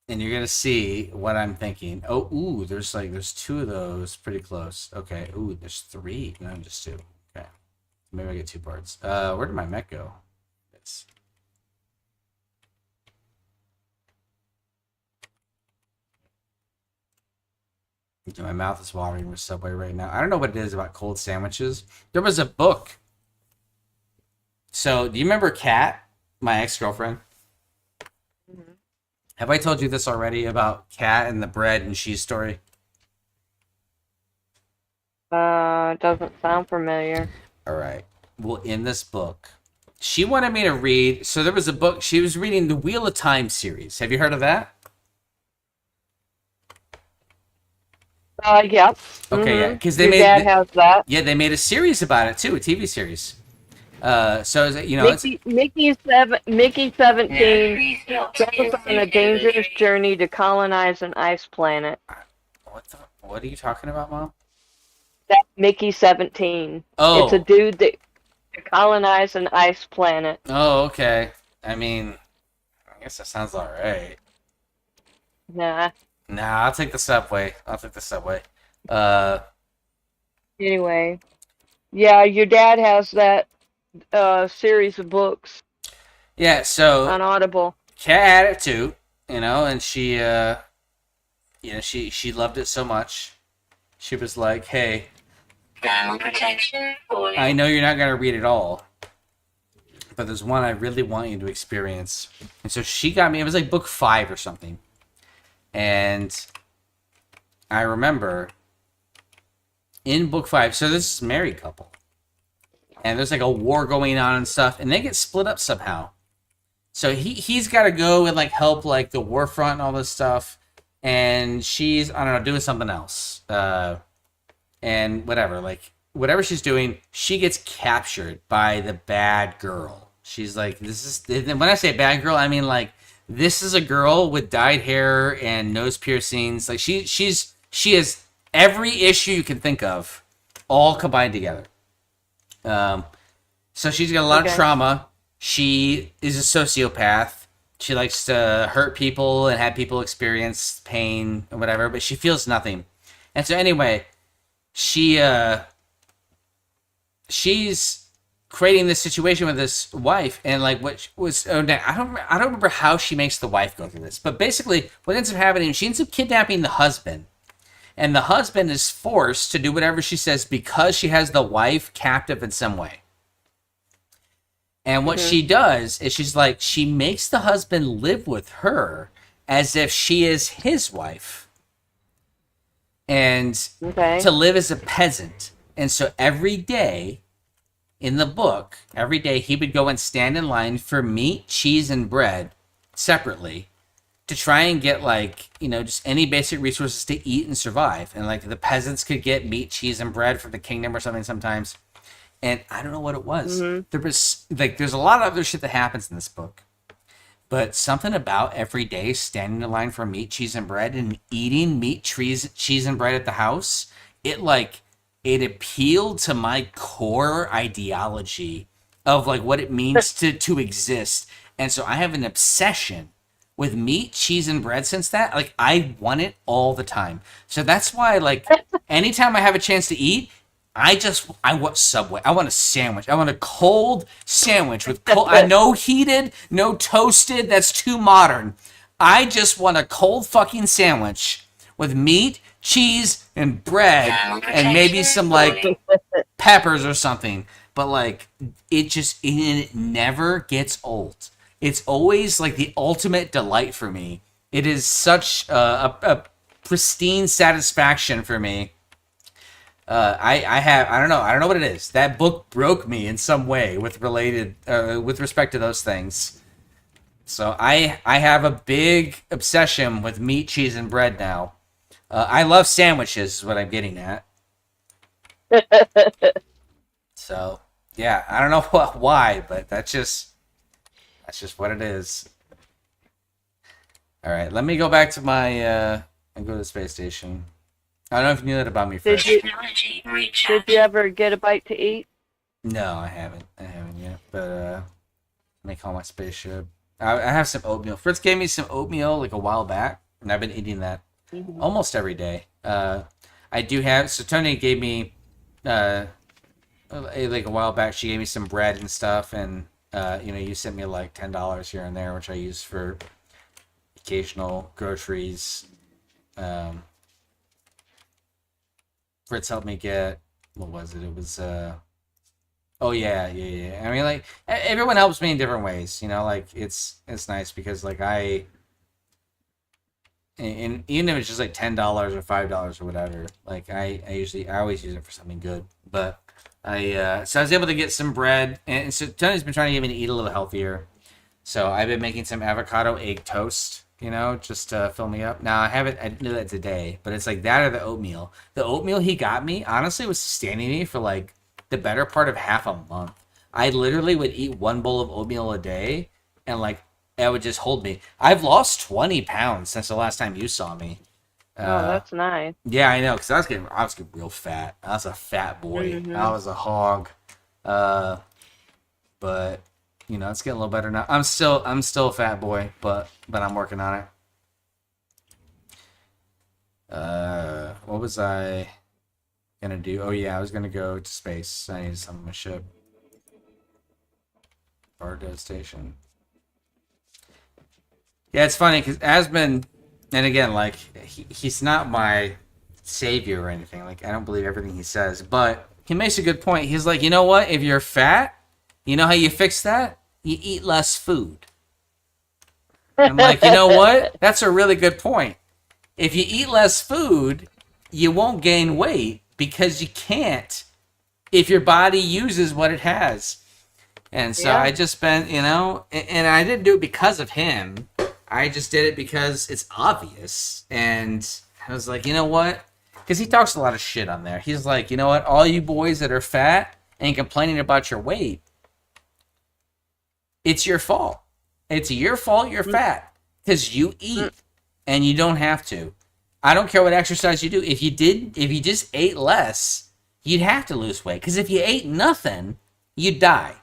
And you're going to see what I'm thinking. Oh, ooh, there's two of those pretty close. Okay, ooh, there's three. No, just two. Okay. Maybe I get two parts. Where did my mech go? Yes. My mouth is watering with Subway right now. I don't know what it is about cold sandwiches. There was a book. So, do you remember Kat, my ex-girlfriend? Mm-hmm. Have I told you this already about Kat and the bread and cheese story? Doesn't sound familiar. All right. Well, in this book, she wanted me to read. So there was a book. She was reading the Wheel of Time series. Have you heard of that? Yeah. Okay, yeah, because Your dad has that. Yeah, they made a series about it too, a TV series. So Mickey 17 travels on a dangerous journey to colonize an ice planet. What are you talking about, Mom? That's Mickey 17. Oh, it's a dude that to colonize an ice planet. Oh, okay. I mean, I guess that sounds all right. Nah. Nah, I'll take the Subway. Anyway, yeah, your dad has that series of books. Yeah, so on Audible. Kat had it too, and she, she loved it so much. She was like, "Hey, I know you're not gonna read it all, but there's one I really want you to experience." And so she got me. It was like book 5 or something. And I remember in book 5, so this is a married couple. And there's like a war going on and stuff, and they get split up somehow. So he's got to go and like help like the war front and all this stuff. And she's, I don't know, doing something else. And whatever she's doing, she gets captured by the bad girl. She's like, when I say bad girl, I mean like, this is a girl with dyed hair and nose piercings. Like she has every issue you can think of, all combined together. So she's got a lot of trauma. She is a sociopath. She likes to hurt people and have people experience pain or whatever, but she feels nothing. And so anyway, she's creating this situation with this wife, and like what was I don't remember how she makes the wife go through this, but basically what ends up happening, she ends up kidnapping the husband, and the husband is forced to do whatever she says because she has the wife captive in some way. And what she does is she makes the husband live with her as if she is his wife, and to live as a peasant. And so every day in the book, every day he would go and stand in line for meat, cheese, and bread separately to try and get, like, you know, just any basic resources to eat and survive. And like the peasants could get meat, cheese, and bread from the kingdom or something sometimes. And I don't know what it was. There was like, there's a lot of other shit that happens in this book, but something about every day standing in line for meat, cheese, and bread and eating meat, cheese, and bread at the house, it appealed to my core ideology of like what it means to exist. And so I have an obsession with meat, cheese, and bread since that. Like, I want it all the time. So that's why, like, anytime I have a chance to eat, I want Subway. I want a sandwich. I want a cold sandwich with no heated, no toasted. That's too modern. I just want a cold fucking sandwich with meat, cheese, and bread, and maybe some like peppers or something. But like, it never gets old. It's always like the ultimate delight for me. It is such a pristine satisfaction for me. I don't know what it is. That book broke me in some way with respect to those things. So I have a big obsession with meat, cheese, and bread now. I love sandwiches is what I'm getting at. So yeah, I don't know why, but that's just what it is. All right, let me go back to my and go to the space station. I don't know if you knew that about me first. Did you ever get a bite to eat? No, I haven't yet. But let me call my spaceship. I have some oatmeal. Fritz gave me some oatmeal like a while back, and I've been eating that almost every day. I do have. So Tony gave me like a while back. She gave me some bread and stuff, and you sent me like $10 here and there, which I use for occasional groceries. Fritz helped me get, what was it? It was, oh yeah. I mean, like, everyone helps me in different ways, like, it's nice because, like, and even if it's just, like, $10 or $5 or whatever, like, I always use it for something good, but so I was able to get some bread, and so Tony's been trying to get me to eat a little healthier, so I've been making some avocado egg toast, just to fill me up. Now, I didn't do that today, but it's like that or the oatmeal. The oatmeal he got me, honestly, was sustaining me for like the better part of half a month. I literally would eat one bowl of oatmeal a day, and like, it would just hold me. I've lost 20 pounds since the last time you saw me. Oh, that's nice. Yeah, I know, because I was getting real fat. I was a fat boy. I was a hog. But it's getting a little better now. I'm still a fat boy, but I'm working on it. What was I gonna do? Oh yeah, I was gonna go to space. I needed some on my ship. Bardo station. Yeah, it's funny because Asmund, and again, like, he's not my savior or anything. Like, I don't believe everything he says, but he makes a good point. He's like, you know what? If you're fat, you know how you fix that? You eat less food. I'm like, you know what? That's a really good point. If you eat less food, you won't gain weight because you can't if your body uses what it has. And so I just spent, and I didn't do it because of him. I just did it because it's obvious. And I was like, you know what? Because he talks a lot of shit on there. He's like, you know what? All you boys that are fat and complaining about your weight, it's your fault. It's your fault you're fat because you eat and you don't have to. I don't care what exercise you do. If you just ate less, you'd have to lose weight. Because if you ate nothing, you'd die.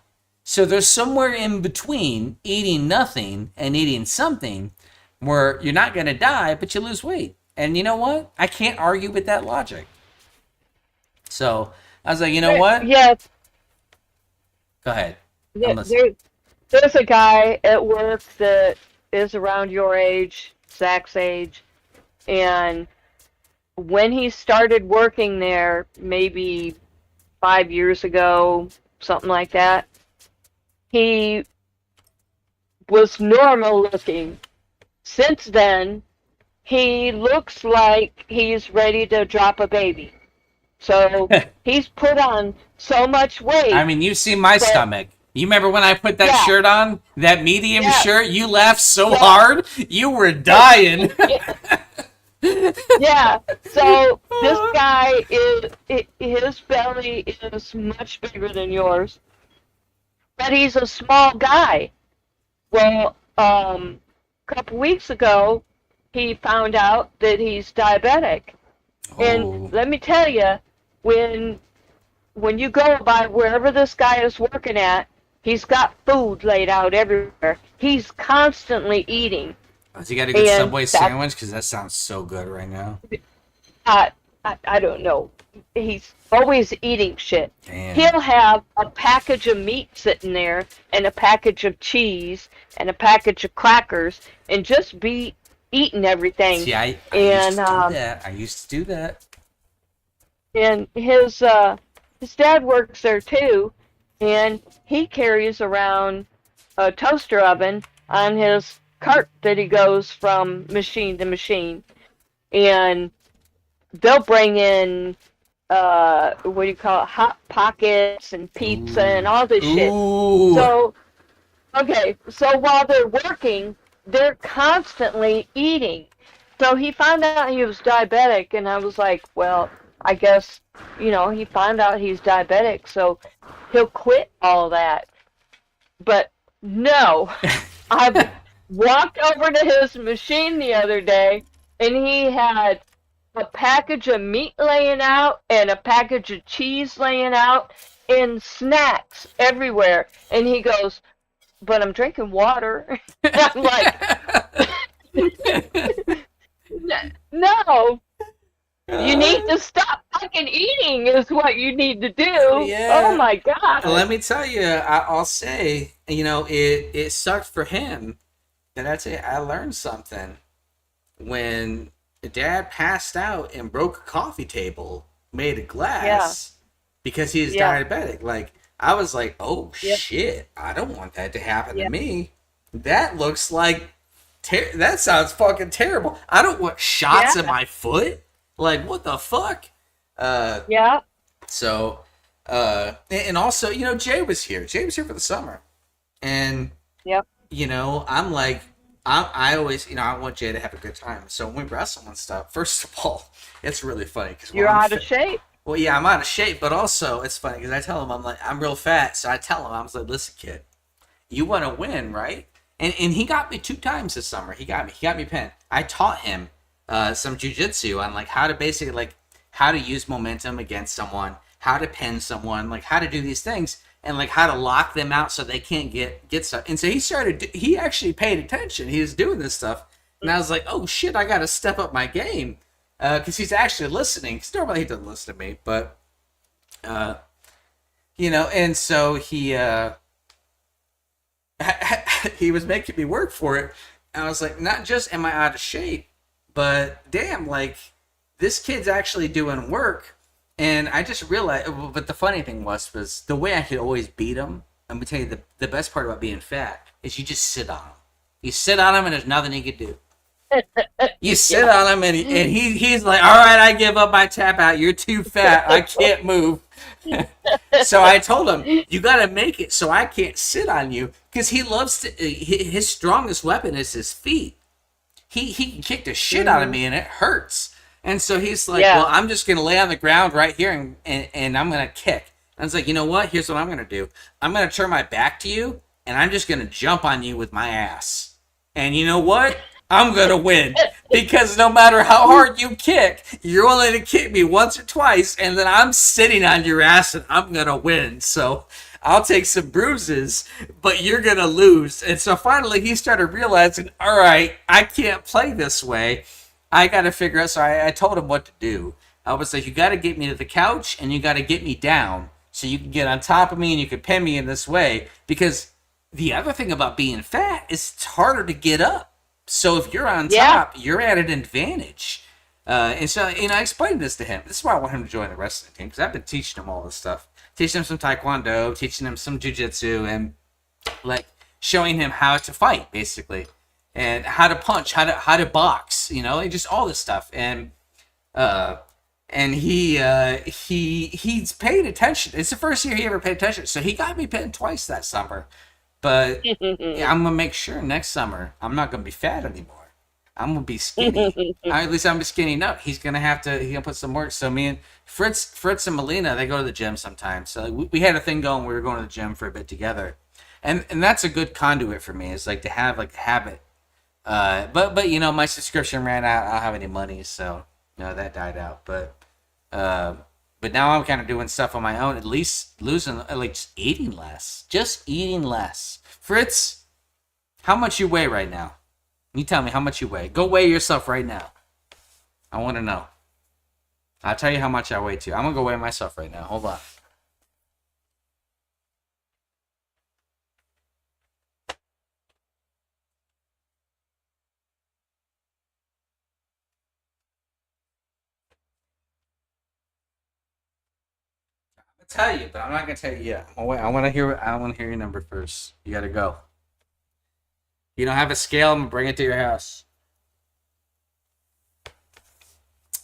So there's somewhere in between eating nothing and eating something where you're not going to die, but you lose weight. And you know what? I can't argue with that logic. So I was like, you know what? Yeah. Go ahead. There's a guy at work that is around your age, Zach's age, and when he started working there, maybe 5 years ago, something like that, he was normal looking. Since then, he looks like he's ready to drop a baby. So he's put on so much weight. I mean, you see my stomach. You remember when I put that shirt on, that medium shirt? You laughed so hard, you were dying. Yeah. So this guy his belly is much bigger than yours, but he's a small guy. Well, a couple weeks ago, he found out that he's diabetic. And let me tell you, when you go by wherever this guy is working at, he's got food laid out everywhere. He's constantly eating. Has he got a good Subway sandwich? Because that sounds so good right now. I don't know. He's always eating shit. Damn. He'll have a package of meat sitting there, and a package of cheese, and a package of crackers, and just be eating everything. See, I used to do that. I used to do that. And his dad works there too, and he carries around a toaster oven on his cart that he goes from machine to machine. And they'll bring in what do you call it, Hot Pockets and pizza and all this shit. So while they're working, they're constantly eating. So he found out he was diabetic, and I was like, well, I guess, he found out he's diabetic, so he'll quit all that. But no, I walked over to his machine the other day, and he had a package of meat laying out and a package of cheese laying out and snacks everywhere. And he goes, but I'm drinking water. And I'm like, no, you need to stop fucking eating is what you need to do. Yeah. Oh my God. Let me tell you, I'll say, it sucked for him. And I'd say I learned something. When Dad passed out and broke a coffee table made of glass because he's diabetic. Like, I was like, oh shit, I don't want that to happen to me. That looks like, that sounds fucking terrible. I don't want shots in my foot. Like, what the fuck? So, and also, Jay was here. Jay was here for the summer. And, I'm like, I always, I want Jay to have a good time. So when we wrestle and stuff, first of all, it's really funny. Cause you're out of shape. Well, yeah, I'm out of shape, but also it's funny because I tell him, I'm real fat. So I tell him, I was like, listen, kid, you want to win, right? And he got me 2 times this summer. He got me pinned. I taught him some jujitsu on like how to basically like how to use momentum against someone, how to pin someone, like how to do these things. And like how to lock them out so they can't get stuff. And so he actually paid attention. He was doing this stuff. And I was like, oh shit, I got to step up my game. Because he's actually listening. Because normally he doesn't listen to me. But, and so he he was making me work for it. And I was like, not just am I out of shape, but damn, like this kid's actually doing work. And I just realized, but the funny thing was the way I could always beat him. I'm gonna tell you the best part about being fat is you just sit on him. You sit on him and there's nothing he can do. You sit on him and he's like, all right, I give up, I tap out. You're too fat. I can't move. So I told him, you got to make it so I can't sit on you because he loves to. His strongest weapon is his feet. He can kick the shit out of me and it hurts. And so he's like, well, I'm just going to lay on the ground right here and I'm going to kick. And I was like, you know what? Here's what I'm going to do. I'm going to turn my back to you and I'm just going to jump on you with my ass. And you know what? I'm going to win. Because no matter how hard you kick, you're only going to kick me once or twice and then I'm sitting on your ass and I'm going to win. So I'll take some bruises, but you're going to lose. And so finally he started realizing, all right, I can't play this way. I got to figure out, so I told him what to do. I was like, you got to get me to the couch and you got to get me down so you can get on top of me and you can pin me in this way. Because the other thing about being fat is it's harder to get up. So if you're on top, you're at an advantage. And so, I explained this to him. This is why I want him to join the wrestling team, because I've been teaching him all this stuff. Teaching him some taekwondo, teaching him some jiu-jitsu, and like showing him how to fight, basically. And how to punch, how to box, and just all this stuff. And he's paying attention. It's the first year he ever paid attention. So he got me pinned twice that summer. But I'm gonna make sure next summer I'm not gonna be fat anymore. I'm gonna be skinny. At least I'm skinny enough. He's gonna put some work. So me and Fritz and Melina, they go to the gym sometimes. So we had a thing going. We were going to the gym for a bit together, and that's a good conduit for me. It's like to have like a habit. But my subscription ran out. I don't have any money, so that died out. But now I'm kind of doing stuff on my own. At least losing, like just eating less. Fritz, how much you weigh right now? You tell me how much you weigh. Go weigh yourself right now. I want to know. I'll tell you how much I weigh too. I'm gonna go weigh myself right now. Hold on. Tell you, but I'm not gonna tell you yet. I want to hear your number first. You gotta go. You don't have a scale. I'm gonna bring it to your house.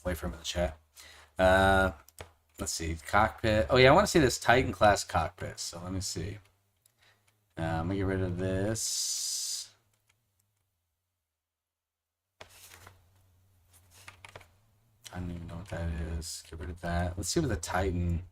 Wait for him in the chat. Let's see, cockpit. Oh yeah, I want to see this Titan class cockpit. So let me see. I'm gonna get rid of this. I don't even know what that is. Get rid of that. Let's see what the Titan.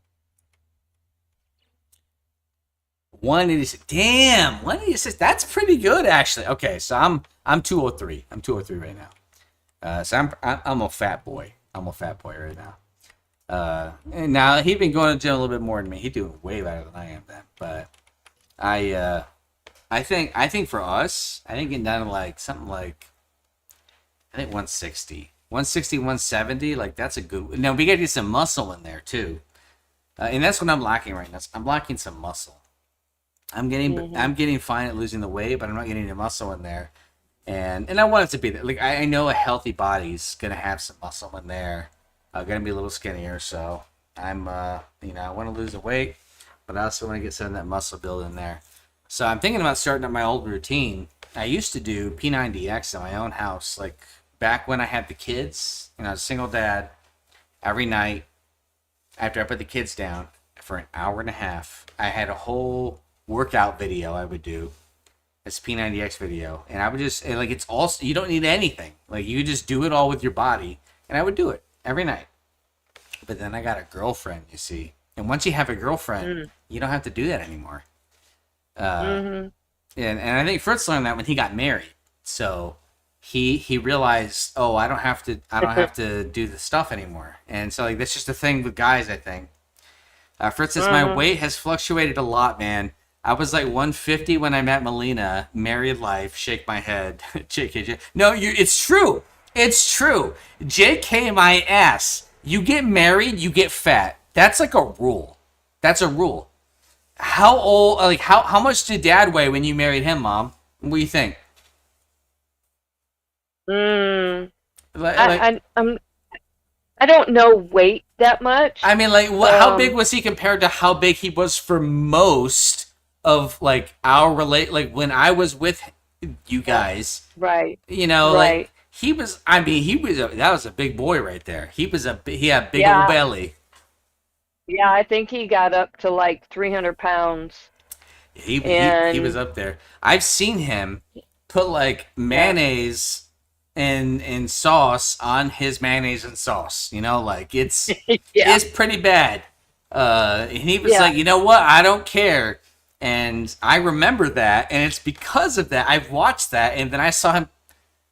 186. Damn, 186. That's pretty good, actually. Okay, so I'm 203. I'm 203 right now. So I'm a fat boy. I'm a fat boy right now. And now he's been going to the gym a little bit more than me. He's doing way better than I am then. But I think for us, I think getting down to like something like I think 160. 160, 170, like that's a good. Now we gotta get some muscle in there too. And that's what I'm lacking right now. I'm lacking some muscle. I'm getting fine at losing the weight, but I'm not getting the muscle in there. And I want it to be there. Like I know a healthy body's gonna have some muscle in there. I'm gonna be a little skinnier, so I'm I want to lose the weight, but I also want to get some of that muscle build in there. So I'm thinking about starting up my old routine. I used to do P90X in my own house, like back when I had the kids. I was a single dad. Every night after I put the kids down for an hour and a half, I had a whole workout video I would do. It's P90X video, and I would just it's all, you don't need anything, like you just do it all with your body, and I would do it every night. But then I got a girlfriend, you see, and once you have a girlfriend, you don't have to do that anymore. And I think Fritz learned that when he got married. So he realized, oh, I don't have to do the stuff anymore. And so that's just a thing with guys, I think. Fritz says my weight has fluctuated a lot, man. I was like 150 when I met Melina. Married life. Shake my head. JK. No, it's true. It's true. JK my ass. You get married, you get fat. That's like a rule. That's a rule. How old? Like how much did Dad weigh when you married him, Mom? What do you think? I don't know weight that much. I mean, like, how big was he compared to how big he was for most of like our like when I was with you guys? Right. Like he was. I mean, that was a big boy right there. He had big old belly. Yeah, I think he got up to like 300 pounds. He was up there. I've seen him put like mayonnaise and sauce on his mayonnaise and sauce. Like it's it's pretty bad. And he was like, you know what? I don't care. And I remember that, and it's because of that. I've watched that, and then I saw him.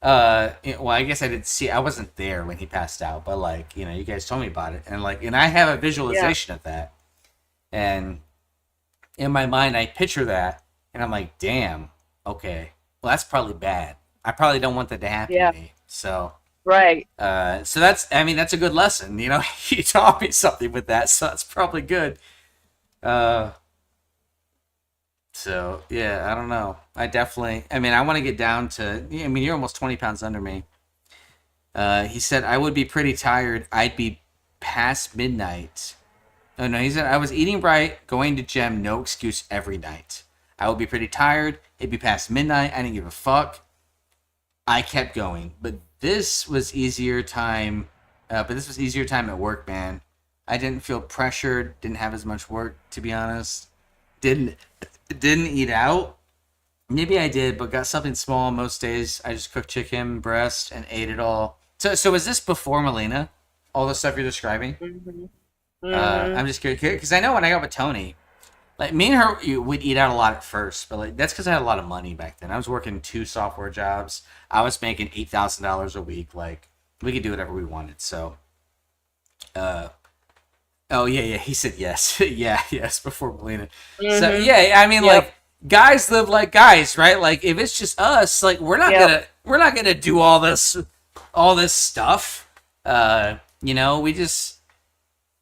Well, I guess I didn't see. I wasn't there when he passed out, but like you guys told me about it, and I have a visualization of that, and in my mind I picture that, and I'm like, damn, okay, well that's probably bad. I probably don't want that to happen to me. So right. So that's a good lesson. You taught me something with that, so that's probably good. So yeah, I don't know. I mean, I want to get down to. I mean, you're almost 20 pounds under me. He said I would be pretty tired. I'd be past midnight. Oh no, he said I was eating right, going to gym, no excuse every night. I would be pretty tired. It'd be past midnight. I didn't give a fuck. I kept going, but this was easier time. But this was easier time at work, man. I didn't feel pressured. Didn't have as much work, to be honest. Didn't eat out. Maybe I did, but got something small most days. I just cooked chicken breast and ate it all. So was this before Melina? All the stuff you're describing? I'm just curious because I know when I got with Tony, like me and her would eat out a lot at first, but like that's because I had a lot of money back then. I was working 2 software jobs. I was making $8,000 a week. Like we could do whatever we wanted. So, oh yeah. He said yes, yes before Melina. So yeah, I mean like guys live like guys, right? Like if it's just us, like we're not gonna do all this stuff. You know, we just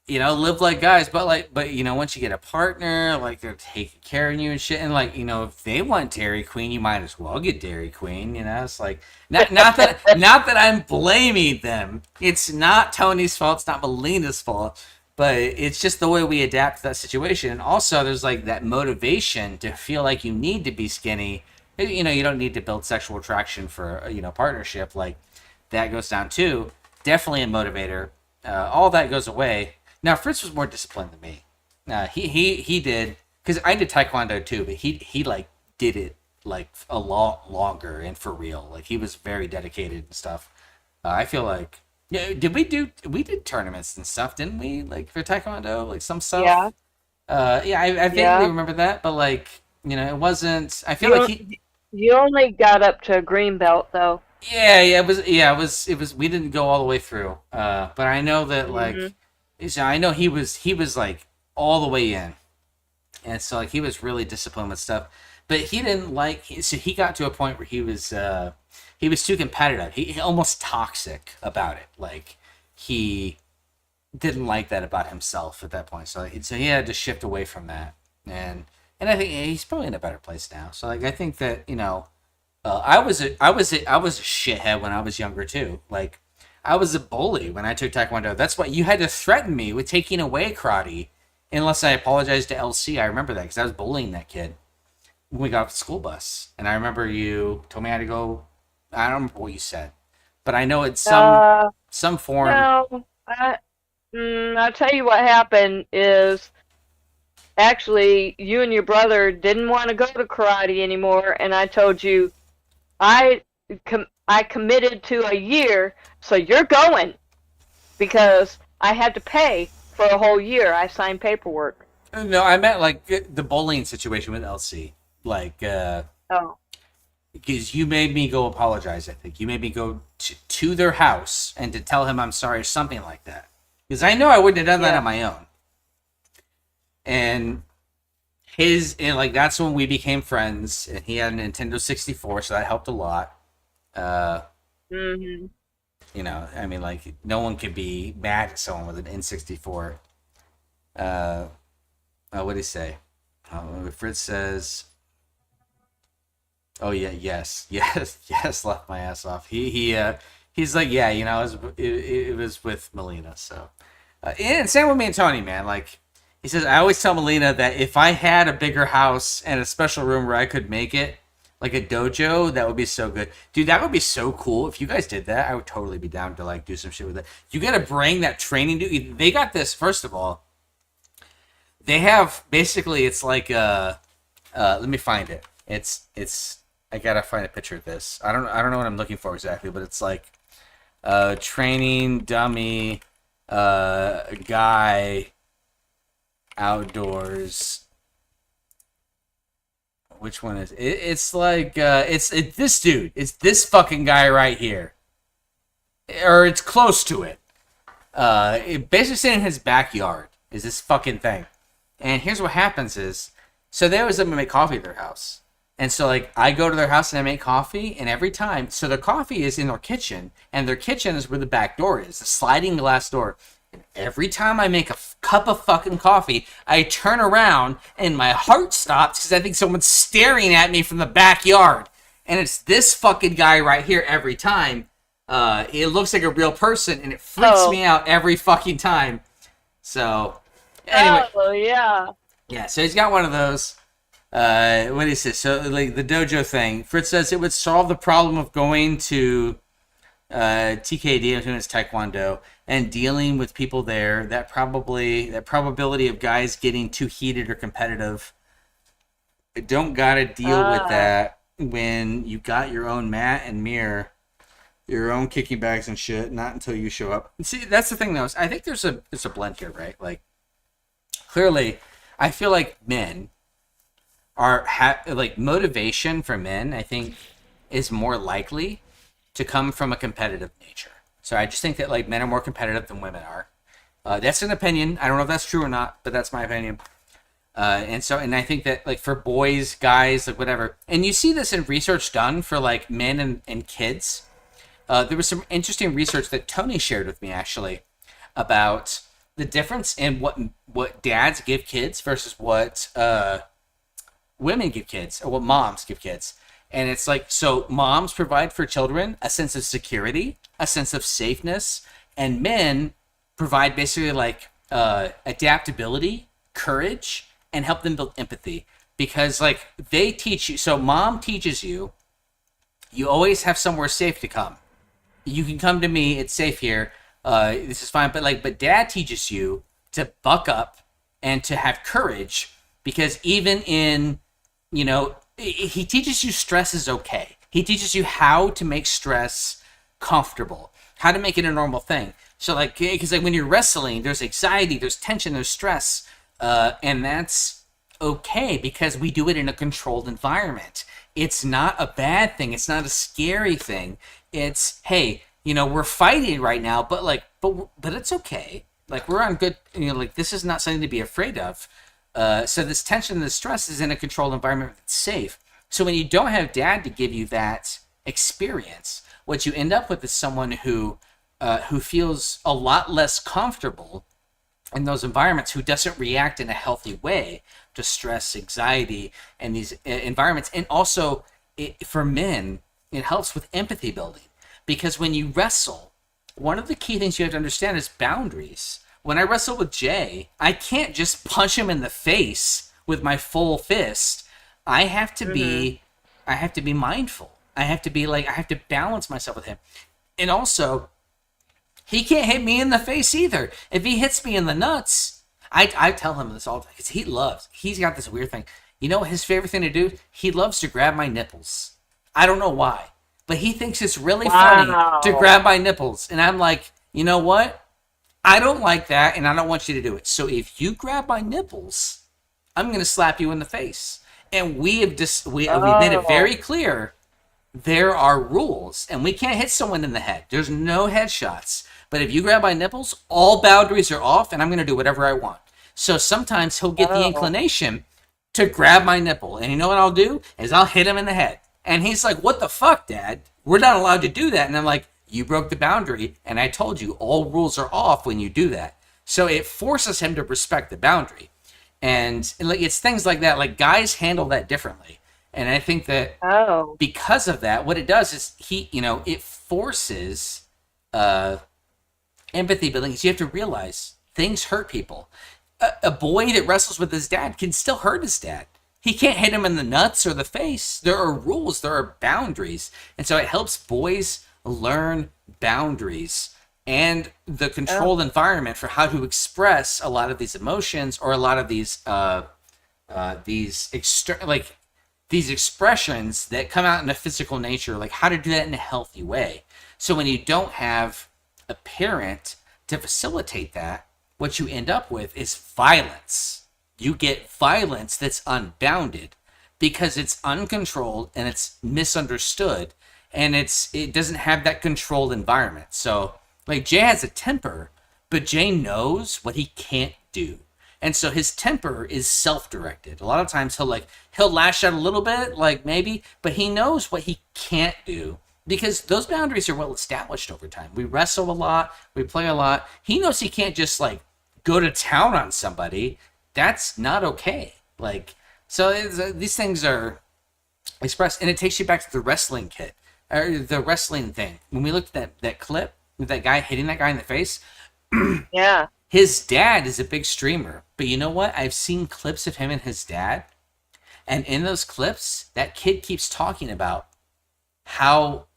live like guys, but once you get a partner, like they're taking care of you and shit, and like if they want Dairy Queen, you might as well get Dairy Queen. It's like not that I'm blaming them. It's not Tony's fault. It's not Melina's fault. But it's just the way we adapt to that situation. And also, there's like that motivation to feel like you need to be skinny. You don't need to build sexual attraction for partnership. Like that goes down too. Definitely a motivator. All that goes away. Now Fritz was more disciplined than me. He did, because I did Taekwondo too, but he like did it like a lot longer and for real. Like he was very dedicated and stuff. I feel like we did tournaments and stuff, didn't we? Like for Taekwondo, like some stuff. Yeah. I vaguely remember that, but like it wasn't. I feel like you only got up to green belt though. It was. We didn't go all the way through. But I know that like, I know he was like all the way in, and so like he was really disciplined with stuff. But he didn't like. So he got to a point where he was too competitive. He almost toxic about it. Like he didn't like that about himself at that point. So he had to shift away from that. And I think he's probably in a better place now. So like I think that I was a shithead when I was younger too. Like I was a bully when I took Taekwondo. That's why you had to threaten me with taking away karate unless I apologized to LC. I remember that because I was bullying that kid when we got off the school bus. And I remember you told me I had to go. I don't remember what you said, but I know it's some form. No, I'll tell you what happened is actually you and your brother didn't want to go to karate anymore, and I told you I committed to a year, so you're going, because I had to pay for a whole year. I signed paperwork. No, I meant like the bullying situation with LC. Like, because you made me go apologize, I think. You made me go to their house and to tell him I'm sorry or something like that. Because I know I wouldn't have done that on my own. And that's when we became friends, and he had a Nintendo 64, so that helped a lot. I mean, like no one could be mad at someone with an N64. What did he say? Fritz says, "Oh yeah, yes, laughed my ass off." He's like, yeah, it was with Melina. So, and same with me and Tony, man. Like. He says, I always tell Melina that if I had a bigger house and a special room where I could make it, like a dojo, that would be so good. Dude, that would be so cool. If you guys did that, I would totally be down to like do some shit with it. You got to bring that training. They got this, first of all. They have, basically, it's like, let me find it. It's, I got to find a picture of this. I don't know what I'm looking for exactly, but it's like, training dummy, guy, outdoors. Which one is it? It's like it's this dude. It's this fucking guy right here, or it's close to it. It basically sitting in his backyard is this fucking thing. And here's what happens is, so they always let me make coffee at their house. And so like I go to their house and I make coffee, and every time, so the coffee is in their kitchen, and their kitchen is where the back door is, the sliding glass door. Every time I make a cup of fucking coffee, I turn around and my heart stops because I think someone's staring at me from the backyard. And it's this fucking guy right here every time. It looks like a real person, and it freaks me out every fucking time. So, anyway. Oh, yeah. Yeah, so he's got one of those. What is this? So, like, the dojo thing. Fritz says it would solve the problem of going to TKD, which is Taekwondo, and dealing with people there. That probability of guys getting too heated or competitive. I don't gotta deal with that when you got your own mat and mirror, your own kicking bags and shit. Not until you show up. See, that's the thing though. I think there's a blend here, right? Like, clearly, I feel like men are like motivation for men. I think is more likely to come from a competitive nature. So I just think that like men are more competitive than women are. That's an opinion. I don't know if that's true or not, but that's my opinion. And I think that like for boys, guys, like whatever, and you see this in research done for like men and kids. There was some interesting research that Tony shared with me actually about the difference in what dads give kids versus what women give kids, or what moms give kids. And it's like, so moms provide for children a sense of security, a sense of safeness, and men provide basically like adaptability, courage, and help them build empathy. Because like they teach you, so mom teaches you, you always have somewhere safe to come. You can come to me, it's safe here, this is fine. But dad teaches you to buck up and to have courage, because even in, he teaches you stress is okay. He teaches you how to make stress comfortable, how to make it a normal thing. So like, because like when you're wrestling, there's anxiety, there's tension, there's stress, and that's okay because we do it in a controlled environment. It's not a bad thing. It's not a scary thing. It's, hey, we're fighting right now, but it's okay. Like we're on good, like this is not something to be afraid of. So this tension and this stress is in a controlled environment that's safe. So when you don't have dad to give you that experience, what you end up with is someone who feels a lot less comfortable in those environments, who doesn't react in a healthy way to stress, anxiety, and these environments. And also, for men, it helps with empathy building. Because when you wrestle, one of the key things you have to understand is boundaries. When I wrestle with Jay, I can't just punch him in the face with my full fist. I have to be mindful. I have to balance myself with him. And also, he can't hit me in the face either. If he hits me in the nuts, I tell him this all the time, because he's got this weird thing. You know what his favorite thing to do? He loves to grab my nipples. I don't know why, but he thinks it's really funny to grab my nipples. And I'm like, you know what? I don't like that, and I don't want you to do it. So if you grab my nipples, I'm going to slap you in the face. And we made it very clear there are rules, and we can't hit someone in the head. There's no headshots. But if you grab my nipples, all boundaries are off, and I'm going to do whatever I want. So sometimes he'll get the inclination to grab my nipple. And you know what I'll do? Is I'll hit him in the head. And he's like, what the fuck, Dad? We're not allowed to do that. And I'm like, you broke the boundary, and I told you all rules are off when you do that. So it forces him to respect the boundary. And like it's things like that. Like guys handle that differently. And I think that because of that, what it does is it forces empathy building. Because you have to realize things hurt people. A boy that wrestles with his dad can still hurt his dad. He can't hit him in the nuts or the face. There are rules. There are boundaries. And so it helps boys learn boundaries and the controlled environment for how to express a lot of these emotions, or a lot of these these expressions that come out in a physical nature, like how to do that in a healthy way. So when you don't have a parent to facilitate that, what you end up with is violence. You get violence that's unbounded because it's uncontrolled and it's misunderstood, and it doesn't have that controlled environment. So like Jay has a temper, but Jay knows what he can't do. And so his temper is self-directed. A lot of times he'll lash out a little bit, like maybe, but he knows what he can't do. because those boundaries are well established over time. We wrestle a lot, we play a lot. He knows he can't just like go to town on somebody. That's not okay. Like, so these things are expressed, and it takes you back to the wrestling kit, or the wrestling thing. When we looked at that clip with that guy hitting that guy in the face, yeah, his dad is a big streamer. But you know what? I've seen clips of him and his dad, and in those clips, that kid keeps talking about how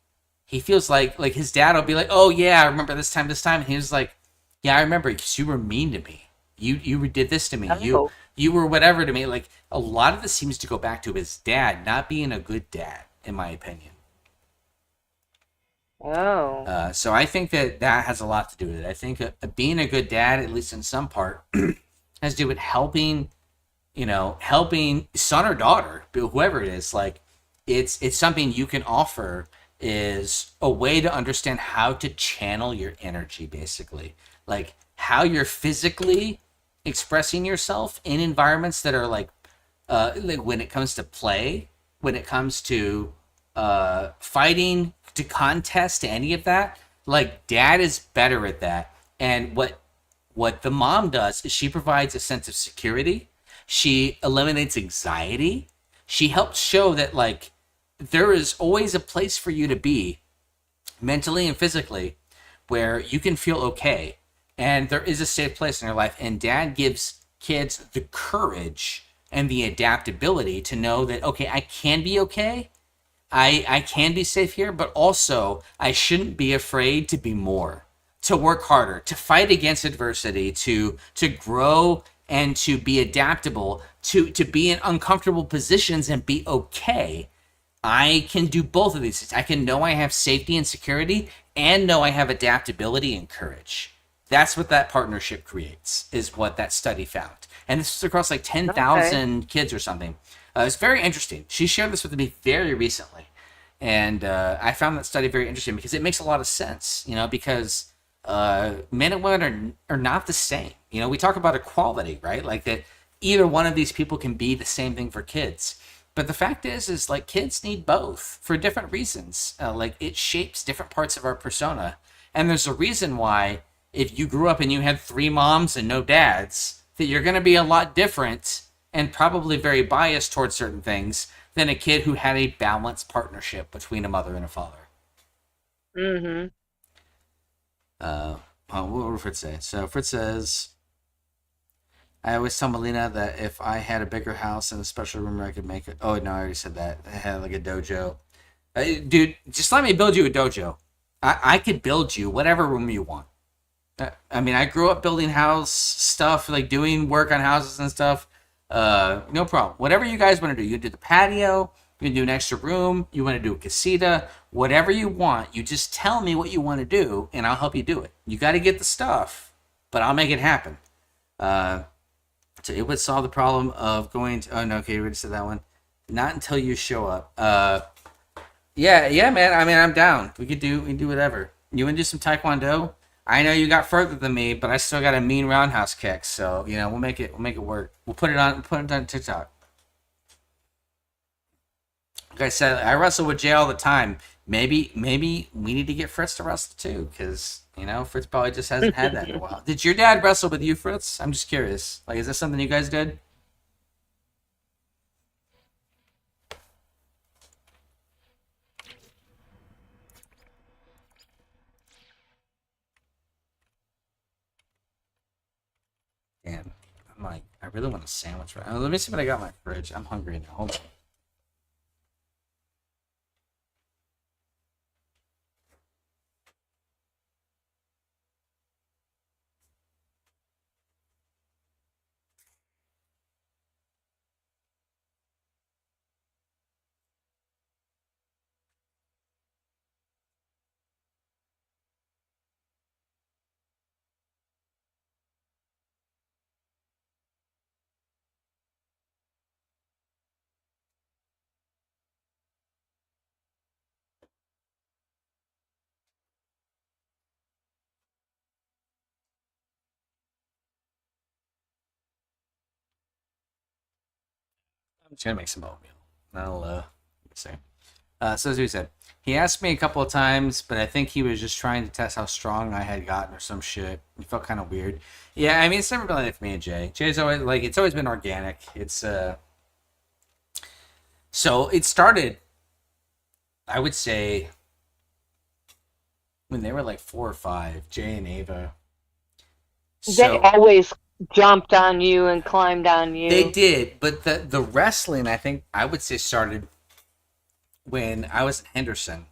he feels like his dad will be like, "Oh yeah, I remember this time," and he was like, "Yeah, I remember because you were mean to me. You did this to me. You were whatever to me." Like, a lot of this seems to go back to his dad not being a good dad, in my opinion. Oh. So I think that has a lot to do with it. I think being a good dad, at least in some part, has to do with helping son or daughter, whoever it is. Like, it's something you can offer, is a way to understand how to channel your energy, basically. Like, how you're physically expressing yourself in environments that are like when it comes to play, when it comes to fighting, to contest, to any of that. Like, dad is better at that. And what the mom does is she provides a sense of security. She eliminates anxiety. She helps show that, like, there is always a place for you to be mentally and physically where you can feel okay. And there is a safe place in your life. And dad gives kids the courage and the adaptability to know that, okay, I can be okay. I can be safe here, but also I shouldn't be afraid to be more, to work harder, to fight against adversity, to grow and to be adaptable, to be in uncomfortable positions and be okay. I can do both of these things. I can know I have safety and security, and know I have adaptability and courage. That's what that partnership creates, is what that study found. And this is across like 10,000 kids or something. It's very interesting. She shared this with me very recently. And I found that study very interesting because it makes a lot of sense, because men and women are not the same. We talk about equality, right? Like, that either one of these people can be the same thing for kids. But the fact is like, kids need both for different reasons. Like, it shapes different parts of our persona. And there's a reason why, if you grew up and you had 3 moms and no dads, that you're going to be a lot different and probably very biased towards certain things than a kid who had a balanced partnership between a mother and a father. Mm-hmm. What did Fritz say? So Fritz says, I always tell Melina that if I had a bigger house and a special room where I could make it. Oh, no, I already said that. I had like a dojo. Dude, just let me build you a dojo. I could build you whatever room you want. I mean, I grew up building house stuff, like doing work on houses and stuff. No problem. Whatever you guys want to do. You can do the patio. You can do an extra room. You want to do a casita. Whatever you want. You just tell me what you want to do, and I'll help you do it. You got to get the stuff, but I'll make it happen. So it would solve the problem of going to... Oh, no, okay, we already said that one. Not until you show up. Yeah, man. I mean, I'm down. We can do whatever. You want to do some taekwondo? I know you got further than me, but I still got a mean roundhouse kick. So we'll make it work. We'll put it on TikTok. Like I said, I wrestle with Jay all the time. Maybe we need to get Fritz to wrestle too, because Fritz probably just hasn't had that in a while. Did your dad wrestle with you, Fritz? I'm just curious. Like, is this something you guys did? Damn, I'm like, I really want a sandwich right now. Let me see what I got in my fridge. I'm hungry now. Hold on. I'm just gonna make some oatmeal. I'll see. So as we said, He asked me a couple of times, but I think he was just trying to test how strong I had gotten or some shit. It felt kind of weird. Yeah, I mean, it's never been like that for me and Jay. Jay's always like, it's always been organic. It's so it started, I would say, when they were like 4 or 5, Jay and Ava. They always jumped on you and climbed on you. They did, but the wrestling, I think, I would say started when I was in Henderson.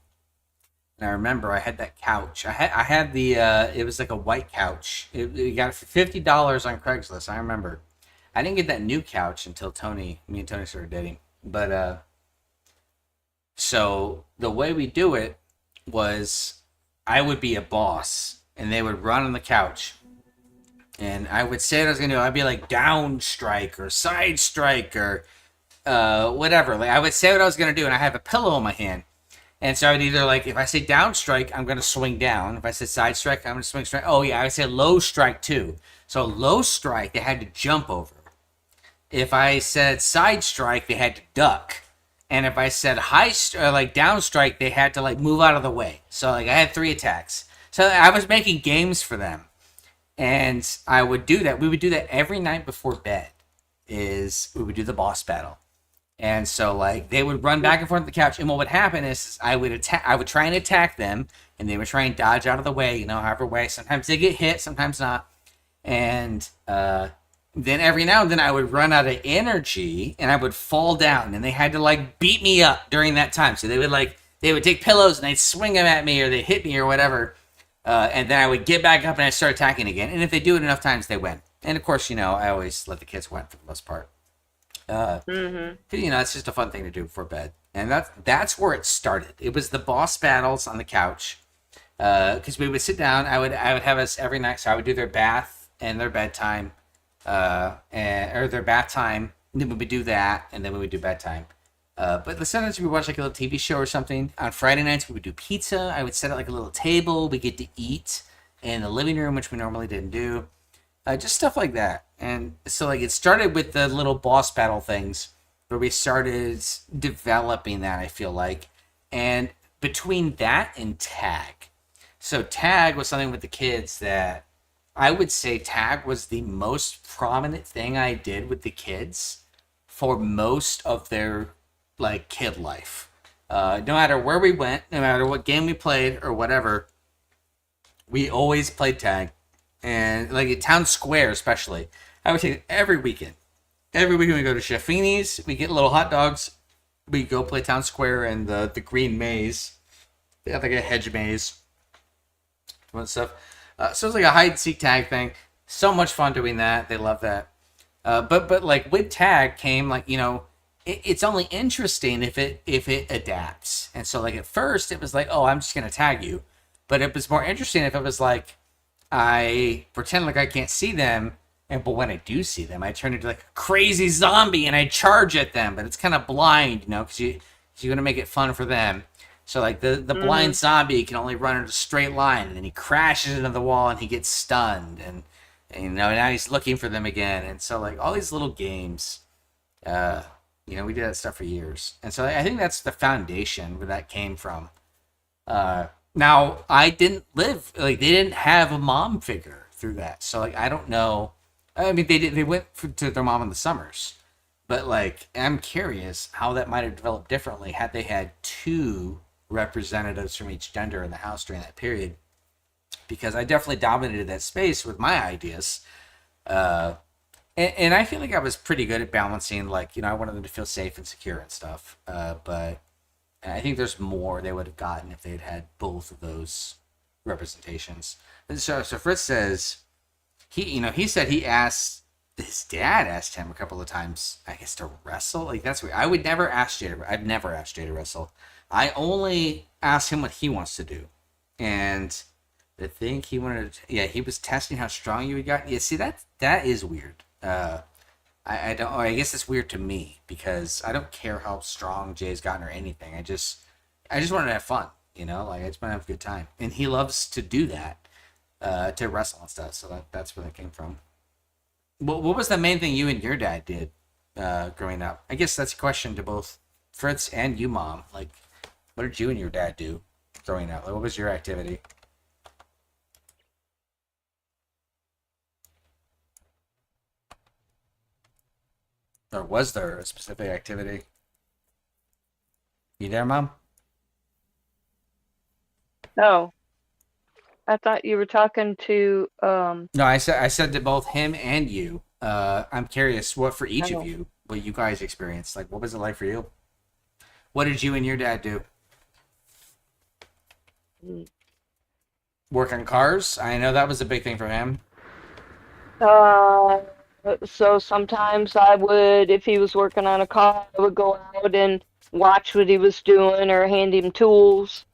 And I remember I had that couch. I had the it was like a white couch. You got it for $50 on Craigslist. I remember. I didn't get that new couch until me and Tony started dating. But so the way we do it was I would be a boss and they would run on the couch. And I would say what I was gonna do. I'd be like down strike or side strike or whatever. Like I would say what I was gonna do, and I have a pillow in my hand. And so I would either like if I say down strike, I'm gonna swing down. If I said side strike, I'm gonna swing strike. Oh yeah, I would say low strike too. So low strike, they had to jump over. If I said side strike, they had to duck. And if I said like down strike, they had to like move out of the way. So like I had 3 attacks. So I was making games for them. And I would do that. We would do that every night before bed. We would do the boss battle. And so like they would run back and forth on the couch. And what would happen is I would try and attack them, and they would try and dodge out of the way, however way. Sometimes they get hit, sometimes not. And then every now and then I would run out of energy and I would fall down, and they had to like beat me up during that time. So they would take pillows and they'd swing them at me, or they'd hit me or whatever. And then I would get back up and I'd start attacking again. And if they do it enough times, they win. And of course, I always let the kids win for the most part. It's just a fun thing to do before bed. And that's where it started. It was the boss battles on the couch. Because we would sit down. I would have us every night. So I would do their bath and their bedtime. Or their bath time. And then we would do that. And then we would do bedtime. But sometimes we would watch like a little TV show or something. On Friday nights, we would do pizza. I would set up like a little table. We get to eat in the living room, which we normally didn't do. Just stuff like that. And so like it started with the little boss battle things where we started developing that, I feel like. And between that and tag. So tag was something with the kids that I would say tag was the most prominent thing I did with the kids for most of their like kid life. No matter where we went, no matter what game we played or whatever, we always played tag. And like at Town Square especially, I would take it every weekend. Every weekend we go to Chaffini's, we get little hot dogs, we go play Town Square and the green maze. They have like a hedge maze and stuff. So it's like a hide and seek tag thing. So much fun doing that. They love that. But like with tag came like, it's only interesting if it adapts. And so like at first it was like, oh, I'm just gonna tag you. But it was more interesting if it was like I pretend like I can't see them, but when I do see them, I turn into like a crazy zombie and I charge at them. But it's kind of blind, because you're gonna make it fun for them. So like the blind zombie can only run in a straight line, and then he crashes into the wall and he gets stunned, and now he's looking for them again. And so like all these little games, we did that stuff for years. And so I think that's the foundation where that came from. Now I didn't live like they didn't have a mom figure through that, so like I don't know. I mean, they went to their mom in the summers, but like I'm curious how that might have developed differently had they had 2 representatives from each gender in the house during that period, because I definitely dominated that space with my ideas. And I feel like I was pretty good at balancing, like, I wanted them to feel safe and secure and stuff. But I think there's more they would have gotten if they'd had both of those representations. And so Fritz says he said his dad asked him a couple of times, I guess, to wrestle. Like, that's weird. I've never asked Jay to wrestle. I only asked him what he wants to do. And the thing he wanted to, he was testing how strong you had gotten. Yeah, see, that is weird. I guess it's weird to me because I don't care how strong Jay's gotten or anything. I just wanted to have fun, like I just want to have a good time. And he loves to do that, to wrestle and stuff. So that's where that came from. What was the main thing you and your dad did growing up? I guess that's a question to both Fritz and you, Mom. Like, What did you and your dad do growing up? Like, what was your activity? Or was there a specific activity? You there, Mom? No. I thought you were talking to No, I said to both him and you. I'm curious what for each of you, what you guys experienced. Like, what was it like for you? What did you and your dad do? Work on cars? I know that was a big thing for him. So sometimes I would, if he was working on a car, I would go out and watch what he was doing or hand him tools.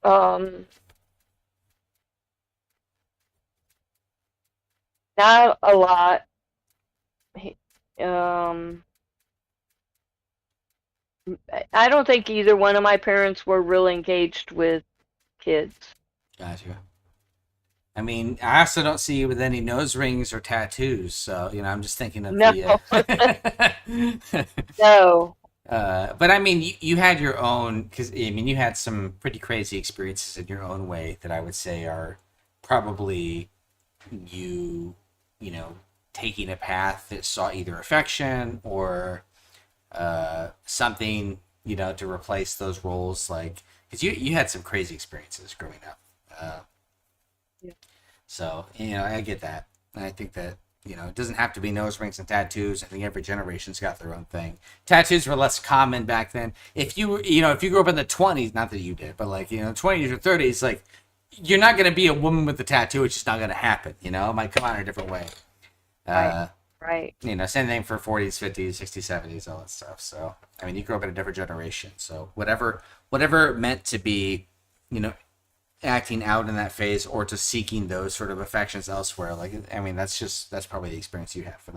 Not a lot. I don't think either one of my parents were really engaged with kids. Gotcha. I mean, I also don't see you with any nose rings or tattoos, so I'm just thinking of No. the. No. But I mean, you had your own, because I mean, you had some pretty crazy experiences in your own way that I would say are probably taking a path that saw either affection or something, to replace those roles, like, because you had some crazy experiences growing up. So, I get that. And I think that, it doesn't have to be nose rings and tattoos. I think every generation's got their own thing. Tattoos were less common back then. If you grew up in the 20s, not that you did, but like, 20s or 30s, like, you're not going to be a woman with a tattoo. It's just not going to happen, It might come out in a different way. Right. Same thing for 40s, 50s, 60s, 70s, all that stuff. So, I mean, you grew up in a different generation. So whatever it meant to be, acting out in that phase or to seeking those sort of affections elsewhere, like, I mean, that's probably the experience you have for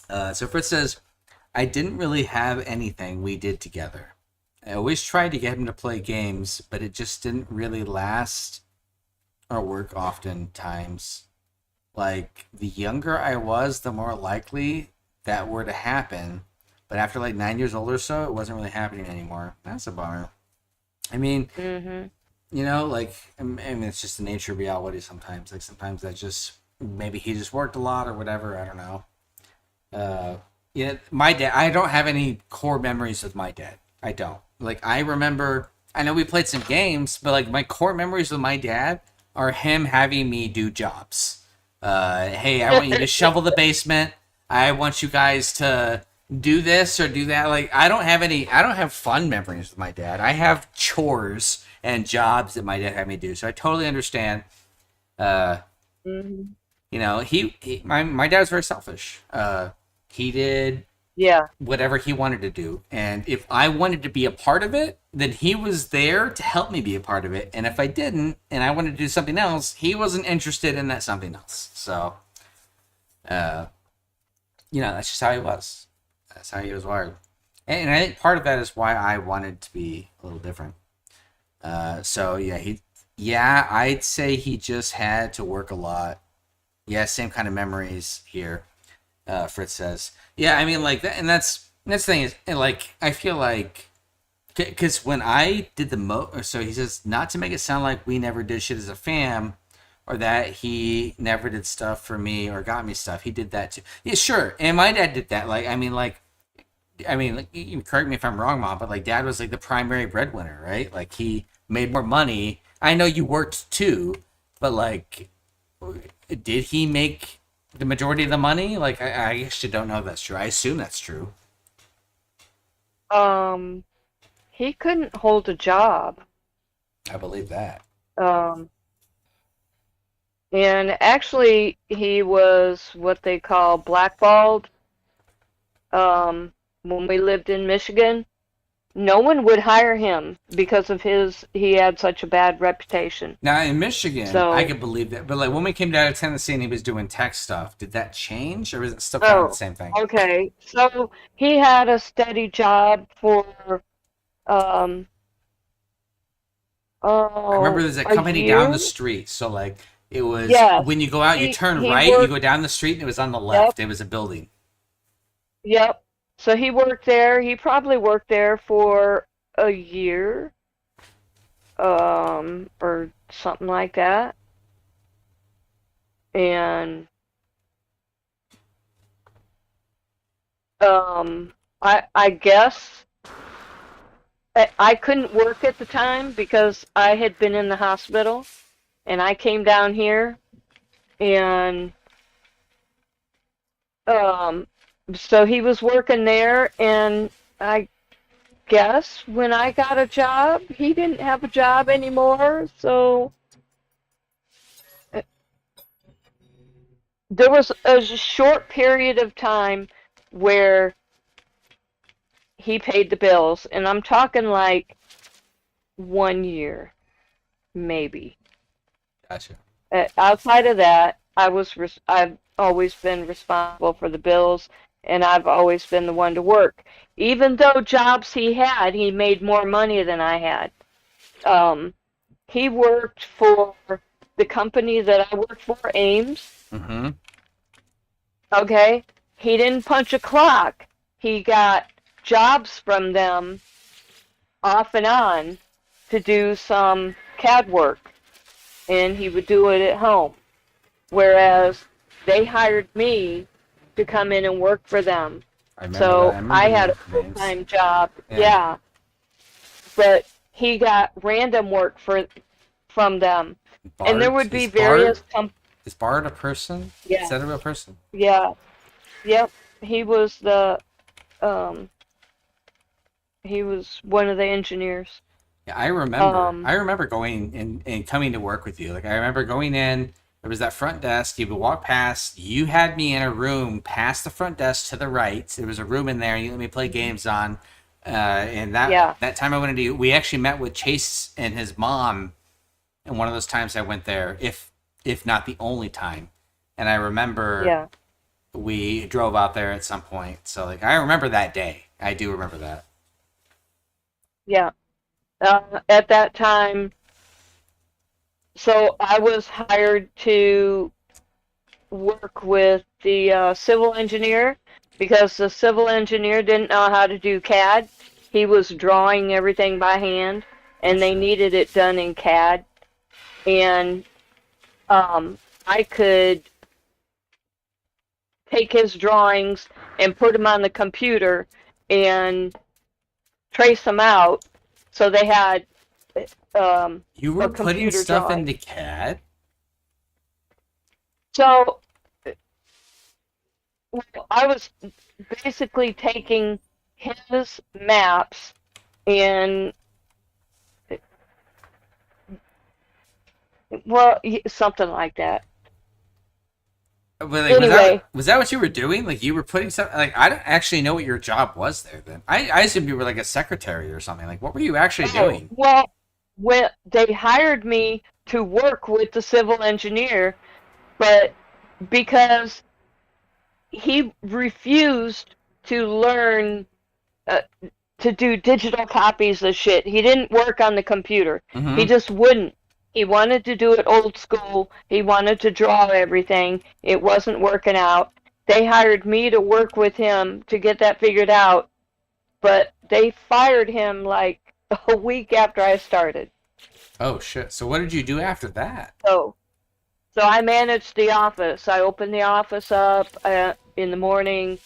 that. So Fritz says, I didn't really have anything we did together. I always tried to get him to play games, but it just didn't really last or work oftentimes. Like, the younger I was, the more likely that were to happen. But after like 9 years old or so, it wasn't really happening anymore. That's a bummer. I mean, like, I mean, it's just the nature of reality sometimes. Like, sometimes that just, maybe he just worked a lot or whatever. I don't know. My dad, I don't have any core memories with my dad. I don't. Like, I know we played some games, but like, my core memories with my dad are him having me do jobs. Hey, I want you to shovel the basement. I want you guys to do this or do that. Like, I don't have fun memories with my dad. I have chores and jobs that my dad had me do. So I totally understand. My dad was very selfish. He did whatever he wanted to do. And if I wanted to be a part of it, then he was there to help me be a part of it. And if I didn't, and I wanted to do something else, he wasn't interested in that something else. So, that's just how he was. That's how he was wired. And I think part of that is why I wanted to be a little different. I'd say he just had to work a lot. Yeah, same kind of memories here. Fritz says, yeah, I mean, like that, and that's the thing is, and like, I feel like, because when I did so he says, not to make it sound like we never did shit as a fam, or that he never did stuff for me or got me stuff. He did that too. Yeah, sure. And my dad did that. Like, you correct me if I'm wrong, Mom, but like, Dad was like the primary breadwinner, right? Like, he made more money. I know you worked too, but like, did he make the majority of the money? Like, I actually don't know if that's true. I assume that's true. He couldn't hold a job. I believe that. And actually, he was what they call blackballed. When we lived in Michigan, no one would hire him because of he had such a bad reputation. Now, in Michigan, I could believe that. But like, when we came down to Tennessee and he was doing tech stuff, did that change, or was it still kind of the same thing? Okay. So he had a steady job for, I remember there's a company down the street. So like, it was, when you go out, you turn right, you go down the street, and it was on the left. It was a building. Yep. So he worked there. He probably worked there for a year, or something like that. And I guess I couldn't work at the time because I had been in the hospital, and I came down here, and so he was working there, and I guess when I got a job, he didn't have a job anymore, so there was a short period of time where he paid the bills, and I'm talking like 1 year, maybe. Gotcha. Outside of that, I've always been responsible for the bills, and I've always been the one to work. Even though jobs he had, he made more money than I had. He worked for the company that I worked for, Ames. Mm-hmm. Okay? He didn't punch a clock. He got jobs from them off and on to do some CAD work, and he would do it at home. Whereas they hired me to come in and work for them. So I had a full-time job. Yeah. But he got random work from them. And there would be various Is Bart a person? Yeah. Is that a real person? Yeah. Yep. He was he was one of the engineers. Yeah, I remember. I remember going and coming to work with you. Like I remember going in. There was that front desk. You would walk past. You had me in a room past the front desk to the right. There was a room in there. You let me play games on. And that time I went into, we actually met with Chase and his mom. And one of those times I went there, if not the only time. And I remember we drove out there at some point. So like I remember that day. I do remember that. Yeah. At that time, so I was hired to work with the civil engineer because the civil engineer didn't know how to do CAD. He was drawing everything by hand, and they needed it done in CAD. And I could take his drawings and put them on the computer and trace them out. So they had you were putting stuff into CAD? So I was basically taking his maps and something like that. But like, Anyway. was that what you were doing? Like you were putting something, like I don't actually know what your job was there then. I assumed you were like a secretary or something. Like what were you actually doing? Well, when they hired me to work with the civil engineer, but because he refused to learn to do digital copies of shit. He didn't work on the computer. Mm-hmm. He just wouldn't. He wanted to do it old school. He wanted to draw everything. It wasn't working out. They hired me to work with him to get that figured out, but they fired him like a week after I started. Oh shit! So what did you do after that? So I managed the office. I opened the office up in the morning,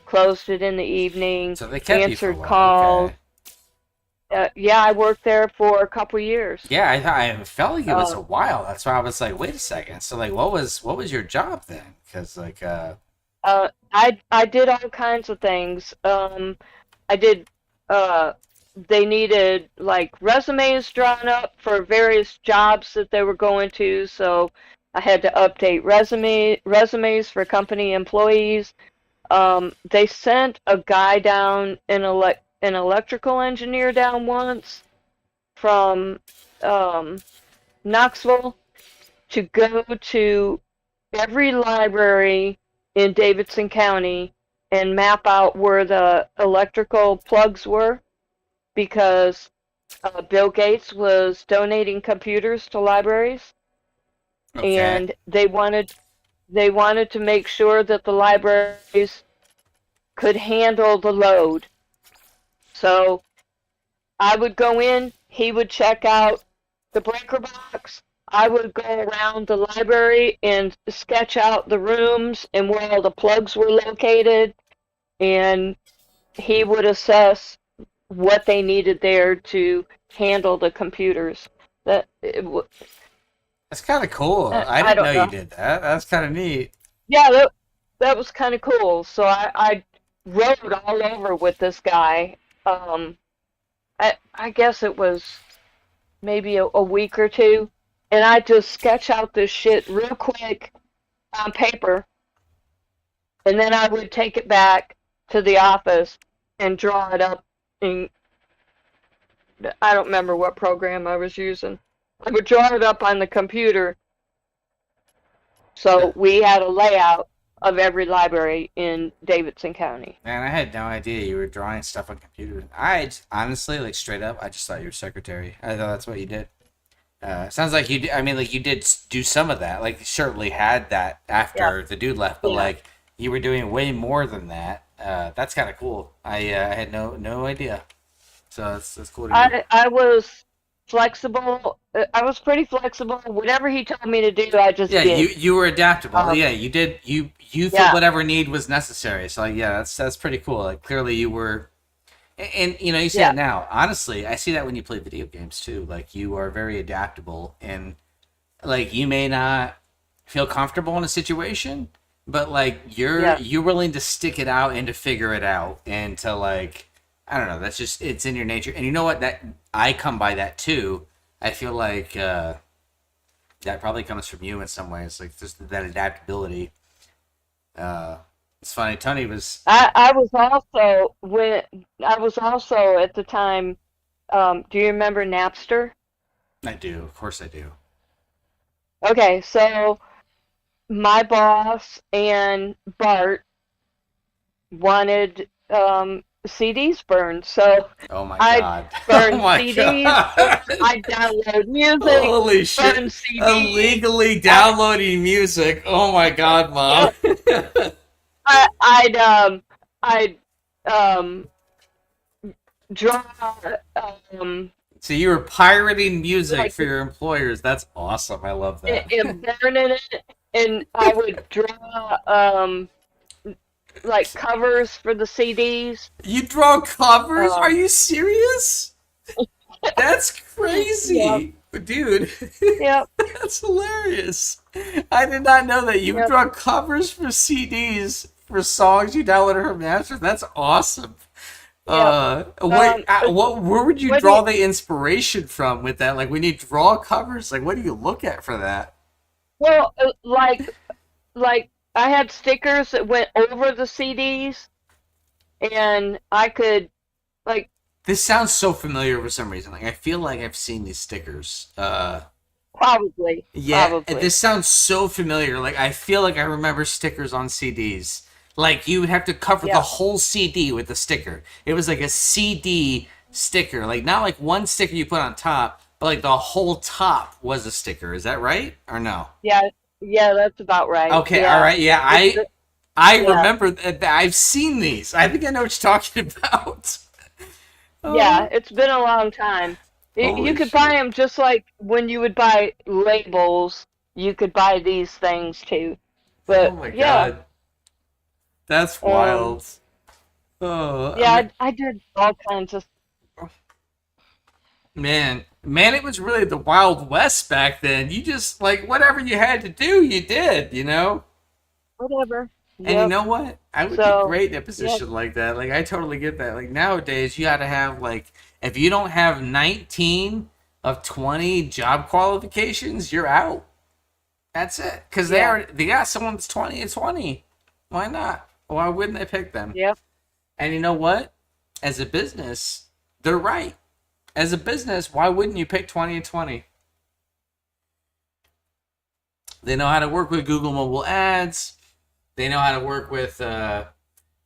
closed it in the evening. So they kept answered you for a while. calls. Okay. Yeah, I worked there for a couple years. Yeah, I felt like it was a while. That's why I was like, wait a second. So like, what was your job then? Because like, I did all kinds of things. I did. They needed like resumes drawn up for various jobs that they were going to, so I had to update resumes for company employees. They sent a guy down, an electrical engineer down once from Knoxville to go to every library in Davidson County and map out where the electrical plugs were, because Bill Gates was donating computers to libraries. okay. And they wanted to make sure that the libraries could handle the load. So I would go in, he would check out the breaker box. I would go around the library and sketch out the rooms and where all the plugs were located, and he would assess what they needed there to handle the computers. That's kind of cool. I didn't know you did that. That's kind of neat. Yeah, that was kind of cool. So I rode all over with this guy. I guess it was maybe a week or two, and I just sketch out this shit real quick on paper, and then I would take it back to the office and draw it up in, I don't remember what program I was using. I would draw it up on the computer, so we had a layout of every library in Davidson County. Man, I had no idea you were drawing stuff on computers. Honestly, like straight up, I just thought you were secretary. I thought that's what you did. Sounds like you did, I mean, like you did do some of that. Like, you certainly had that after the dude left, but like you were doing way more than that. That's kind of cool. I had no idea. So that's cool to hear. I was flexible. I was pretty flexible. Whatever he told me to do, I just did. Yeah, you were adaptable. Yeah, you did. You felt whatever need was necessary. So like, yeah, that's pretty cool. Like, clearly you were, and you know, you say it now. Honestly, I see that when you play video games too. Like, you are very adaptable, and like you may not feel comfortable in a situation, but like you're willing to stick it out and to figure it out and to like, I don't know. That's just, it's in your nature. And you know what? That I come by that too. I feel like that probably comes from you in some ways, like just that adaptability. It's funny. Tony was. I was also at the time. Do you remember Napster? I do. Of course, I do. Okay, so my boss and Bart wanted CDs burned, so oh my God. I burned CDs. I download music. Holy shit! Burn CDs. Illegally downloading music. Oh my God, Mom. I'd draw. So you were pirating music for your employers. That's awesome. I love that. And burning it, and I would draw like covers for the CDs. You draw covers? Are you serious? That's crazy, dude. Yep. That's hilarious. I did not know that you draw covers for CDs for songs you downloaded from Napster. That's awesome. Where would you draw the inspiration from with that? Like, when you draw covers, like, what do you look at for that? Well, like I had stickers that went over the CDs, and I could, like... This sounds so familiar for some reason. Like, I feel like I've seen these stickers. Probably. Yeah, Probably. This sounds so familiar. Like, I feel like I remember stickers on CDs. Like, you would have to cover the whole CD with the sticker. It was like a CD sticker. Like, not like one sticker you put on top, but like the whole top was a sticker. Is that right? Or no? Yeah, that's about right. Okay, all right. Yeah, I remember that. I've seen these. I think I know what you're talking about. Yeah, it's been a long time. You could buy them just like when you would buy labels. You could buy these things too. But oh my God. That's wild. I did all kinds of. Man, it was really the Wild West back then. You just, like, whatever you had to do, you did, you know? Whatever. And you know what? I would be great in a position like that. Like, I totally get that. Like, nowadays, you got to have, like, if you don't have 19 of 20 job qualifications, you're out. That's it. Because they got someone that's 20 and 20. Why not? Why wouldn't they pick them? Yep. And you know what? As a business, they're right. As a business, why wouldn't you pick 20 and 20? They know how to work with Google mobile ads. They know how to work with,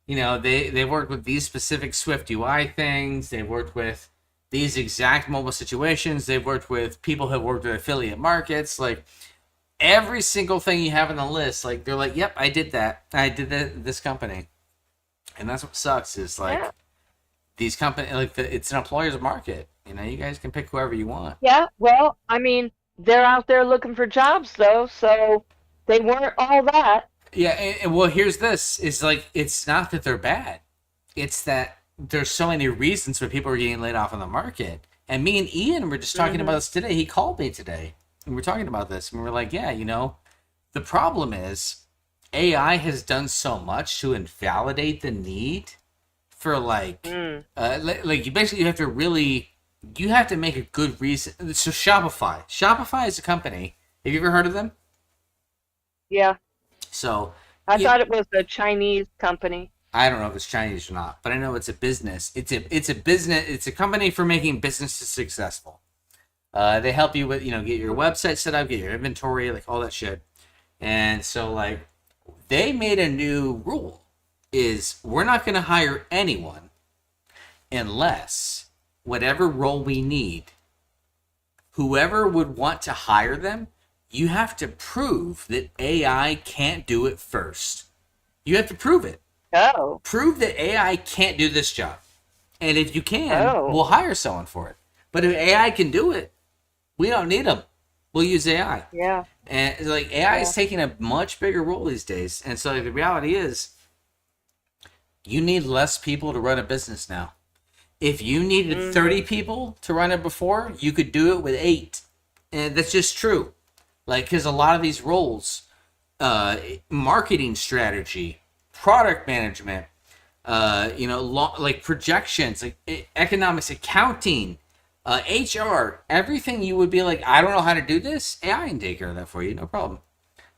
they've worked with these specific Swift UI things. They've worked with these exact mobile situations. They've worked with people who have worked with affiliate markets. Like, every single thing you have on the list, like, they're like, yep, I did that. I did this company. And that's what sucks is like these companies, like it's an employer's market. You know, you guys can pick whoever you want. Yeah, well, I mean, they're out there looking for jobs though, so they weren't all that. Yeah, and well, here's this: is like it's not that they're bad; it's that there's so many reasons why people are getting laid off on the market. And me and Ian were just talking about this today. He called me today, and we were talking about this, and we were like, "Yeah, you know, the problem is AI has done so much to invalidate the need for like you basically have to really you have to make a good reason." So Shopify is a company. Have you ever heard of them? Yeah. So I thought it was a Chinese company. I don't know if it's Chinese or not, but I know it's a business. It's a business. It's a company for making businesses successful. They help you with get your website set up, get your inventory, like all that shit. And so like they made a new rule: is we're not going to hire anyone unless whatever role we need, whoever would want to hire them, you have to prove that AI can't do it first. You have to prove it. Oh. Prove that AI can't do this job. And if you can, we'll hire someone for it. But if AI can do it, we don't need them. We'll use AI. Yeah. And like AI is taking a much bigger role these days. And so the reality is you need less people to run a business now. If you needed 30 people to run it before, you could do it with 8. And that's just true. Like, because a lot of these roles, marketing strategy, product management, like projections, like economics, accounting, HR, everything you would be like, I don't know how to do this, AI can take care of that for you, no problem.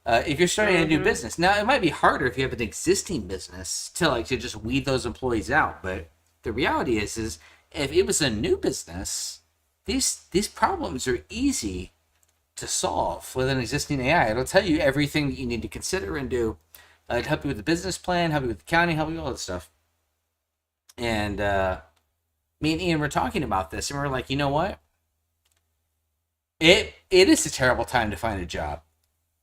If you're starting a new business, now it might be harder if you have an existing business to just weed those employees out. But the reality is if it was a new business, these problems are easy to solve with an existing AI. It'll tell you everything that you need to consider and do to help you with the business plan, help you with accounting, help you with all that stuff. And me and Ian were talking about this, and we're like, you know what? It is a terrible time to find a job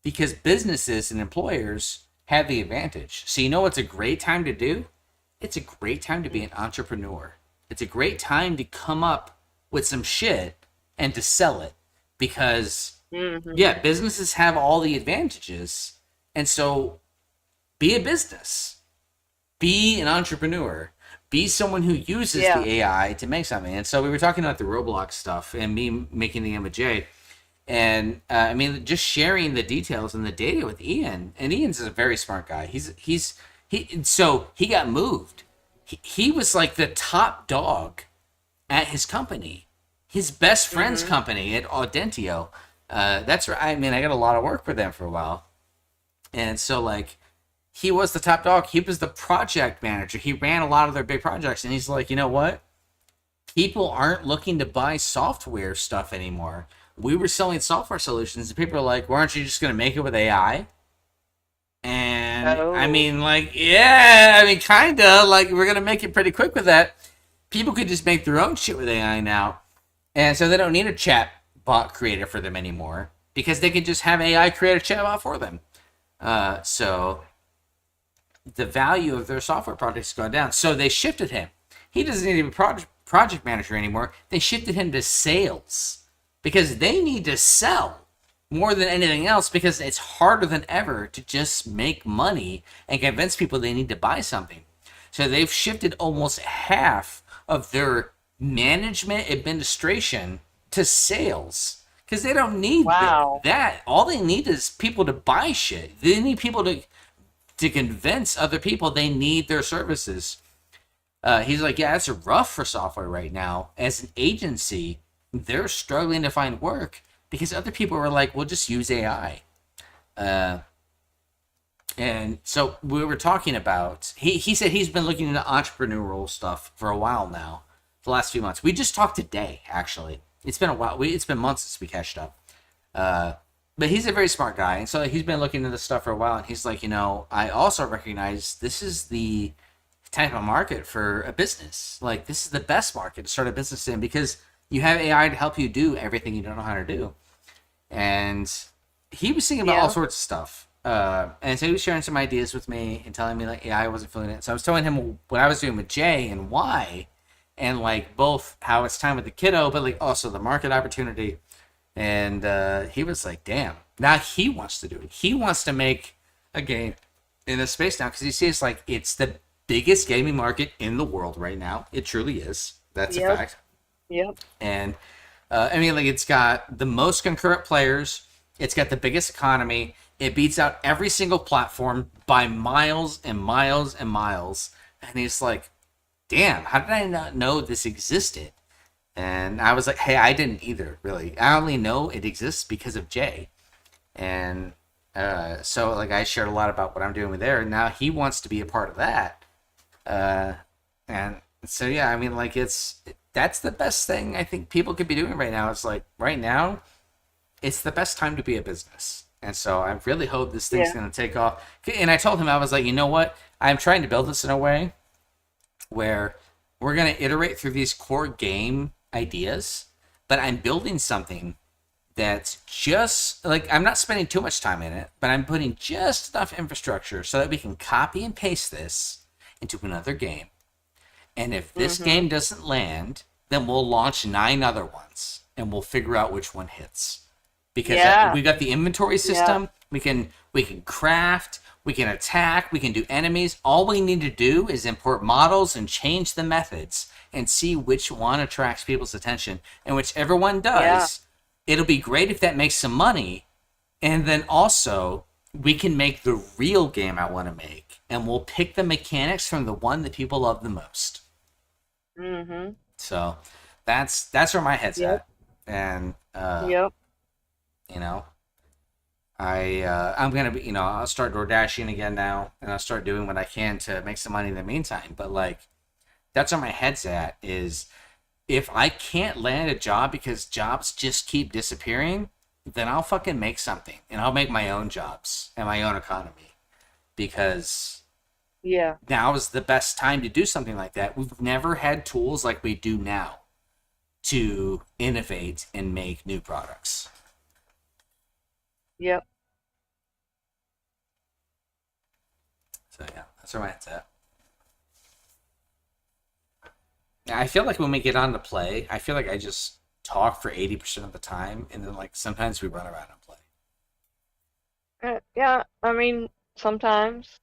because businesses and employers have the advantage. So you know what's a great time to do? It's a great time to be an entrepreneur. It's a great time to come up with some shit and to sell it because businesses have all the advantages. And so be a business, be an entrepreneur, be someone who uses the AI to make something. And so we were talking about the Roblox stuff and me making the MJ. And I mean, just sharing the details and the data with Ian. And Ian's a very smart guy. So he got moved. He was like the top dog at his company, his best friend's company at Audentio. That's right. I mean, I got a lot of work for them for a while. And so like, he was the top dog. He was the project manager. He ran a lot of their big projects. And he's like, you know what? People aren't looking to buy software stuff anymore. We were selling software solutions, and people are like, well, aren't you just going to make it with AI? And I mean, like, yeah, I mean, kind of. Like, we're going to make it pretty quick with that. People could just make their own shit with AI now. And so they don't need a chat bot creator for them anymore because they can just have AI create a chat bot for them. So the value of their software projects gone down. So they shifted him. He doesn't need to be project manager anymore. They shifted him to sales because they need to sell more than anything else because it's harder than ever to just make money and convince people they need to buy something. So they've shifted almost half of their management administration to sales because they don't need that. All they need is people to buy shit. They need people to convince other people they need their services. He's like, yeah, it's rough for software right now. As an agency, they're struggling to find work because other people were like, well, just use AI. And so we were talking about, he said he's been looking into entrepreneurial stuff for a while now, the last few months. We just talked today, actually. It's been a while. It's been months since we catched up. But he's a very smart guy. And so he's been looking into this stuff for a while. And he's like, I also recognize this is the type of market for a business. Like, this is the best market to start a business in because you have AI to help you do everything you don't know how to do. And he was thinking about all sorts of stuff. And so he was sharing some ideas with me and telling me like, yeah, I wasn't feeling it. So I was telling him what I was doing with Jay and why, and like both how it's time with the kiddo, but like also the market opportunity. And he was like, damn, now he wants to do it. He wants to make a game in this space now because he sees like it's the biggest gaming market in the world right now. It truly is. That's a fact. Yep. And I mean, like, it's got the most concurrent players. It's got the biggest economy. It beats out every single platform by miles and miles and miles. And he's like, damn, how did I not know this existed? And I was like, hey, I didn't either, really. I only know it exists because of Jay. And so, like, I shared a lot about what I'm doing with there. And now he wants to be a part of that. And so, yeah, I mean, like, that's the best thing I think people could be doing right now. It's like, right now, it's the best time to be a business. And so I really hope this thing's going to take off. And I told him, I was like, you know what? I'm trying to build this in a way where we're going to iterate through these core game ideas, but I'm building something that's just, like, I'm not spending too much time in it, but I'm putting just enough infrastructure so that we can copy and paste this into another game. And if this game doesn't land, then we'll launch 9 other ones, and we'll figure out which one hits. Because we got the inventory system. We can craft. We can attack. We can do enemies. All we need to do is import models and change the methods and see which one attracts people's attention. And whichever one does, it'll be great if that makes some money. And then also, we can make the real game I want to make, and we'll pick the mechanics from the one that people love the most. Mm-hmm. So that's where my head's at. And you know, I'm gonna be, I'll start DoorDashing again now, and I'll start doing what I can to make some money in the meantime. But like, that's where my head's at. Is if I can't land a job because jobs just keep disappearing, then I'll fucking make something, and I'll make my own jobs and my own economy, because now is the best time to do something like that. We've never had tools like we do now to innovate and make new products. Yep. So yeah, that's where my head's at. I feel like when we get on to play, I feel like I just talk for 80% of the time, and then like sometimes we run around and play. Yeah, I mean, sometimes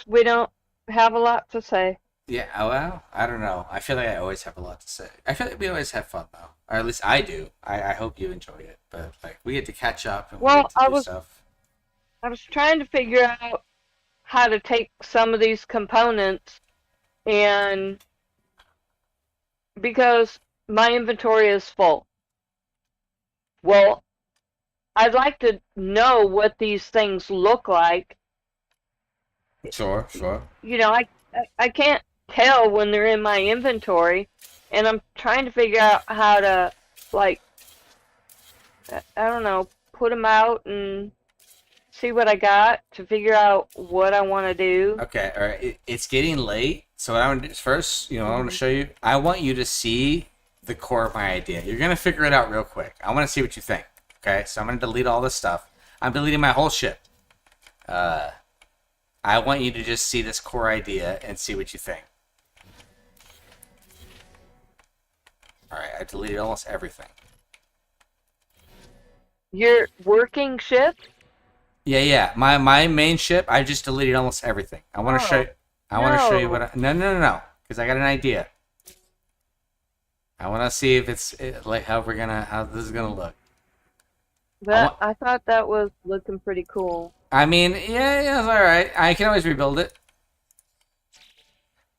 we don't have a lot to say. Yeah, well, I don't know. I feel like I always have a lot to say. I feel like we always have fun, though. Or at least I do. I hope you enjoy it. But like, we get to catch up and we get to do stuff. I was trying to figure out how to take some of these components, and because my inventory is full. Well, I'd like to know what these things look like. Sure. I can't tell when they're in my inventory, and I'm trying to figure out how to, like, I don't know, put them out and see what I got to figure out what I want to do. Okay, all right. It's getting late, so what I want to do is first, I want to show you. I want you to see the core of my idea. You're gonna figure it out real quick. I want to see what you think. Okay, so I'm gonna delete all this stuff. I'm deleting my whole shit. I want you to just see this core idea and see what you think. Alright, I deleted almost everything. Your working ship? Yeah. My main ship, I just deleted almost everything. I want to show you. I want to show you what I... No. Because I got an idea. I want to see if it's like how this is gonna look. I thought that was looking pretty cool. I mean, yeah, it's alright. I can always rebuild it.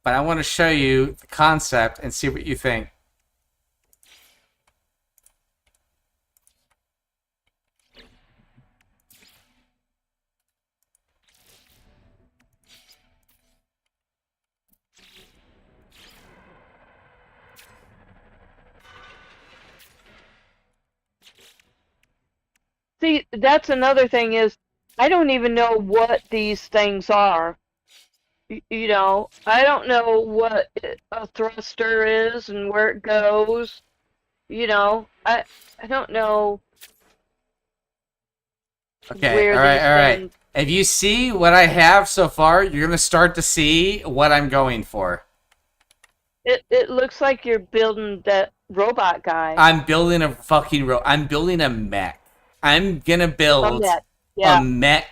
But I want to show you the concept and see what you think. See, that's another thing is, I don't even know what these things are. I don't know what a thruster is and where it goes. I don't know. Okay, where all right, these all right. things. If you see what I have so far, you're gonna start to see what I'm going for. It looks like you're building that robot guy. I'm building a fucking I'm building a mech. I'm gonna build that. a Yeah. mech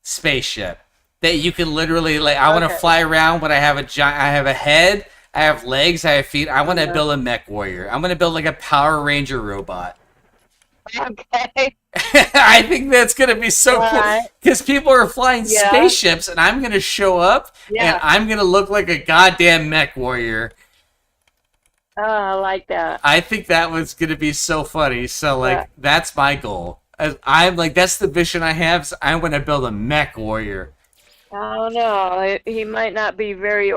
spaceship that you can literally like. I want to Okay. fly around, but I have a giant. I have a head. I have legs. I have feet. I want to Uh-huh. build a mech warrior. I'm gonna build like a Power Ranger robot. Okay. I think that's gonna be so cool Alright. because people are flying Yeah. spaceships, and I'm gonna show up, and Yeah. I'm gonna look like a goddamn mech warrior. Oh, I like that. I think that was gonna be so funny. So like, Yeah. that's my goal. I'm like, that's the vision I have. Is I'm gonna build a mech warrior. I don't know. He might not be very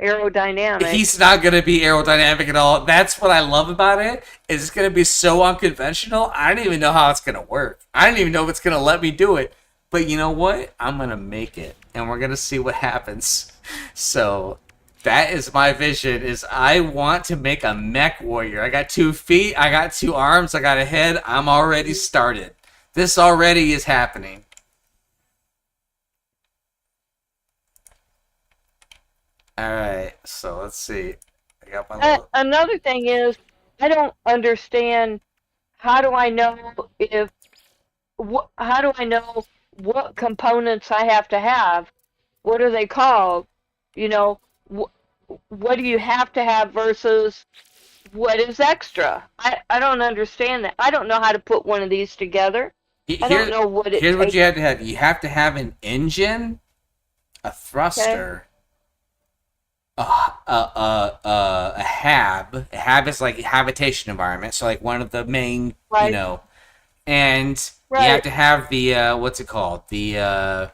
aerodynamic. He's not gonna be aerodynamic at all. That's what I love about it. Is it's gonna be so unconventional. I don't even know how it's gonna work. I don't even know if it's gonna let me do it. But you know what? I'm gonna make it, and we're gonna see what happens. So that is my vision. Is I want to make a mech warrior. I got 2 feet. I got 2 arms. I got a head. I'm already started. This already is happening. All right. So let's see. I got my little... Another thing is, I don't understand. How do I know if? How do I know what components I have to have? What are they called? You know, what do you have to have versus what is extra? I don't understand that. I don't know how to put one of these together. I don't know what it Here's what takes. you have to have. You have to have an engine, a thruster, a hab. A hab is like a habitation environment, so like one of the main, Right. and you have to have the what's it called? The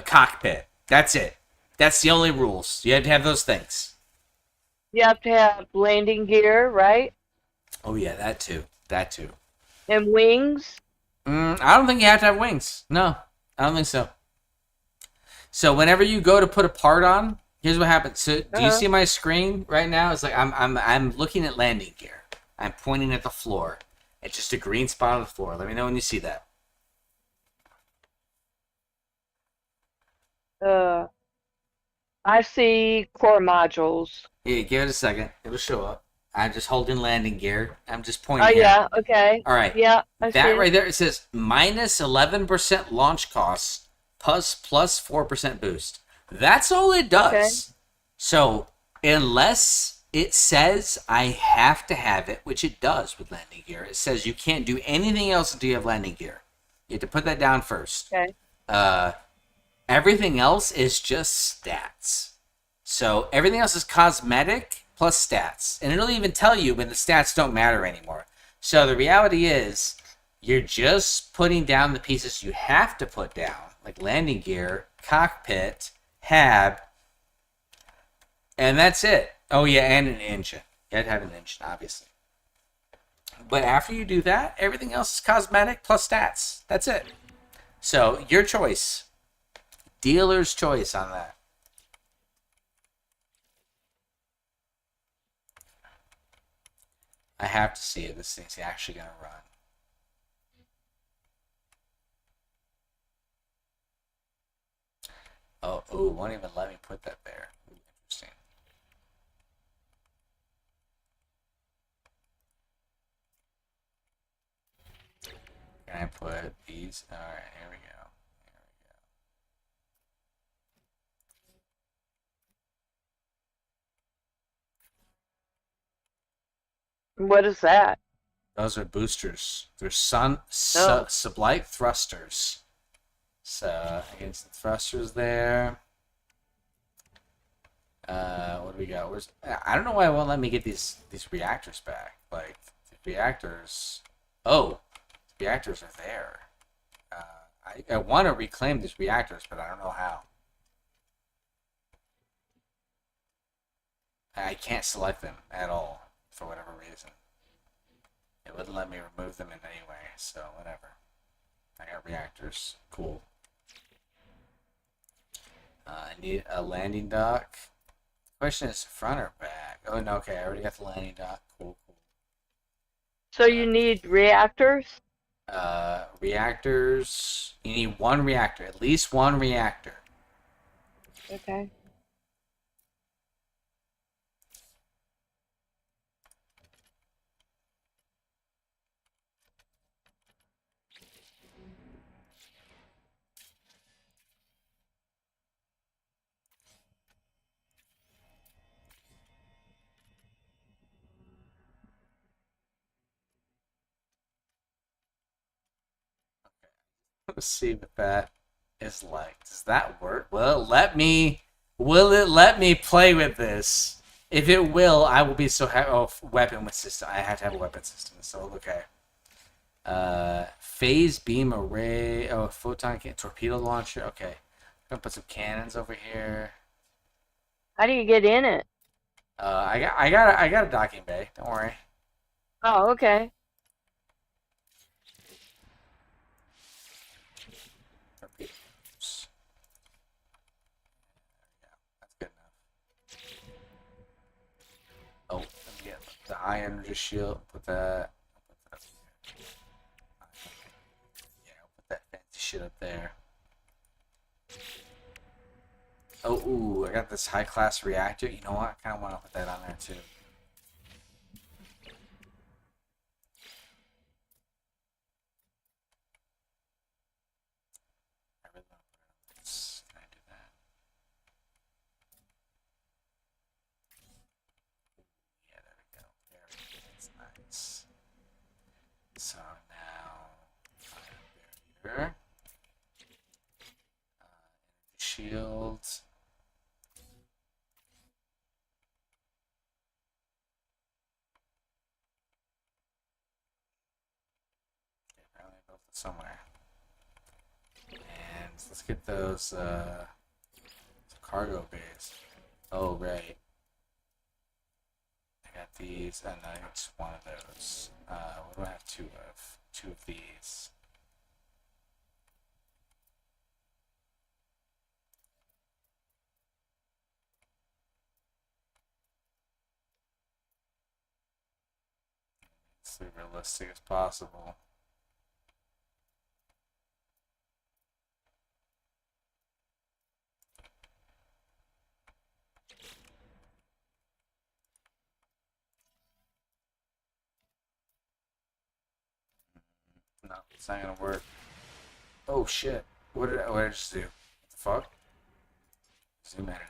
cockpit. That's it. That's the only rules. You have to have those things. You have to have landing gear, right? Oh yeah, that too. That too. And wings. I don't think you have to have wings. No, I don't think so. So whenever you go to put a part on, here's what happens. So do you see my screen right now? It's like I'm looking at landing gear. I'm pointing at the floor. It's just a green spot on the floor. Let me know when you see that. I see core modules. Yeah, give it a second. It'll show up. I'm just holding landing gear. I'm just pointing. Oh here. yeah, okay. All right. Yeah, I see That it. right there, it says minus 11% launch costs plus 4% boost. That's all it does. Okay. So unless it says I have to have it, which it does with landing gear, it says you can't do anything else until you have landing gear. You have to put that down first. Okay. Everything else is just stats. So everything else is cosmetic plus stats. And it'll even tell you when the stats don't matter anymore. So the reality is you're just putting down the pieces you have to put down, like landing gear, cockpit, hab, and that's it. Oh yeah, and an engine. You have to have an engine, obviously. But after you do that, everything else is cosmetic plus stats. That's it. So your choice. Dealer's choice on that. I have to see if this thing's actually going to run. Oh, ooh, won't even let me put that there. Ooh, interesting. Can I put these? All right, here we go. What is that? Those are boosters. They're sublight thrusters. So against the thrusters there. What do we got? I don't know why it won't let me get these reactors back. Like the reactors. Oh, the reactors are there. I want to reclaim these reactors, but I don't know how. I can't select them at all for whatever reason. It wouldn't let me remove them in any way, so whatever. I got reactors. Cool. I need a landing dock. Question is front or back? Oh, no, okay, I already got the landing dock. Cool, cool. So you need reactors? Reactors. You need one reactor, at least one reactor. Okay. Let's see what that is like. Does that work? Will it let me play with this? If it will, I will be so happy. Oh, weapon with system. I have to have a weapon system. So okay. Phase beam array. Oh, photon torpedo launcher. Okay. I'm gonna put some cannons over here. How do you get in it? I got a docking bay. Don't worry. Oh, okay. Torpedoes. That's good enough. Oh, let me get the iron energy shield. Put that. Yeah, I'll put that fancy shit up there. Oh, ooh, I got this high class reactor. You know what? I kind of want to put that on there too. I really want to put it on this. Can I do that? Yeah, there we go. That's nice. So now, barrier. Shields. Okay, apparently I built it somewhere. And let's get those cargo bays. Oh, right. I got these, and I just one of those. What do I have two of? Two of these. As realistic as possible. No, it's not gonna work. Oh shit! What did I just do? What the fuck? Zoom editing.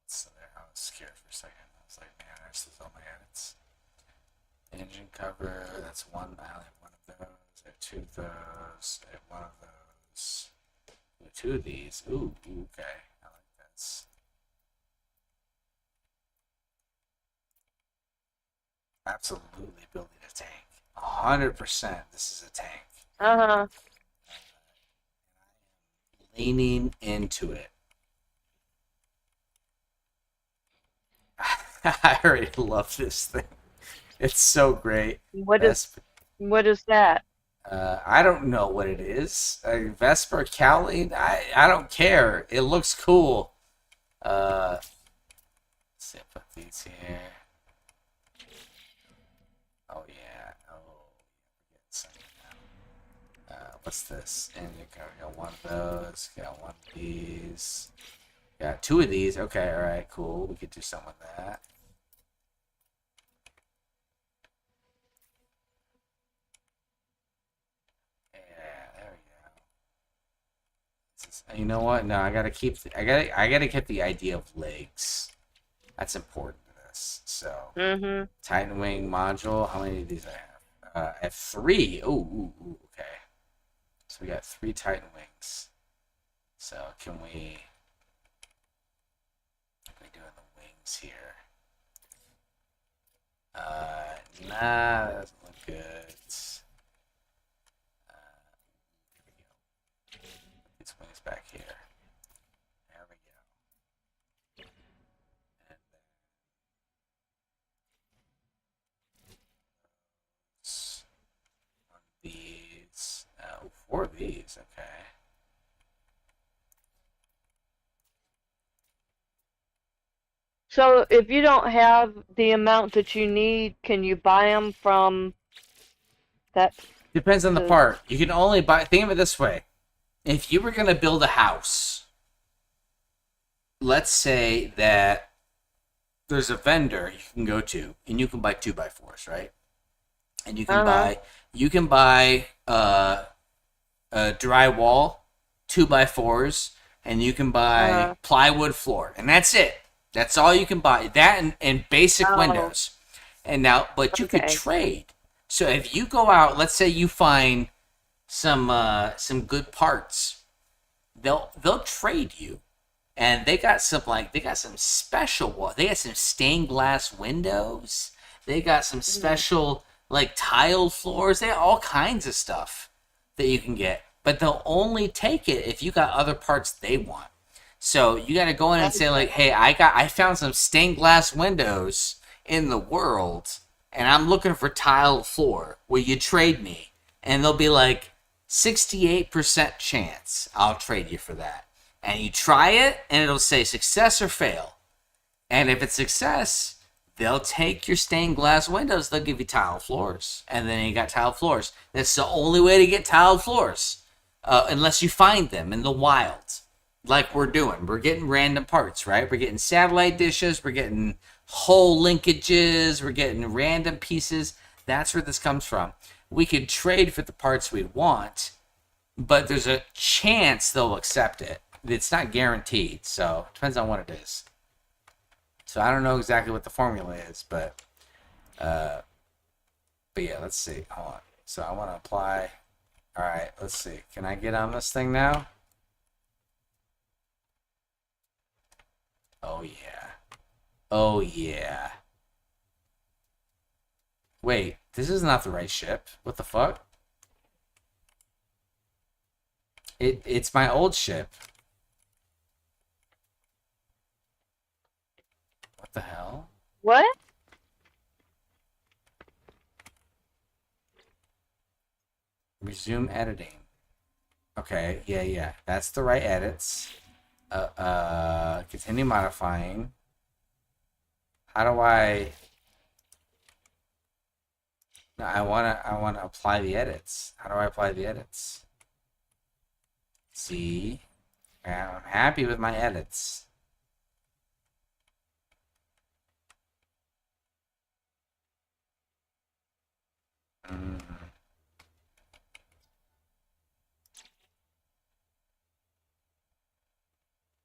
So there, I was scared for a second. I was like, man, I just all my edits. Engine cover. That's one. I only have one of those. I have two of those. I have one of those. Two of these. Ooh, okay. I like this. Absolutely building a tank. 100%. This is a tank. Leaning into it. I already love this thing. It's so great. What is that? I don't know what it is. Vesper Cowling? I don't care. It looks cool. Let's see, I'll put these here. Oh yeah. What's this? And you got one of those. Got one of these. Got two of these. Okay, alright, cool. We could do some with that. Yeah, there we go. You know what? No, I gotta keep. I gotta keep the idea of legs. That's important to this. So, Titan Wing module. How many of these I have? I have 3. Ooh, okay. So we got 3 Titan Wings. So can we? What are we doing the wings here? Nah, that doesn't look good. Here we go. Put these wings back here. There we go. And then one of these. 4 of these. Okay. So if you don't have the amount that you need, can you buy them from That depends on the part. You can only buy. Think of it this way: if you were gonna build a house, let's say that there's a vendor you can go to, and you can buy 2x4s, right? And you can buy drywall 2x4s, and you can buy plywood floor, and that's it. That's all you can buy. That and basic windows. And now, but you could trade. So if you go out, let's say you find some good parts, they'll trade you, and they got some special. They got some stained glass windows. They got some special like tiled floors. They have all kinds of stuff that you can get, but they'll only take it if you got other parts they want. So you got to go in and say like, hey, I found some stained glass windows in the world, and I'm looking for tiled floor. Will you trade me? And they'll be like, 68% chance I'll trade you for that. And you try it, and it'll say success or fail. And if it's success, they'll take your stained glass windows. They'll give you tiled floors. And then you got tiled floors. That's the only way to get tiled floors. Unless you find them in the wild. Like we're doing. We're getting random parts, right? We're getting satellite dishes. We're getting whole linkages. We're getting random pieces. That's where this comes from. We could trade for the parts we want, but there's a chance they'll accept it. It's not guaranteed, so it depends on what it is. So I don't know exactly what the formula is, but yeah, let's see. Hold on. So I want to apply. All right, let's see. Can I get on this thing now? Oh yeah. Oh yeah. Wait, this is not the right ship. What the fuck? It's my old ship. What the hell? What? Resume editing. Okay, yeah. That's the right edits. Continue modifying. How do I... No, I wanna apply the edits. How do I apply the edits? See? I'm happy with my edits.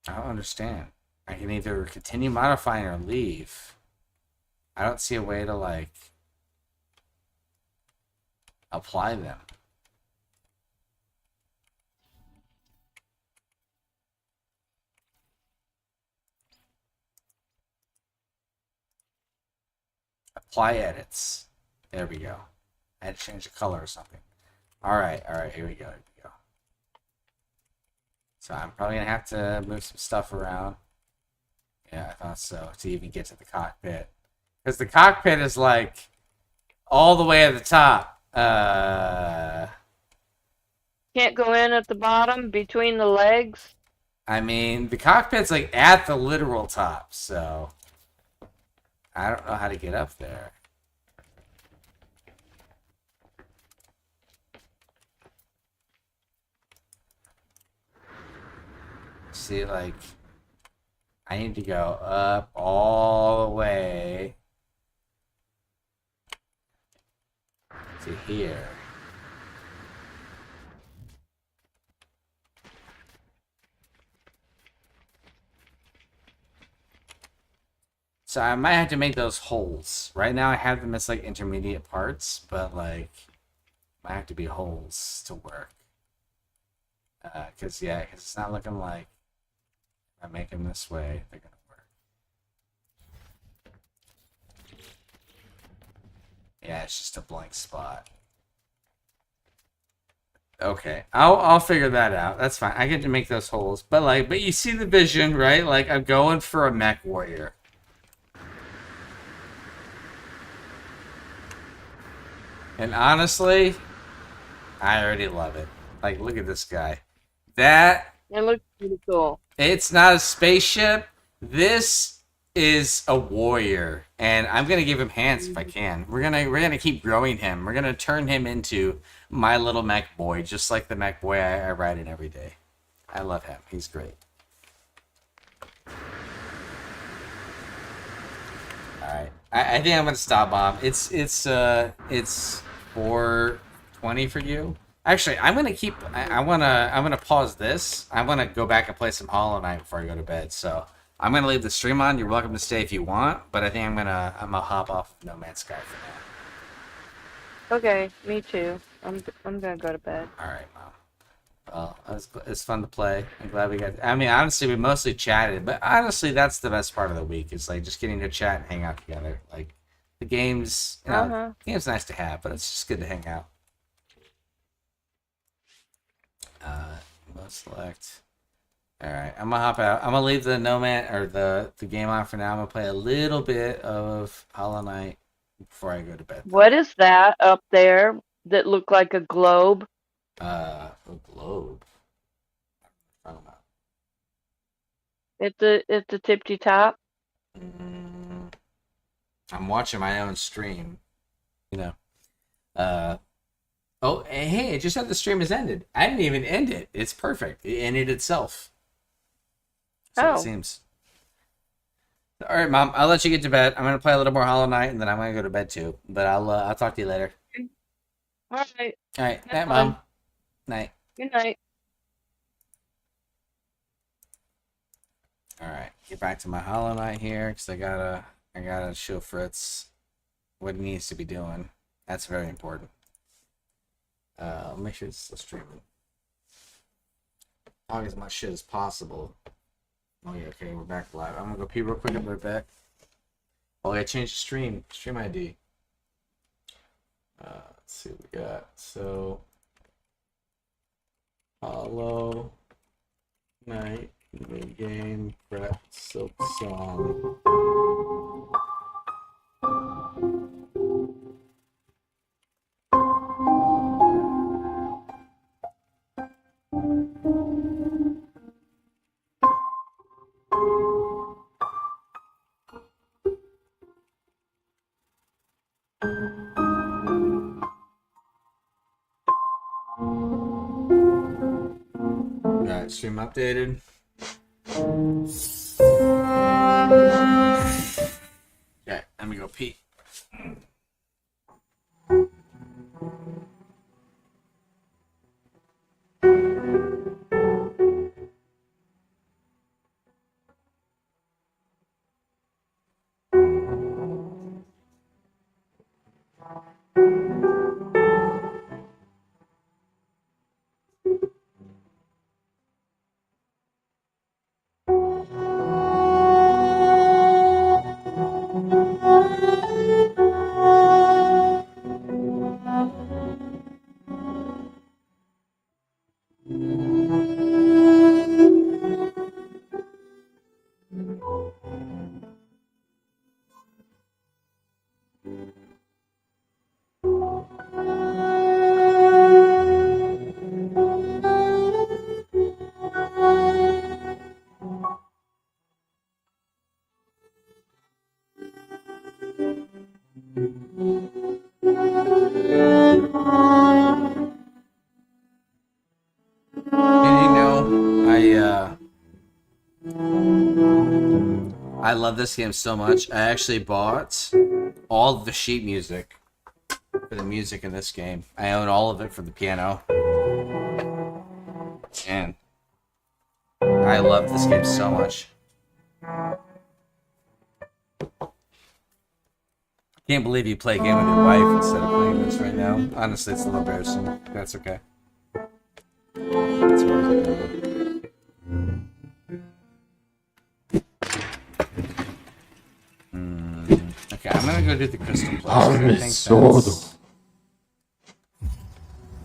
I don't understand. I can either continue modifying or leave. I don't see a way to, like, apply them. Apply edits. There we go. I had to change the color or something. Alright, here we go. So I'm probably going to have to move some stuff around. Yeah, I thought so, to even get to the cockpit. Because the cockpit is, like, all the way at the top. Can't go in at the bottom between the legs? I mean, the cockpit's, like, at the literal top, so... I don't know how to get up there. See, like, I need to go up all the way to here. So I might have to make those holes. Right now I have them as, like, intermediate parts, but, like, might have to be holes to work. Because it's not looking like if I make them this way, they're gonna work. Yeah, it's just a blank spot. Okay, I'll figure that out. That's fine. I get to make those holes, but you see the vision, right? Like, I'm going for a mech warrior. And honestly, I already love it. Like, look at this guy. That... It looks pretty cool. It's not a spaceship. This is a warrior, and I'm gonna give him hands if I can. We're gonna keep growing him. We're gonna turn him into my little mech boy, just like the mech boy I ride in every day. I love him. He's great. All right, I think I'm gonna stop, Bob. It's 4:20 for you. Actually, I'm gonna keep. I'm gonna pause this. I want to go back and play some Hollow Knight before I go to bed. So I'm gonna leave the stream on. You're welcome to stay if you want, but I think I'm gonna hop off No Man's Sky for now. Okay, me too. I'm gonna go to bed. All right, Mom. Well, it's fun to play. I'm glad we got. I mean, honestly, we mostly chatted, but honestly, that's the best part of the week. Is like just getting to chat and hang out together. Like the games, game's nice to have, but it's just good to hang out. Let's select. All right, I'm gonna hop out. I'm gonna leave the the game on for now. I'm gonna play a little bit of Hollow Knight before I go to bed. What is that up there that looked like a globe? A globe. I don't know. It's a tippy top. I'm watching my own stream. You know. Oh, hey, it just said the stream has ended. I didn't even end it. It's perfect. It ended itself. So it seems. All right, Mom. I'll let you get to bed. I'm gonna play a little more Hollow Knight, and then I'm gonna go to bed too. But I'll talk to you later. All right. All right. Night, Mom. Night. Good night. All right. Get back to my Hollow Knight here, because I gotta show Fritz what he needs to be doing. That's very important. I'll make sure it's still streaming. Talk as much shit as possible. Oh yeah, okay, we're back live. I'm gonna go pee real quick and we're back. Oh, I changed the stream ID. Let's see what we got. So Hollow Knight, mid game, prep, silksong. Alright, stream updated. Okay, let me go pee. I love this game so much. I actually bought all the sheet music for the music in this game. I own all of it for the piano. And I love this game so much. Can't believe you play a game with your wife instead of playing this right now. Honestly, it's a little embarrassing. That's okay. It's worth it. Okay, I'm gonna go do the crystal place. I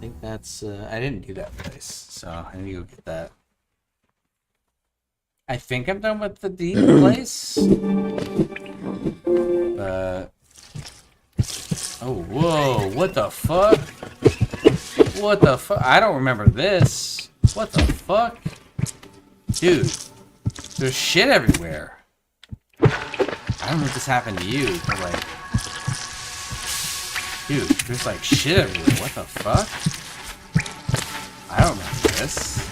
think that's I didn't do that place, so I need to go get that. I think I'm done with the deep place. Oh, whoa, what the fuck? What the fuck? I don't remember this. What the fuck? Dude, there's shit everywhere. I don't know if this happened to you, but like, dude, there's like shit everywhere. What the fuck? I don't remember this.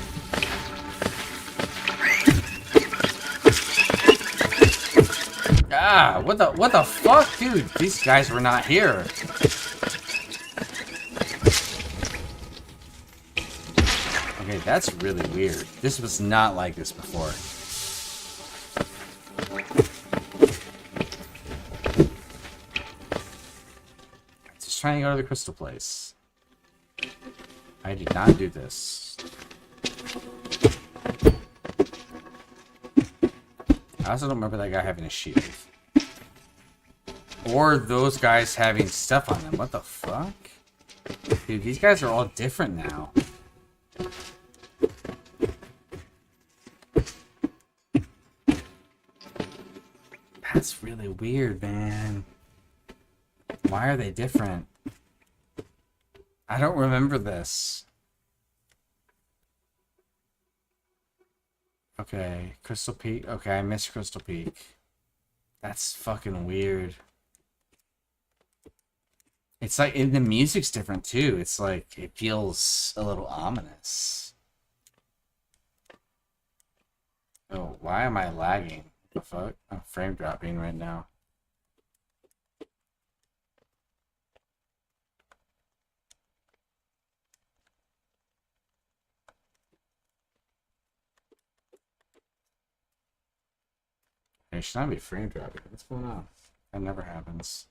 Ah, what the fuck, dude? These guys were not here. Okay, that's really weird. This was not like this before. Just trying to go to the crystal place. I did not do this. I also don't remember that guy having a shield. Or those guys having stuff on them. What the fuck? Dude, these guys are all different now. That's really weird, man. Why are they different? I don't remember this. Okay, Crystal Peak. Okay, I missed Crystal Peak. That's fucking weird. It's like, and the music's different too. It's like, it feels a little ominous. Oh, why am I lagging? What the fuck? I'm frame dropping right now. It should not be frame dropping. What's going on? That never happens.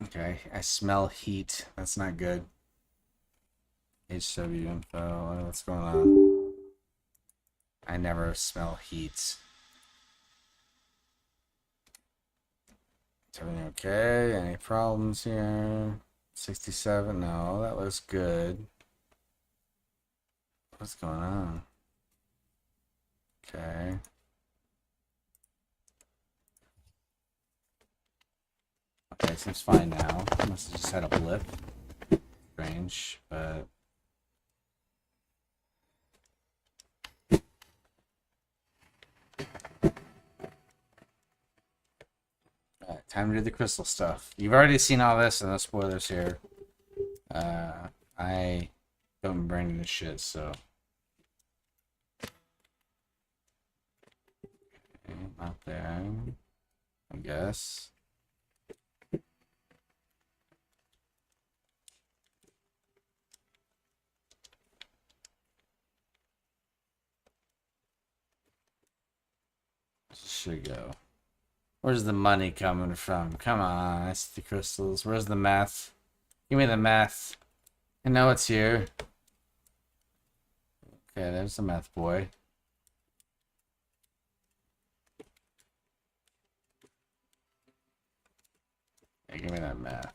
Okay, I smell heat. That's not good. HW info. What's going on? I never smell heat. Is everything okay? Any problems here? 67? No, that looks good. What's going on? Okay. Okay, seems fine now. Must have just had a blip. Strange, but... Alright, time to do the crystal stuff. You've already seen all this, and no spoilers here. I don't remember any of this shit, so... Okay, not there, I guess. Should go. Where's the money coming from? Come on, I see the crystals. Where's the math? Give me the math. I know it's here. Okay, there's the math boy. Hey, give me that math.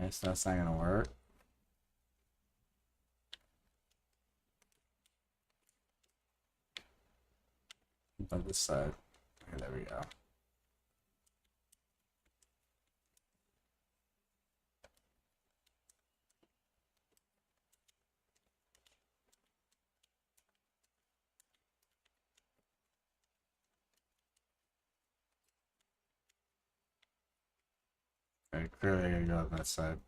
Okay, so that's not gonna work. On this side. Okay, there we go. Okay, clearly I gotta go on that side.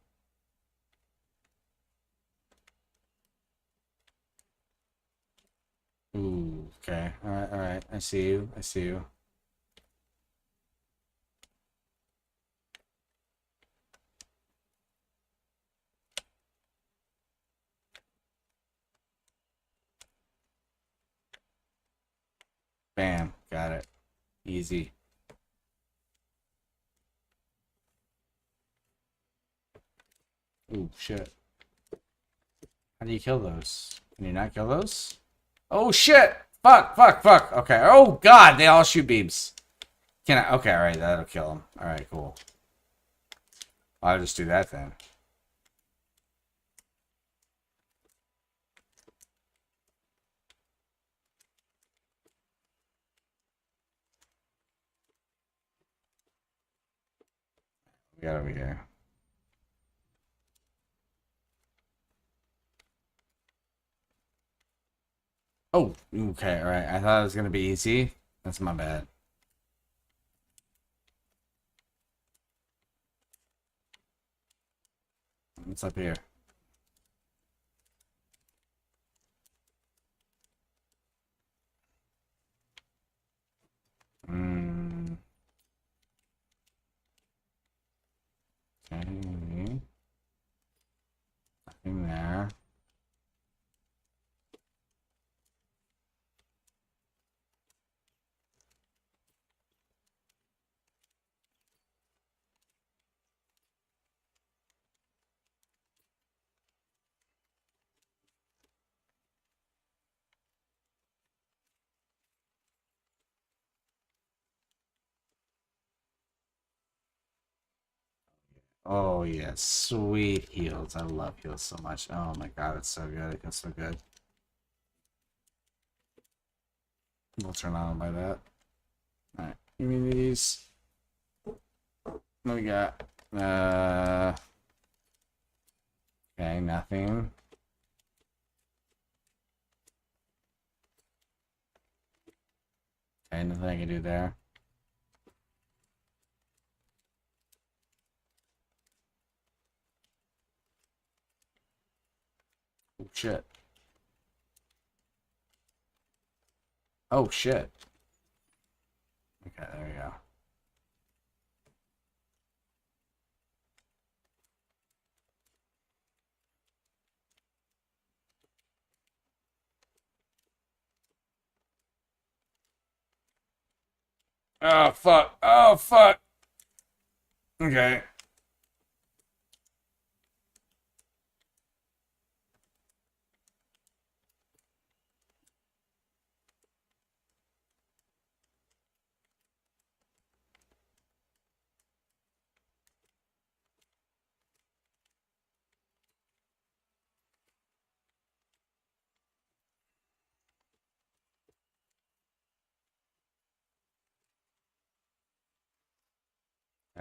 Ooh, okay. Alright, alright. I see you. I see you. Bam. Got it. Easy. Ooh, shit. How do you kill those? Can you not kill those? Oh, shit! Fuck, fuck, fuck. Okay. Oh, God, they all shoot beams. Can I? Okay, alright, that'll kill them. Alright, cool. I'll just do that then. We got over here. Oh, okay, alright. I thought it was gonna be easy. That's my bad. What's up here? Hmm. Okay. Nothing there. Oh yeah, sweet heals. I love heals so much. Oh my god, it's so good. It feels so good. We'll turn on by that. Alright, give me these. What we got? Okay, nothing. Okay, nothing I can do there. Oh shit. Oh shit. Okay, there we go. Oh fuck. Oh fuck. Okay.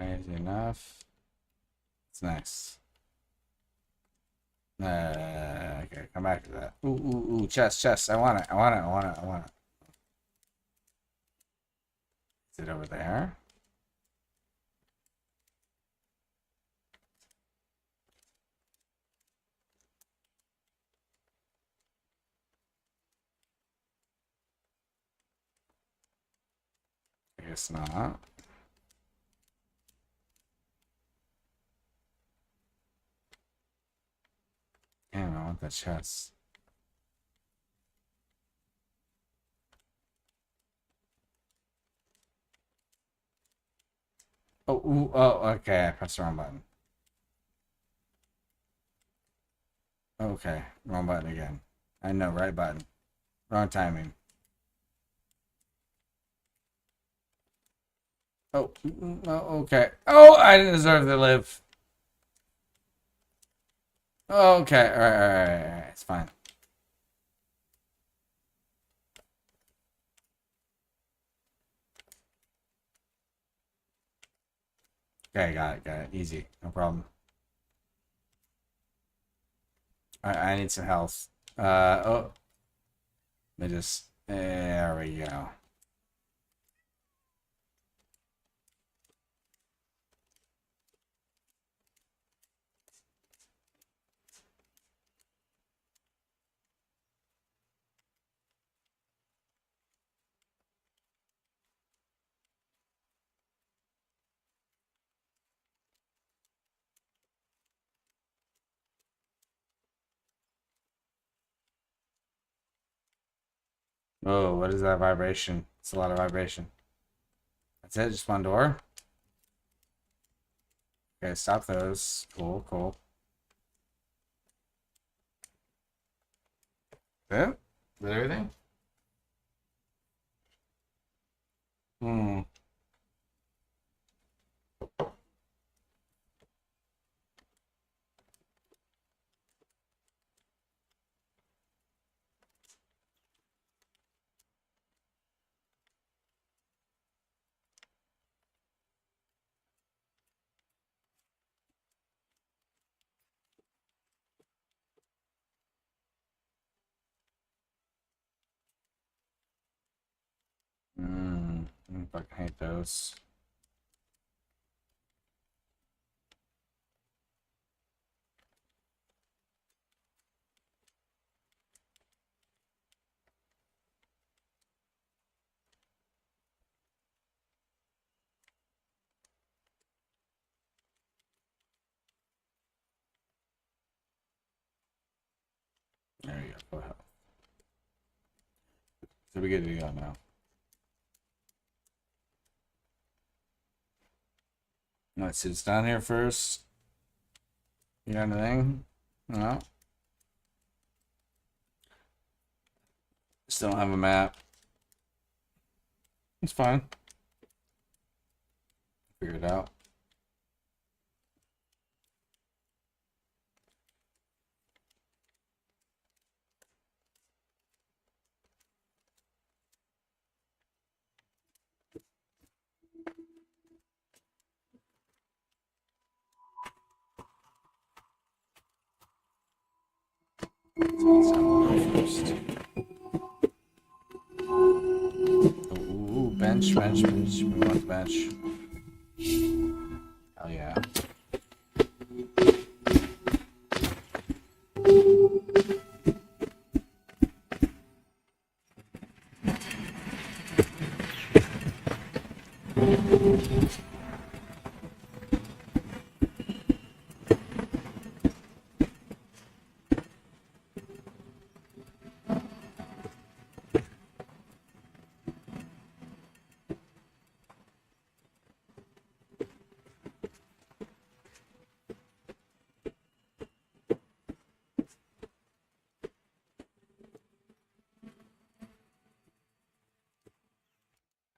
Easy enough. It's nice. Okay, come back to that. Ooh, ooh, ooh, chest, chest. I want it. I want it. I want it. I want it. Is it over there? I guess not. Damn, I want that chest. Oh, ooh, oh, okay. I pressed the wrong button. Okay, wrong button again. I know, right button. Wrong timing. Oh, oh, okay. Oh, I didn't deserve to live. Okay, alright, it's fine. Okay, got it, easy, no problem. I need some health. Oh. Let me just, there we go. Oh, what is that vibration? It's a lot of vibration. That's it, just one door. Okay, stop those. Cool, cool. Yeah? Is that everything? Hmm. I fucking hate those. There you go. So we get to go now. Let's see, it's down here first. You got anything? No. Still don't have a map. It's fine. Figure it out. First. Ooh, bench. We want the bench. Hell yeah.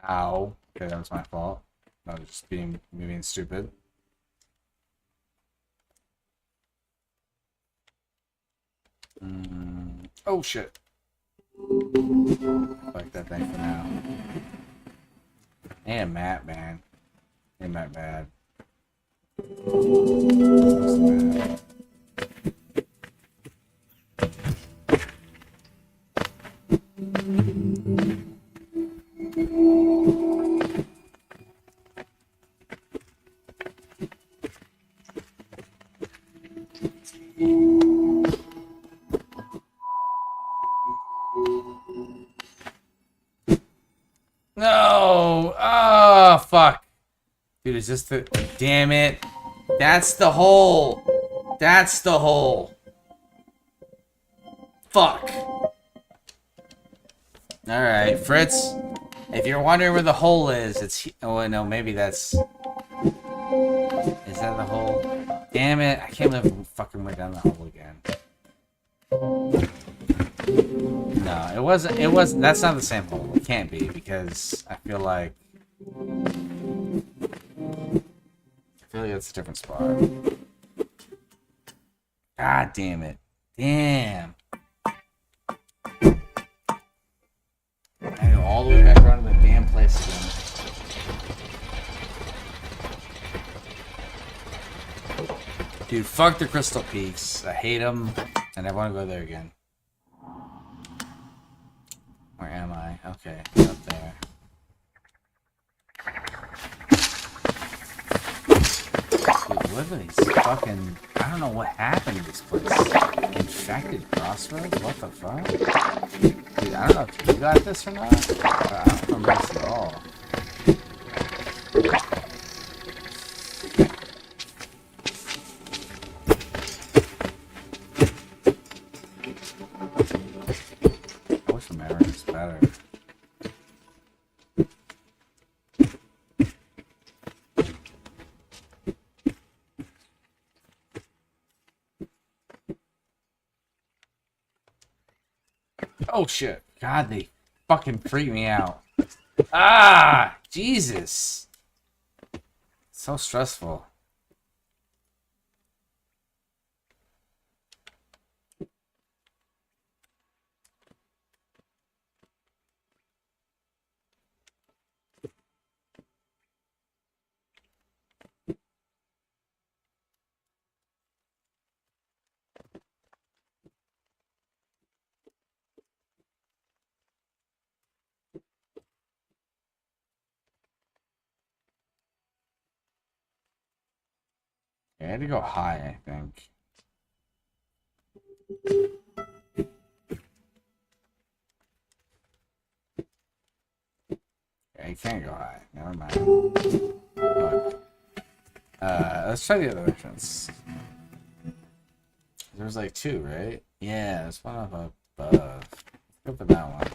Ow. Okay, that was my fault. I was just being stupid. Oh shit. Like that thing for now. And Matt, man. Ain't that bad. No! Oh, fuck. Dude, is this the... Damn it. That's the hole. That's the hole. Fuck. Alright, Fritz. If you're wondering where the hole is, it's... Oh, no, maybe that's... Is that the hole? Damn it. I can't believe we fucking went down the hole again. No, it wasn't, that's not the same hole. It can't be, because I feel like it's a different spot. God damn it. Damn. I go all the way back around to the damn place again. Dude, fuck the Crystal Peaks. I hate them, and I want to go there again. Where am I? Okay, up there. Dude, what are these fucking... I don't know what happened to this place. Infected crossroads? What the fuck? Dude, I don't know if you got this or not. But I don't remember this at all. I wish the memory was better. Oh shit. God, they fucking freak me out. Ah, Jesus. So stressful. I had to go high, I think. Yeah, you can't go high. Never mind. Look. Let's try the other entrance. There's like two, right? Yeah, there's one up above. Go for that one.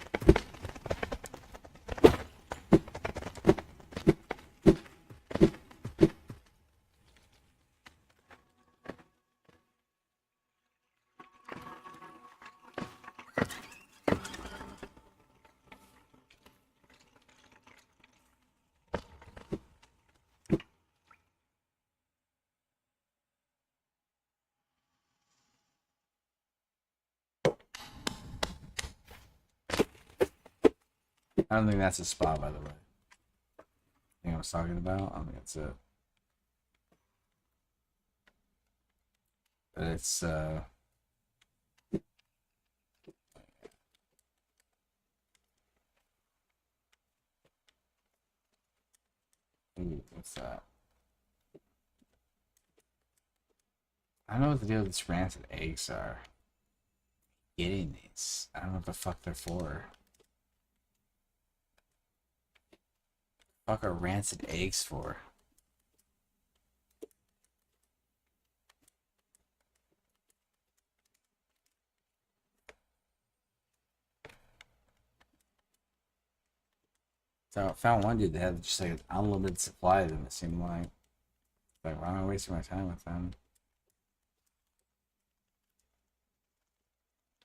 I don't think that's a spa, by the way. I think I was talking about. I don't think that's it. But it's ooh, what's that? I don't know what the deal with these rancid eggs are. Getting these. I don't know what the fuck they're for. Fuck are rancid eggs for? So I found one dude that had just like an unlimited supply of them, it seemed like. Like, why am I wasting my time with them?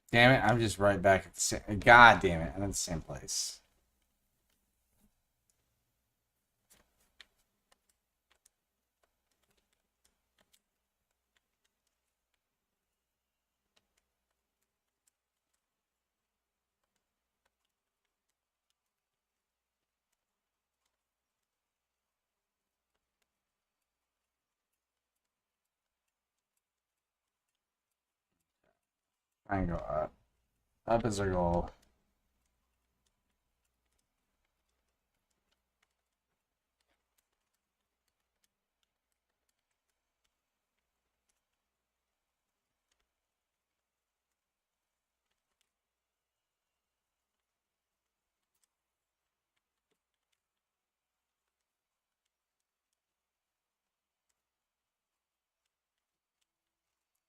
Damn it, I'm just right back at the same. God damn it, I'm in the same place. I can go up. Up is our goal.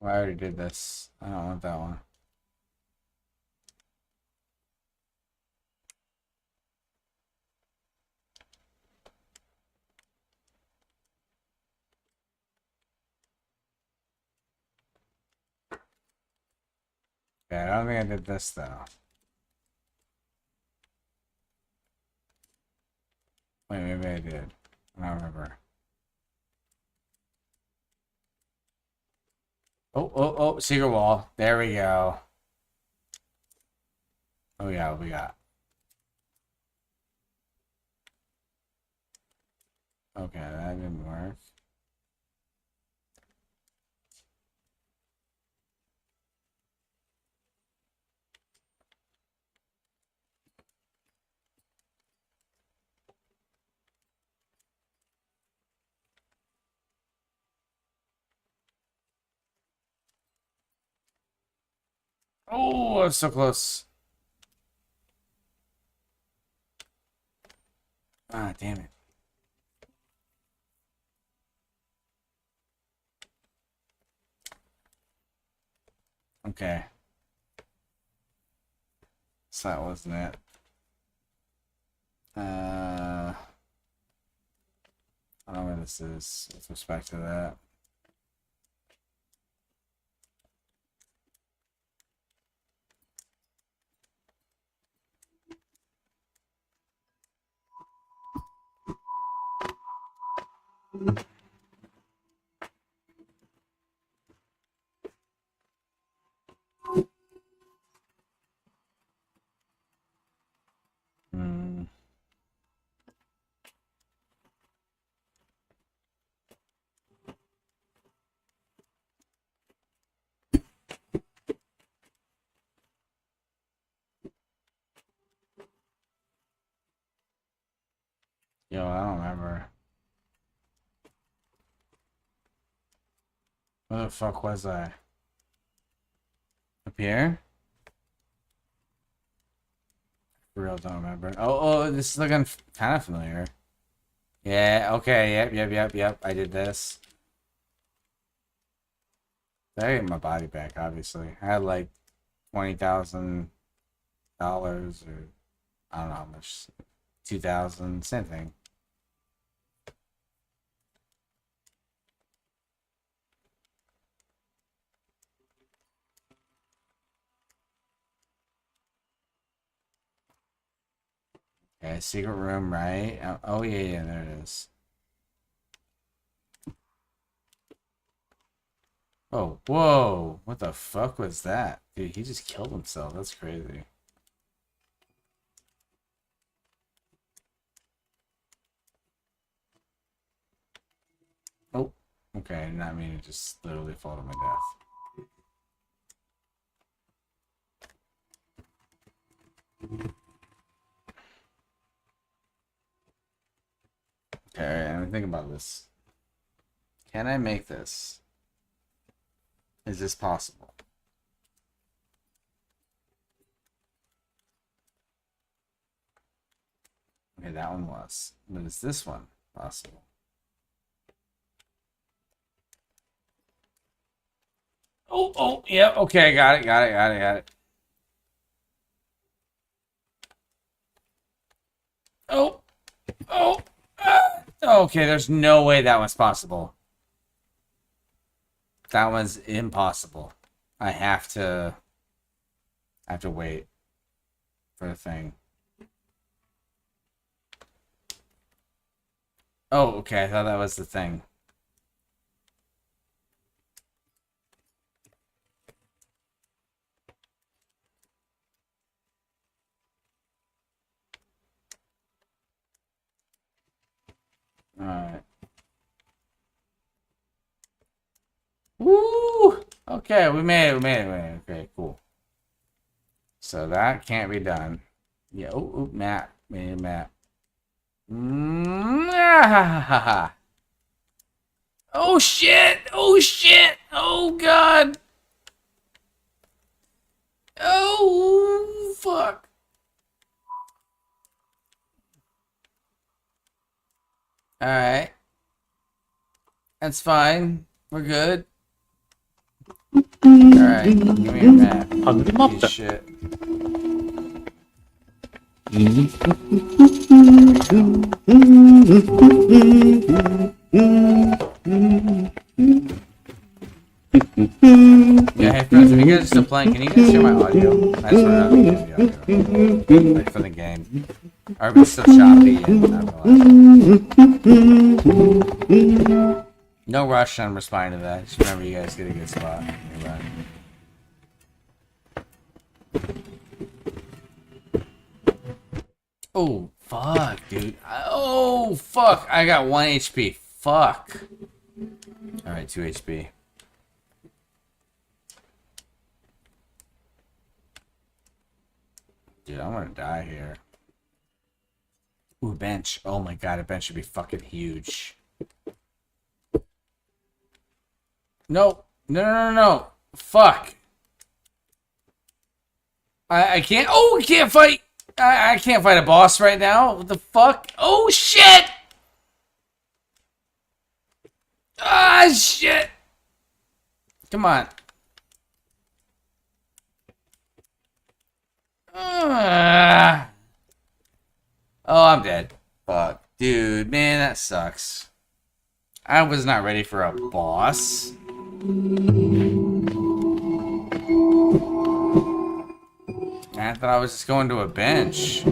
Well, I already did this. I don't want that one. Okay, I don't think I did this though. Wait, maybe I did. I don't remember. Oh, secret wall. There we go. Oh yeah, what we got? Okay, that didn't work. Oh, I was so close. Ah, damn it. Okay. So that wasn't it. I don't know where this is with respect to that. Hmm. Yo, I don't remember. Where the fuck was I? Up here? For real, don't remember. Oh, this is looking kind of familiar. Yeah, okay, yep. I did this. I get my body back, obviously. I had like $20,000 or I don't know how much. 2,000, same thing. Okay, secret room, right? Oh yeah, there it is. Oh, whoa. What the fuck was that? Dude, he just killed himself. That's crazy. Oh, okay. Not mean to just literally fall to my death. Okay, alright, I'm thinking about this. Can I make this? Is this possible? Okay, that one was. But is this one possible? Oh, yeah, okay, got it. Oh, okay, there's no way that was possible. That one's impossible. I have to wait for the thing. Oh, okay, I thought that was the thing. Alright. Woo! Okay, we made it. Okay, cool. So that can't be done. Yeah, map. We need a map. Oh shit! Oh god! Oh fuck! Alright. That's fine. We're good. Alright, give me your map. Piece of shit. Yeah, hey friends, if you guys are still playing, can you guys share my audio? I just want to know the audio. Like for the game. Or if it's still choppy and not no rush on responding to that. Just remember you guys get a good spot. Oh, fuck, dude. Oh, fuck. I got 1 HP. Fuck. Alright, 2 HP. Dude, I'm gonna die here. Ooh, bench. Oh my god, a bench should be fucking huge. No. No. Fuck. I can't. Oh, we can't fight. I can't fight a boss right now. What the fuck? Oh, shit. Ah, shit. Come on. Oh, I'm dead. Fuck. Dude, man, that sucks. I was not ready for a boss. I thought I was just going to a bench.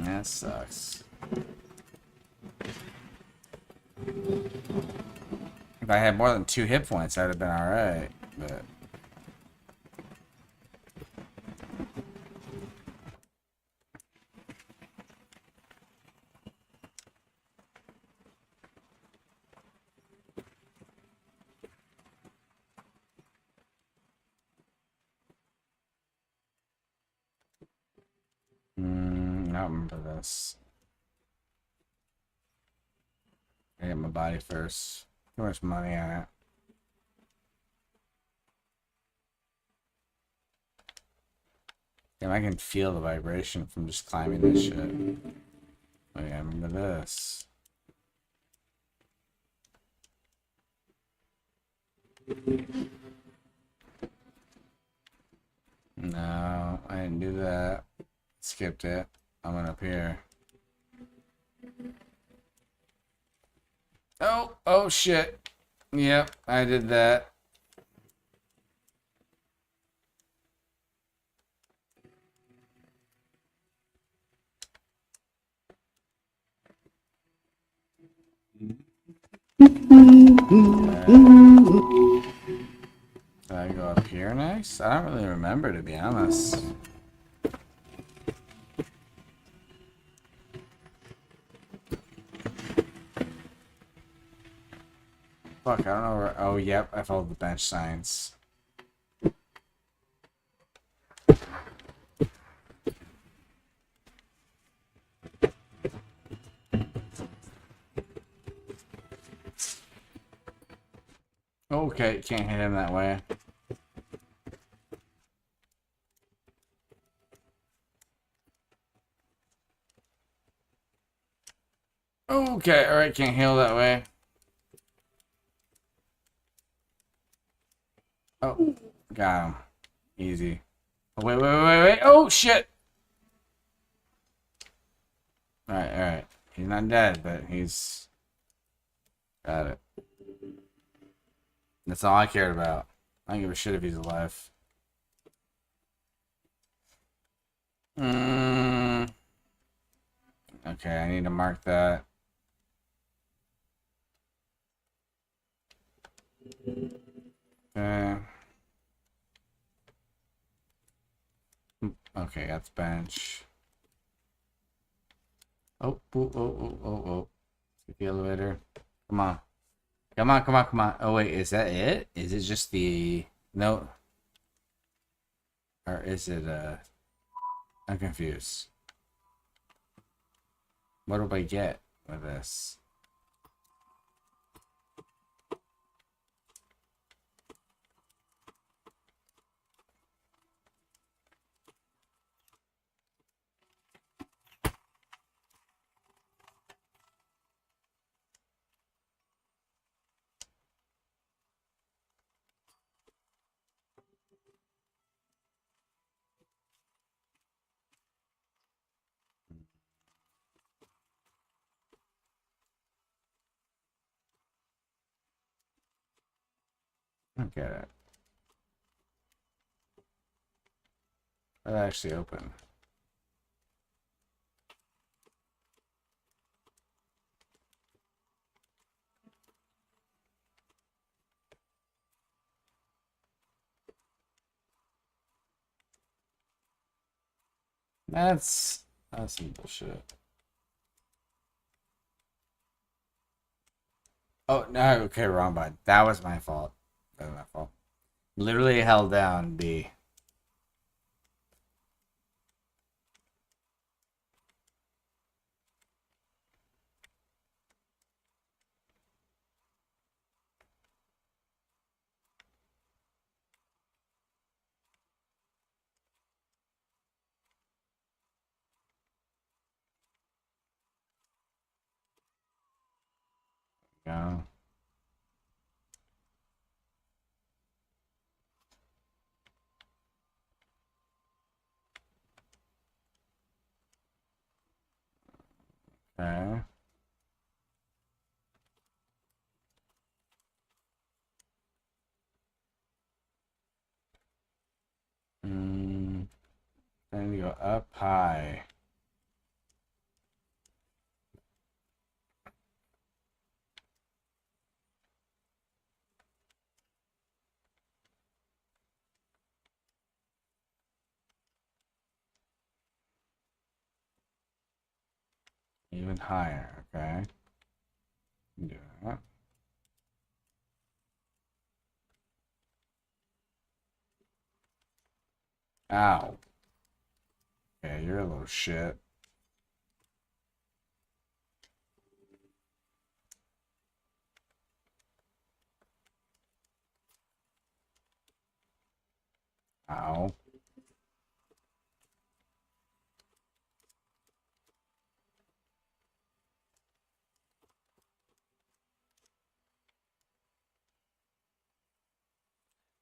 That sucks. If I had more than 2 hit points, I'd have been alright, but... I don't remember this. I get my body first. Too much money on it. Damn, I can feel the vibration from just climbing this shit. Oh yeah, I remember this. No, I didn't do that. Skipped it. I went up here. Oh shit. Yep, I did that. Did I go up here next? I don't really remember, to be honest. Fuck, I don't know where... Oh, yep, I followed the bench signs. Okay, can't hit him that way. Okay, alright, can't heal that way. Oh, got him. Easy. Oh, wait. Oh, shit! Alright. He's not dead, but he's... Got it. That's all I cared about. I don't give a shit if he's alive. Okay, I need to mark that. Okay. Okay, that's bench. Oh. Take the elevator. Come on. Come on. Oh, wait, is that it? Is it just the... No. Or is it, I'm confused. What do I get with this? Okay. That actually open. That's some bullshit. Oh no, okay, wrong button. That was my fault. That was my fault. Literally held down B. Go. Okay. I need to go up high. Even higher, okay. Do that. Ow. Yeah, you're a little shit. Ow.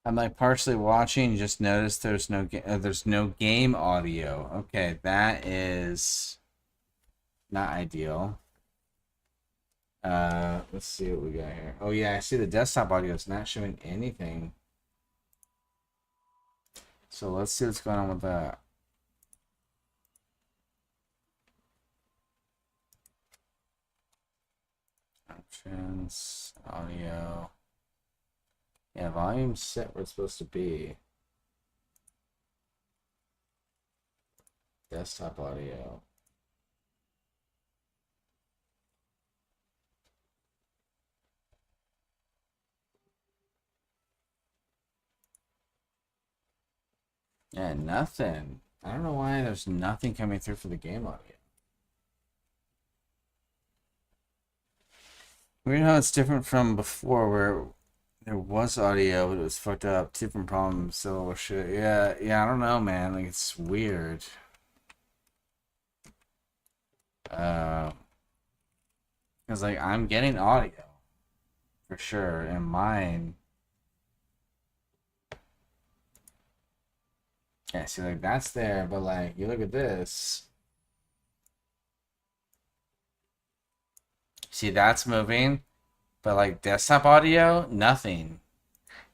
I'm like partially watching. Just noticed there's no game audio. Okay, that is not ideal. Let's see what we got here. Oh yeah, I see the desktop audio is not showing anything. So let's see what's going on with that. Options, audio. Yeah, volume set where it's supposed to be. Desktop audio. Yeah, nothing. I don't know why there's nothing coming through for the game audio. Weird how it's different from before where there was audio, but it was fucked up. Different problems, so shit. Yeah, I don't know, man. Like, it's weird. Because, like, I'm getting audio. For sure. And mine... Yeah, see, like, that's there, but, like, you look at this. See, that's moving. But, like, desktop audio, nothing.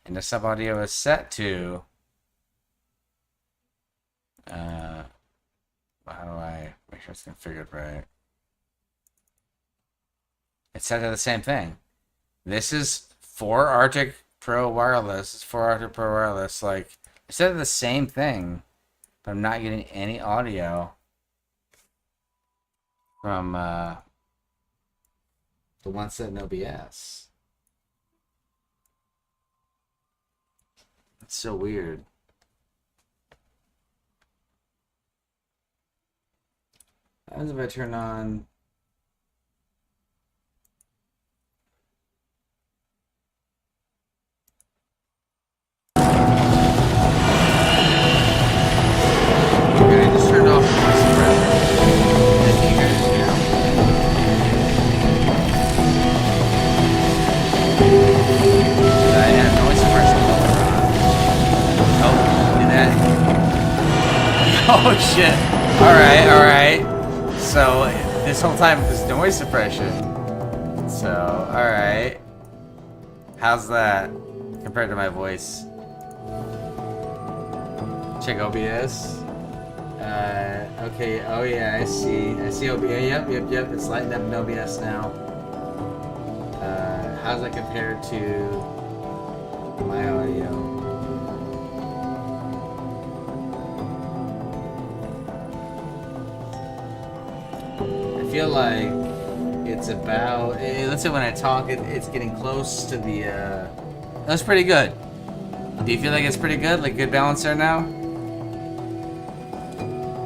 And desktop audio is set to... how do I make sure it's configured right? It's set to the same thing. This is for Arctic Pro Wireless. It's for Arctic Pro Wireless. Like, it's set to the same thing, but I'm not getting any audio from the one set in OBS. It's so weird. As if I turn on... Okay, I just turned off the voice suppressor. Can you hear it now? I have noise suppression going on. Oh, do that. Oh shit. Alright. So, this whole time it was noise suppression. So, alright. How's that compared to my voice? Check OBS. Okay, oh yeah, I see OBS, yep, it's lighting up in OBS now. How's that compared to my audio? I feel like it's about, let's say when I talk, it's getting close to the, that's pretty good. Do you feel like it's pretty good? Like good balance there now?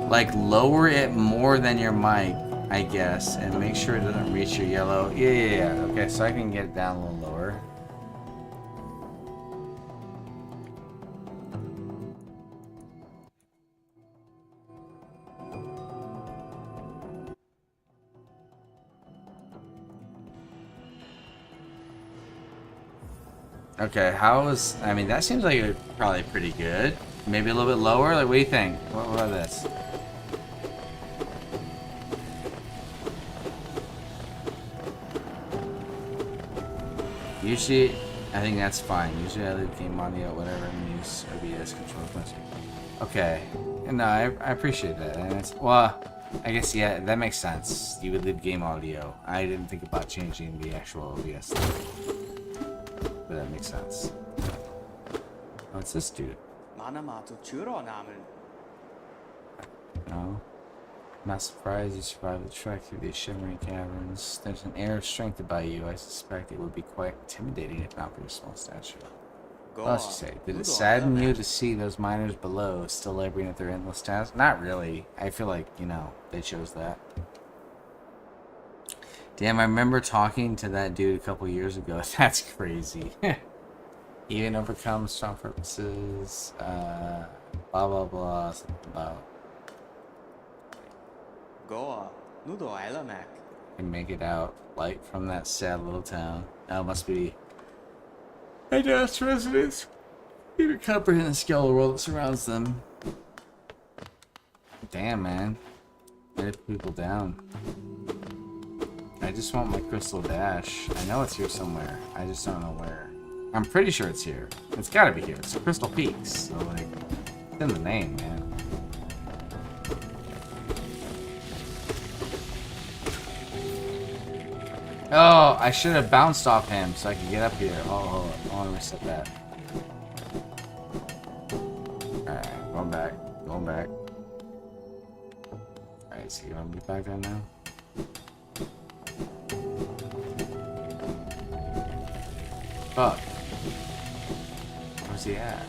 Like lower it more than your mic, I guess, and make sure it doesn't reach your yellow. Yeah. Okay, so I can get it down a little lower. Okay, I mean, that seems like it's probably pretty good. Maybe a little bit lower? Like, what do you think? What about this? Usually, I think that's fine. Usually I leave game audio, whatever, and use OBS control. Okay. No, I appreciate that. And it's, well, I guess, yeah, that makes sense. You would leave game audio. I didn't think about changing the actual OBS thing. But that makes sense. What's this dude? No. Not surprised you survived the trek through these shimmering caverns. There's an air of strength about you. I suspect it would be quite intimidating if not for your small stature. What else you say? Did it sadden you to see those miners below still laboring at their endless task? Not really. I feel like, you know, they chose that. Damn, I remember talking to that dude a couple years ago. That's crazy. Even overcome strong purposes. Blah, blah, blah. Something about... Can make it out light from that sad little town. Oh, must be advanced residents. You can comprehend the scale of the world that surrounds them. Damn, man. Get people down. I just want my crystal dash. I know it's here somewhere. I just don't know where. I'm pretty sure it's here. It's gotta be here. It's Crystal Peaks. So, like, it's in the name, man. Oh, I should have bounced off him so I could get up here. Oh, hold on. I want to reset that. Alright, going back. Going back. Alright, so you want to be back there now? Fuck. Where's he at?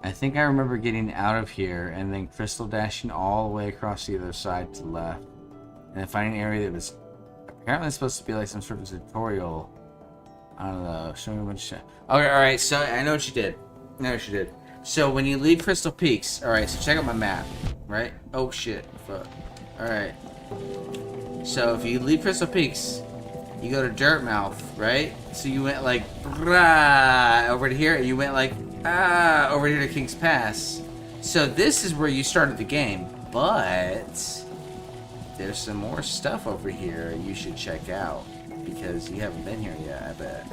I think I remember getting out of here and then crystal dashing all the way across the other side to the left. And then finding an area that was apparently supposed to be like some sort of tutorial. I don't know. Show me what shit. Okay, alright, so I know what you did. I know what you did. So when you leave Crystal Peaks, alright, so check out my map, right? Oh shit. Fuck. Alright. So if you leave Crystal Peaks, you go to Dirtmouth, right? So you went like over to here, and you went like over here to King's Pass. So this is where you started the game, but there's some more stuff over here you should check out because you haven't been here yet, I bet.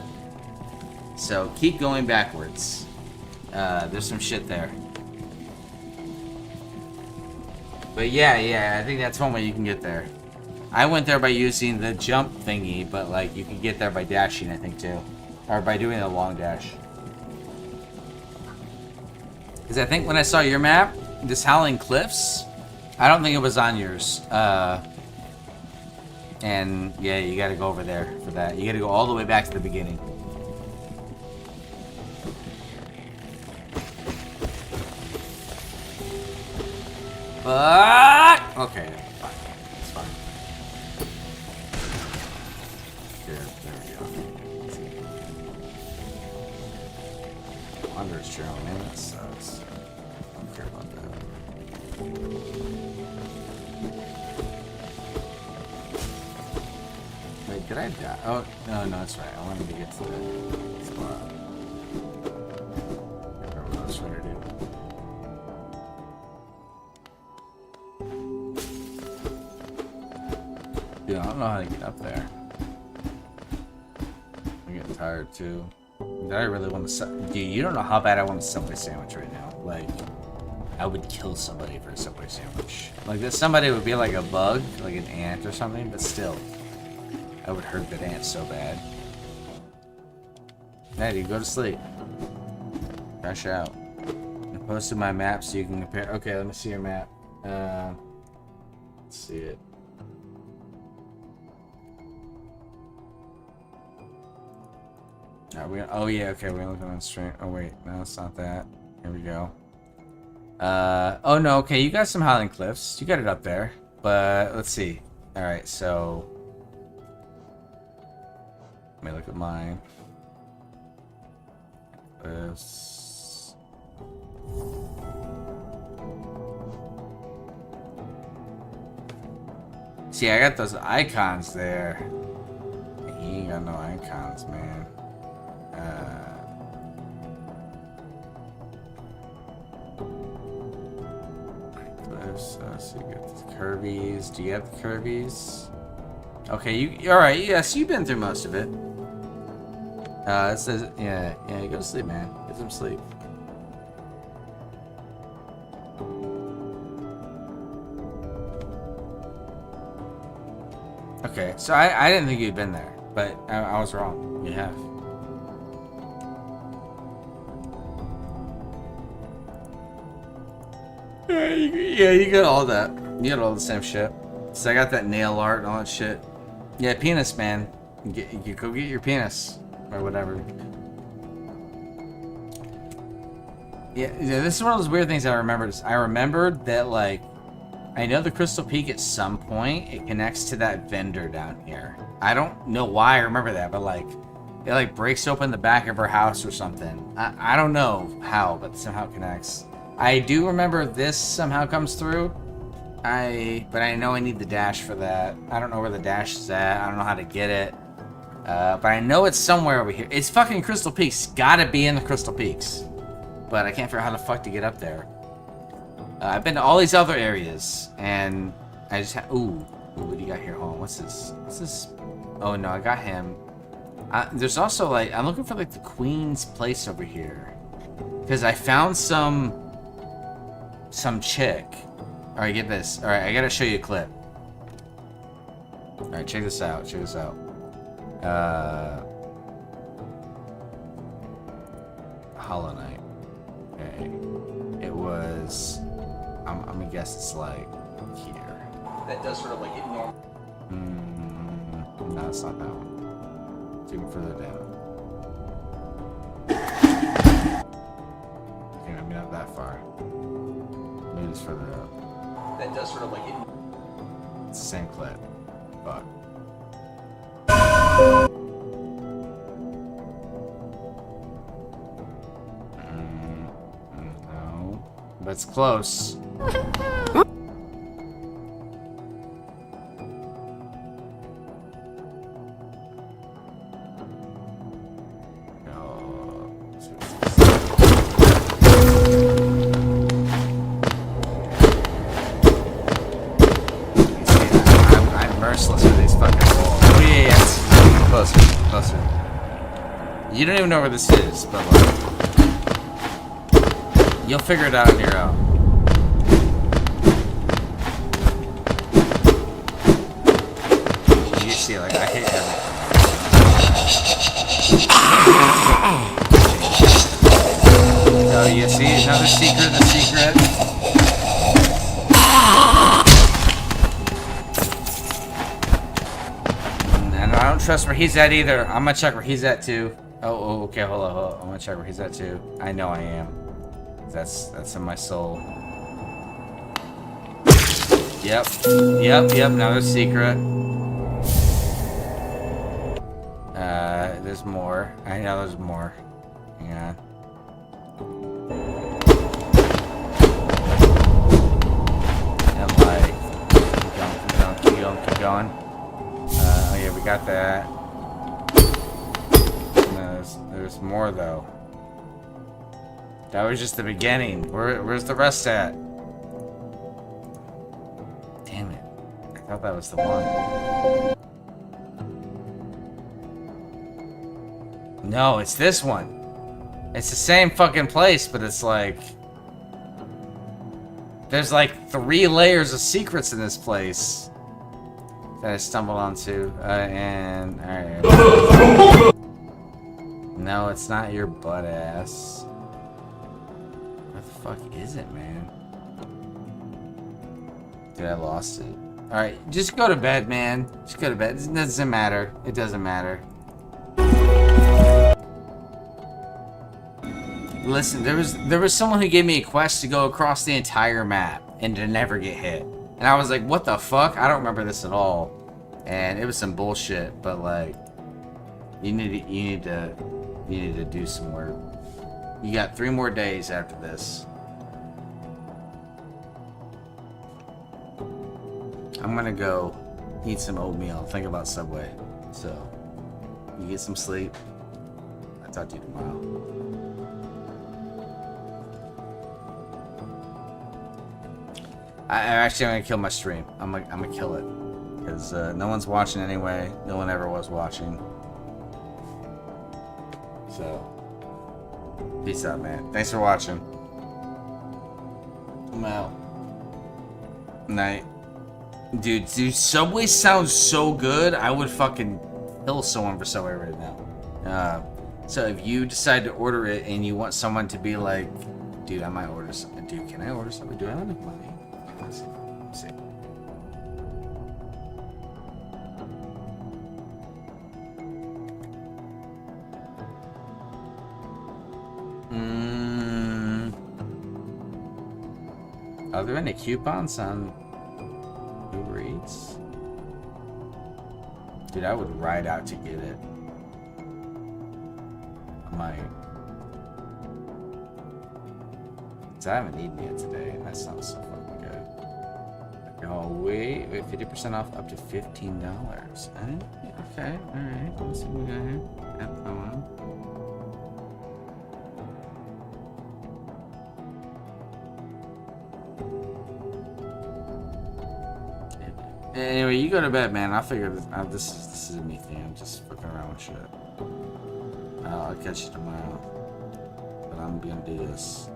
So keep going backwards. There's some shit there. But yeah, I think that's one way you can get there. I went there by using the jump thingy, but like you can get there by dashing, I think too, or by doing a long dash. Because I think when I saw your map, this Howling Cliffs, I don't think it was on yours. And yeah, you gotta go over there for that. You gotta go all the way back to the beginning. But okay, fine. It's fine. Here, there we go. Wanderer's Journal, man, that sucks. I don't care about that. Wait, did I die? Oh, no, that's right. I wanted to get to that spot. I remember what I was trying to do. Dude, I don't know how to get up there. I'm getting tired too. Dude, I really want to. Dude, you don't know how bad I want a Subway sandwich right now. Like, I would kill somebody for a Subway sandwich. Like, that somebody would be like a bug, like an ant or something, but still. I would hurt that ant so bad. Maddie, go to sleep. Crash out. I posted my map so you can compare. Okay, let me see your map. Let's see it. Are we? Oh yeah, okay. We're looking on the stream. Oh wait, no, it's not that. Here we go. Oh no, okay. You got some Howling Cliffs. You got it up there. But let's see. All right, so let me look at mine. Cliffs. See, I got those icons there. You ain't got no icons, man. Cliffs, so you get the curvies. Do you have the curvies? Okay, you alright, yes, you've been through most of it. It says, yeah, you go to sleep, man. Get some sleep. Okay, so I didn't think you'd been there, but I was wrong. You have. Yeah, you got all that. You got all the same shit. So I got that nail art and all that shit. Yeah, penis, man. You go get your penis or whatever. Yeah, this is one of those weird things I remembered. I remembered that, like, I know the Crystal Peak at some point it connects to that vendor down here. I don't know why I remember that, but like it like breaks open the back of her house or something. I don't know how, but somehow it connects. I do remember this somehow comes through. But I know I need the dash for that. I don't know where the dash is at. I don't know how to get it. But I know it's somewhere over here. It's fucking Crystal Peaks. Gotta be in the Crystal Peaks. But I can't figure out how the fuck to get up there. I've been to all these other areas, and I just have... Ooh, what do you got here? Hold on, what's this? What's this? Oh, no, I got him. There's also, like... I'm looking for, like, the Queen's place over here. Because I found some chick. Alright, get this. Alright, I gotta show you a clip. Alright, check this out. Check this out. Hollow Knight. Okay. It was... I'm gonna guess it's like here. That does sort of like ignore. No, it's not that one. It's even further down. Okay, maybe not that far. Maybe it's further up. That does sort of like it's the same clip. Fuck. No, but it's close. You don't even know where this is, but like, you'll figure it out on your own. You see, like, I hit everything. Oh, you see another secret, the secret. And I don't trust where he's at either. I'm gonna check where he's at too. Oh, okay, hold on. I'm gonna check where he's at too. I know I am. That's in my soul. Yep. Another secret. There's more. I know there's more. Yeah. And like, keep going. Oh yeah, we got that. There's more though. That was just the beginning. Where's the rest at? Damn it. I thought that was the one. No, it's this one. It's the same fucking place, but it's like... There's like 3 layers of secrets in this place that I stumbled onto. And... Alright. No, it's not your butt ass. Where the fuck is it, man? Dude, I lost it. Alright, just go to bed, man. Just go to bed. It doesn't matter. It doesn't matter. Listen, there was someone who gave me a quest to go across the entire map and to never get hit. And I was like, what the fuck? I don't remember this at all. And it was some bullshit, but like, you need to do some work. You got 3 more days after this. I'm gonna go eat some oatmeal, think about Subway. So, you get some sleep. I'll talk to you tomorrow. I'm gonna kill my stream. I'm gonna kill it. Because no one's watching anyway. No one ever was watching. So, peace out, man. Thanks for watching. I'm out. Night. Dude, Subway sounds so good. I would fucking kill someone for Subway right now. So if you decide to order it and you want someone to be like, dude, I might order something. Dude, can I order something? Do I have enough money? Let's see. Are there any coupons on Uber Eats? Dude, I would ride out to get it. I might. Cause I haven't eaten yet today, and that sounds so fucking good. Oh wait, 50% off up to $15. Okay, alright. Let's see what we got here. App on. Anyway, you go to bed, man. I'll figure this out. This is a me thing. I'm just fucking around with shit. I'll catch you tomorrow. But I'm gonna do this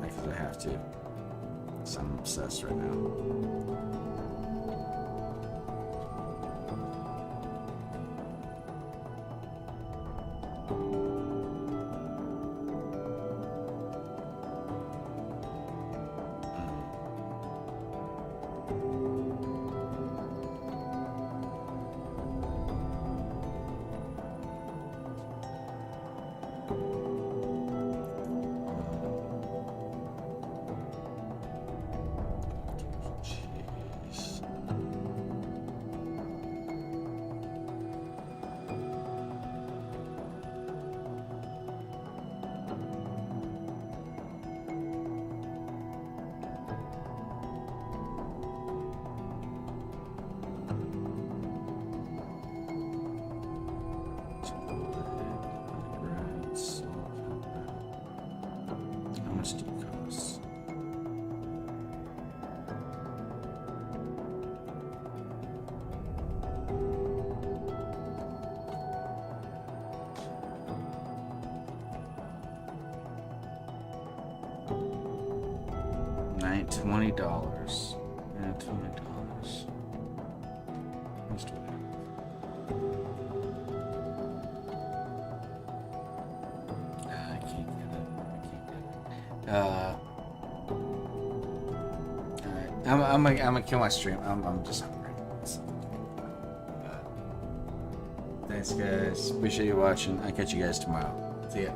because I have to. So I'm obsessed right now. How much do you cost? $20. Yeah, $20. Let's do it. I can't get it. Alright. I'm gonna kill my stream. I'm just hungry. Thanks, guys. Appreciate you watching. I'll catch you guys tomorrow. See ya.